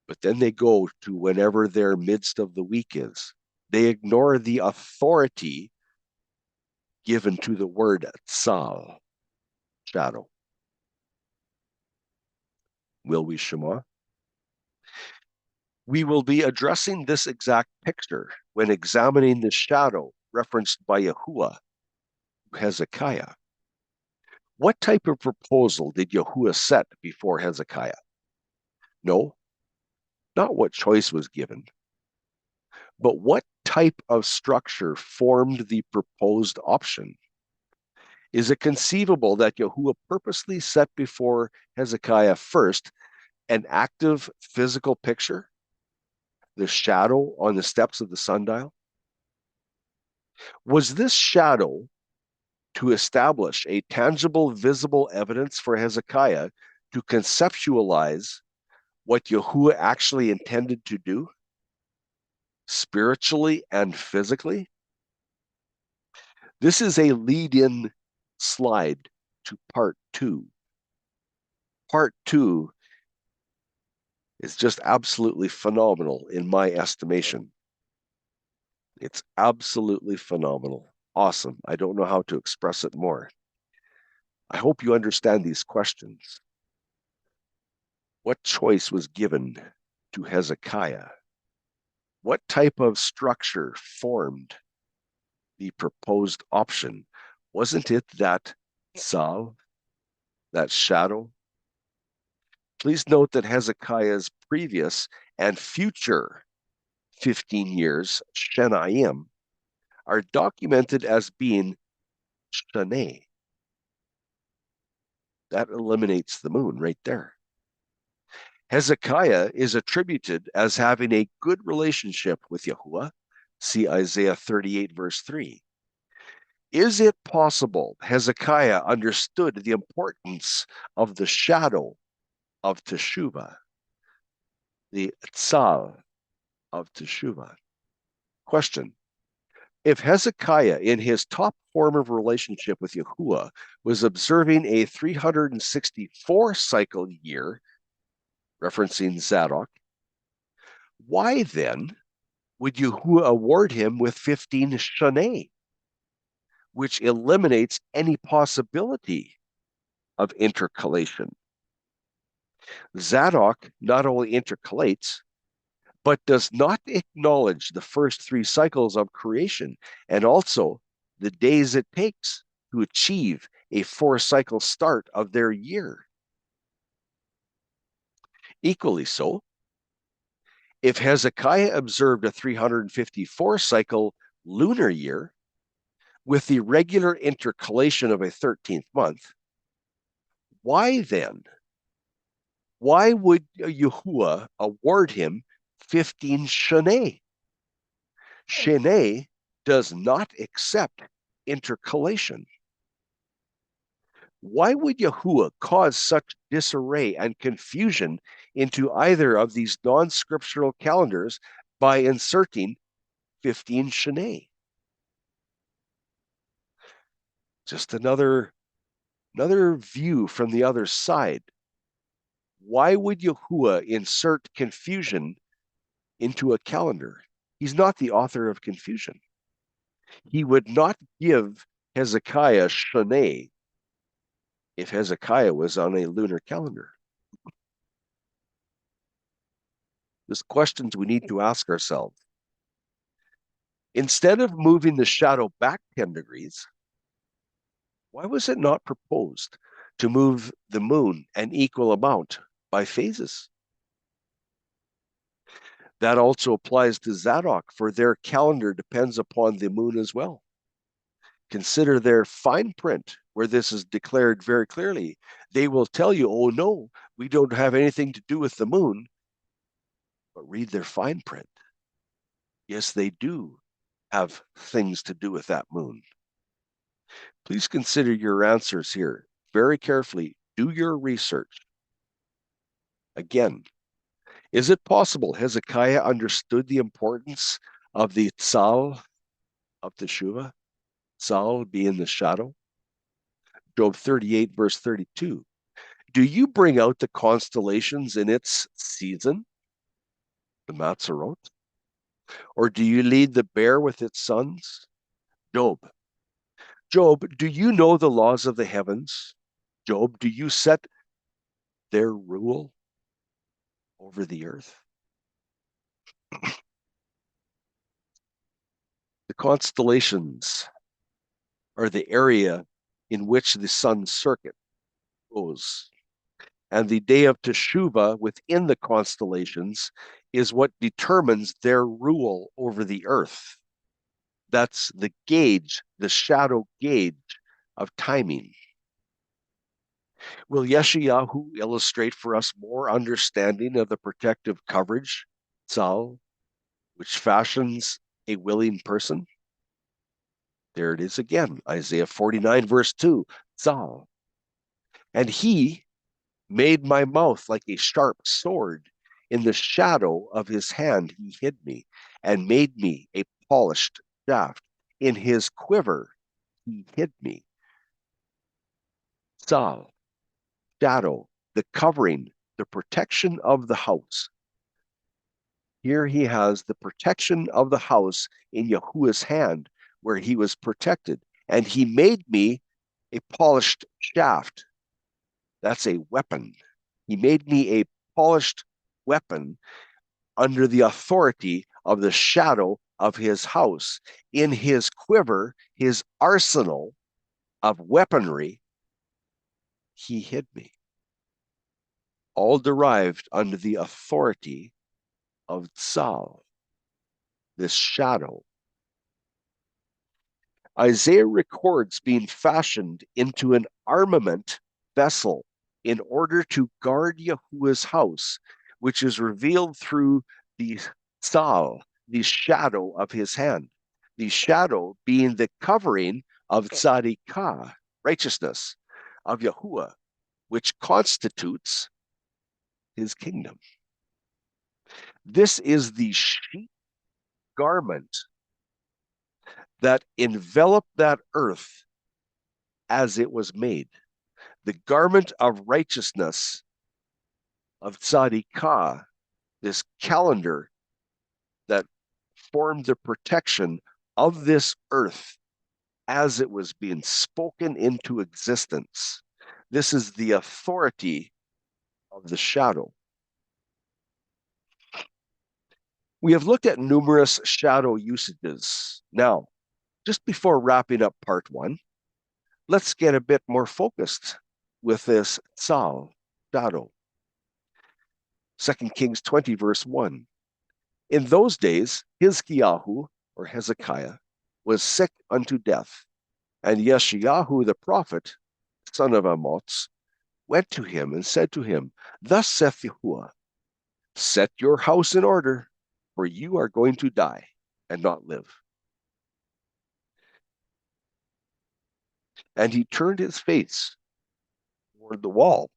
but then they go to whenever their midst of the week is. They ignore the authority given to the word tsal, shadow. Will we shema? We will be addressing this exact picture when examining the shadow referenced by Yahuwah, Hezekiah. What type of proposal did Yahuwah set before Hezekiah? No, not what choice was given, but what type of structure formed the proposed option? Is it conceivable that Yahuwah purposely set before Hezekiah first an active physical picture, the shadow on the steps of the sundial? Was this shadow to establish a tangible, visible evidence for Hezekiah to conceptualize what Yahuwah actually intended to do, spiritually and physically? This is a lead-in slide to part 2. Part 2 is just absolutely phenomenal in my estimation. It's absolutely phenomenal. Awesome. I don't know how to express it more. I hope you understand these questions. What choice was given to Hezekiah? what type of structure formed the proposed option? Wasn't it that Tshoua, that shadow? Please note that Hezekiah's previous and future 15 years, Shenaim, are documented as being Shane. That eliminates the moon right there. Hezekiah is attributed as having a good relationship with Yahuwah. See Isaiah 38, verse 3. Is it possible Hezekiah understood the importance of the shadow of Teshuva, the Tshoua of Teshuva? Question. If Hezekiah, in his top form of relationship with Yahuwah, was observing a 364 cycle year, referencing Zadok, why then would Yahuwah award him with 15 Shaneh, which eliminates any possibility of intercalation? Zadok not only intercalates, but does not acknowledge the first 3 cycles of creation and also the days it takes to achieve a 4-cycle start of their year. Equally so, if Hezekiah observed a 354-cycle lunar year with the regular intercalation of a 13th month, why then? Why would Yahuwah award him 15 Shaneh? Shaneh does not accept intercalation. Why would Yahuwah cause such disarray and confusion into either of these non-scriptural calendars by inserting 15 Shaneh? Just another view from the other side. Why would Yahuwah insert confusion into a calendar? He's not the author of confusion. He would not give Hezekiah Shaneh if Hezekiah was on a lunar calendar. There's questions we need to ask ourselves. Instead of moving the shadow back 10 degrees, why was it not proposed to move the moon an equal amount by phases? That also applies to Zadok, for their calendar depends upon the moon as well. Consider their fine print, where this is declared very clearly. They will tell you, oh no, we don't have anything to do with the moon. But read their fine print. Yes, they do have things to do with that moon. Please consider your answers here very carefully. Do your research. Again, is it possible Hezekiah understood the importance of the Tshoua of Teshuva? Tshoua being the shadow. Job 38, verse 32. Do you bring out the constellations in its season, the Matzerot? Or do you lead the bear with its sons? Job. Job, do you know the laws of the heavens? Job, do you set their rule over the earth? The constellations are the area in which the sun's circuit goes. And the day of Teshuva within the constellations is what determines their rule over the earth. That's the gauge, the shadow gauge of timing. Will Yeshayahu illustrate for us more understanding of the protective coverage, Tzal, which fashions a willing person? There it is again, Isaiah 49, verse 2, Tzal. And he made my mouth like a sharp sword. In the shadow of his hand he hid me, and made me a polished shaft. In his quiver he hid me. Tzal, shadow, the covering, the protection of the house. Here he has the protection of the house in Yahuwah's hand, where he was protected. And he made me a polished shaft. That's a weapon. He made me a polished weapon under the authority of the shadow of his house. In his quiver, his arsenal of weaponry, he hid me. All derived under the authority of Tshoua, this shadow. Isaiah records being fashioned into an armament vessel in order to guard Yahuwah's house, which is revealed through the Tshoua, the shadow of his hand, the shadow being the covering of Tzadikah, righteousness, of Yahuwah, which constitutes his kingdom. This is the sheet garment that enveloped that earth as it was made. The garment of righteousness of Tzadikah, this calendar that formed the protection of this earth as it was being spoken into existence. This is the authority of the shadow. We have looked at numerous shadow usages. Now, just before wrapping up part one, let's get a bit more focused with this Tshoua, shadow. 2 Kings 20, verse 1. In those days, Hizkiyahu, or Hezekiah, was sick unto death, and Yeshayahu the prophet, son of Amoz, went to him and said to him, Thus saith Yahuwah, set your house in order, for you are going to die and not live. And he turned his face toward the wall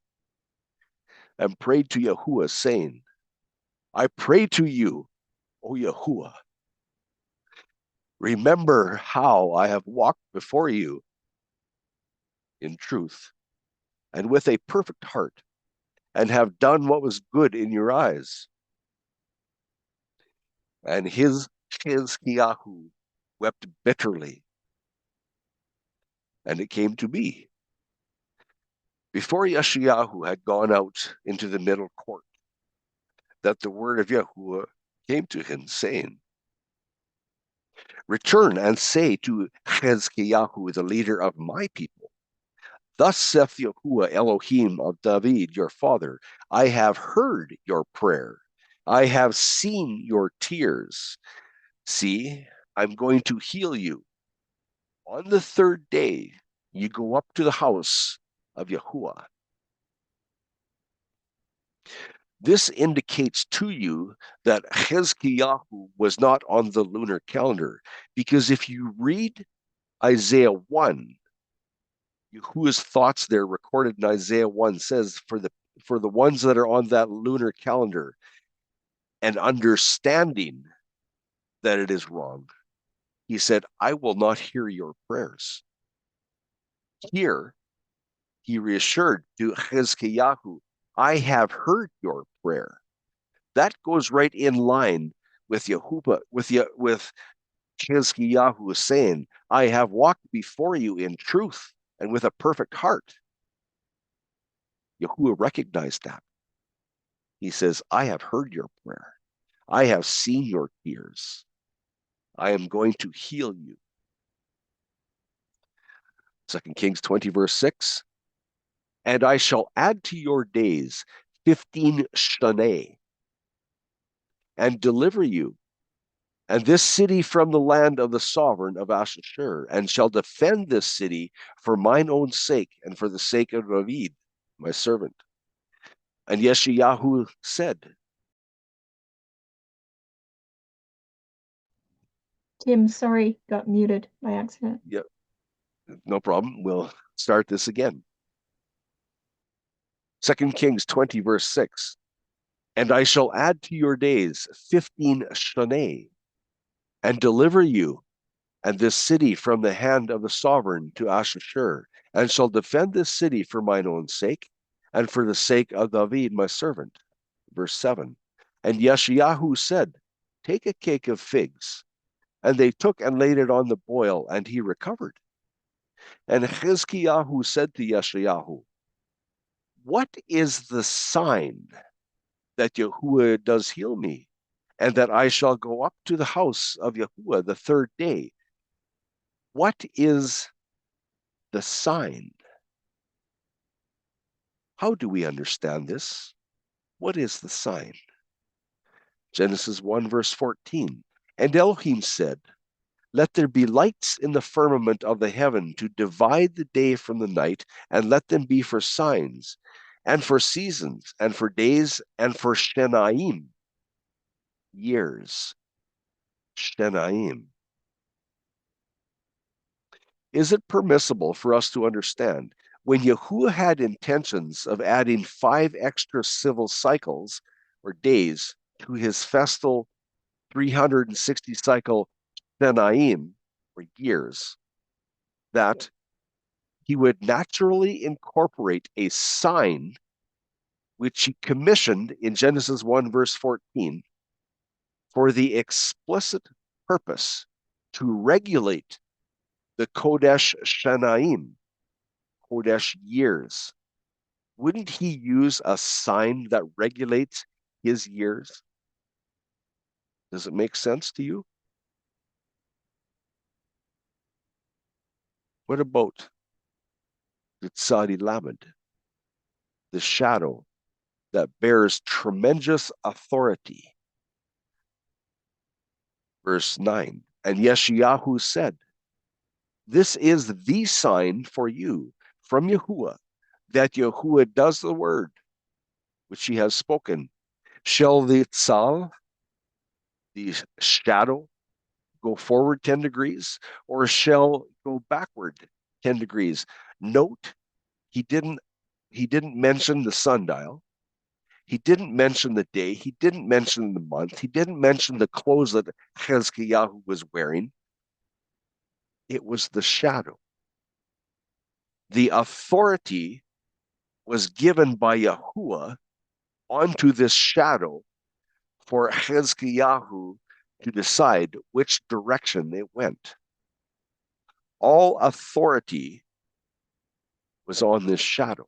and prayed to Yahuwah, saying, I pray to you, O Yahuwah, remember how I have walked before you in truth and with a perfect heart, and have done what was good in your eyes. And Hizkiyahu wept bitterly. And it came to be, before Yeshayahu had gone out into the middle court, that the word of Yahuwah came to him, saying, Return and say to Hizkiyahu, the leader of my people, Thus saith Yahuwah Elohim of David, your father, I have heard your prayer. I have seen your tears. See, I'm going to heal you. On the third day, you go up to the house of Yahuwah. This indicates to you that Hizkiyahu was not on the lunar calendar, because if you read Isaiah 1, Yahuwah's thoughts there recorded in Isaiah 1 says, for the ones that are on that lunar calendar and understanding that it is wrong, he said, I will not hear your prayers. Here, he reassured to Hizkiyahu, I have heard your prayer. That goes right in line with Yahuwah, with Hizkiyahu saying, I have walked before you in truth and with a perfect heart. Yahuwah recognized that. He says, I have heard your prayer. I have seen your tears. I am going to heal you. 2 Kings 20, verse 6. And I shall add to your days 15 shaneh, and deliver you, and this city from the land of the sovereign of Ashur, and shall defend this city for mine own sake, and for the sake of David, my servant. And Yeshayahu said, Tim, sorry, got muted by accident. Yep, no problem. We'll start this again. 2 Kings 20, verse 6. And I shall add to your days 15 shaneh, and deliver you and this city from the hand of the sovereign to Ashur, and shall defend this city for mine own sake, and for the sake of David my servant. Verse 7. And Yeshayahu said, Take a cake of figs. And they took and laid it on the boil, and he recovered. And Hizkiyahu said to Yeshayahu, What is the sign that Yahuwah does heal me? and that I shall go up to the house of Yahuwah the third day. What is the sign? How do we understand this? What is the sign? Genesis 1, verse 14. And Elohim said, let there be lights in the firmament of the heaven to divide the day from the night, and let them be for signs, and for seasons, and for days, and for shenaim, years. Shenaim. Is it permissible for us to understand when Yahuwah had intentions of adding 5 extra civil cycles or days to his festal 360 cycle shenaim, or years, that he would naturally incorporate a sign which he commissioned in Genesis 1, verse 14, for the explicit purpose to regulate the Kodesh Shanaim, Kodesh years? Wouldn't he use a sign that regulates his years? Does it make sense to you? What about the Tzadi Lamed, the shadow that bears tremendous authority? Verse 9, and Yeshayahu said, this is the sign for you from Yahuwah, that Yahuwah does the word which he has spoken. Shall the tzal, the shadow, go forward 10 degrees, or shall go backward 10 degrees? Note, he didn't mention the sundial. He didn't mention the day. He didn't mention the month. He didn't mention the clothes that Chezkiyahu was wearing. It was the shadow. The authority was given by Yahuwah onto this shadow for Chezkiyahu to decide which direction it went. All authority was on this shadow,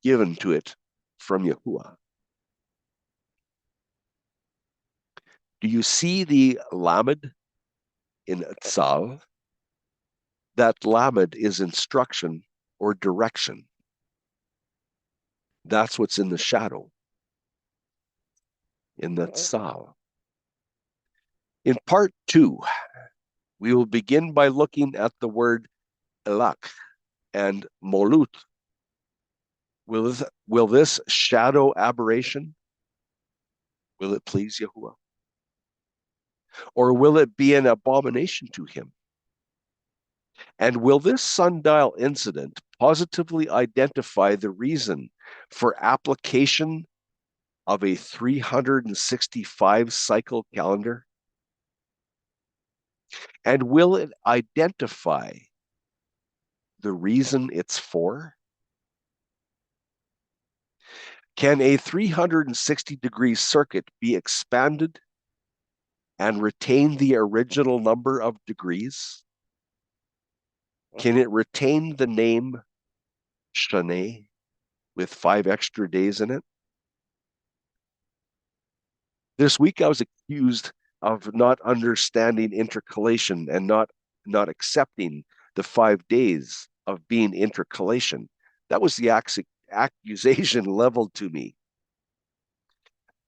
given to it from Yahuwah. Do you see the Lamed in Tzal? That Lamed is instruction or direction. That's what's in the shadow, in the Tzal. In part 2, we will begin by looking at the word elak and molut. Will this shadow aberration, will it please Yahuwah? Or will it be an abomination to him? And will this sundial incident positively identify the reason for application of a 365 cycle calendar? And will it identify the reason it's for? Can a 360-degree circuit be expanded and retain the original number of degrees? Can it retain the name Shane with 5 extra days in it? This week I was accused of not understanding intercalation and not accepting the 5 days of being intercalation. That was the accusation leveled to me.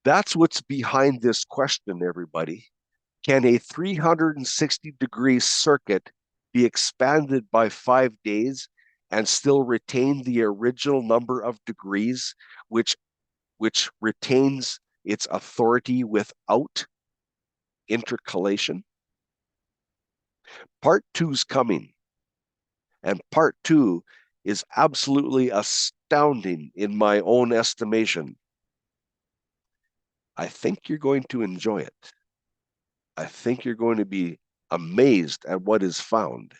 That's what's behind this question, everybody. Can a 360-degree circuit be expanded by 5 days and still retain the original number of degrees, which retains its authority without intercalation? Part 2's coming, and part 2 is absolutely astounding in my own estimation. I think you're going to enjoy it. I think you're going to be amazed at what is found.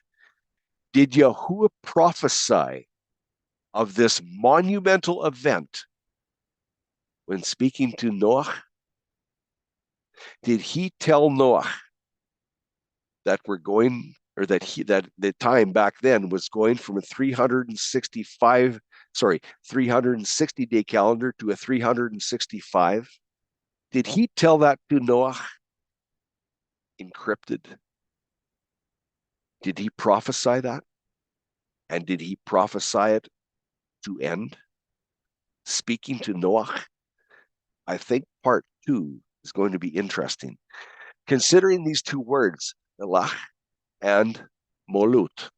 Did Yahuwah prophesy of this monumental event when speaking to Noah? Did he tell Noah that we're going, or that the time back then was going from a 360-day calendar to a 365? Did he tell that to Noah encrypted? Did he prophesy that? And did he prophesy it to end? Speaking to Noah, I think part 2 is going to be interesting. Considering these two words, Elach and Molut,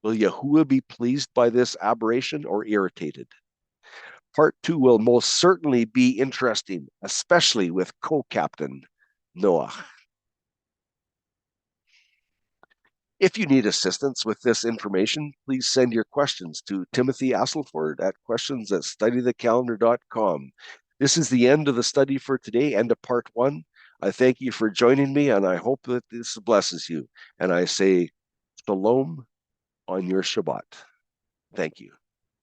will Yahuwah be pleased by this aberration or irritated? Part 2 will most certainly be interesting, especially with co-captain Noah. If you need assistance with this information, please send your questions to Timothy Asselford at questions@studythecalendar.com. This is the end of the study for today, end of part 1. I thank you for joining me, and I hope that this blesses you. And I say shalom on your Shabbat. Thank you.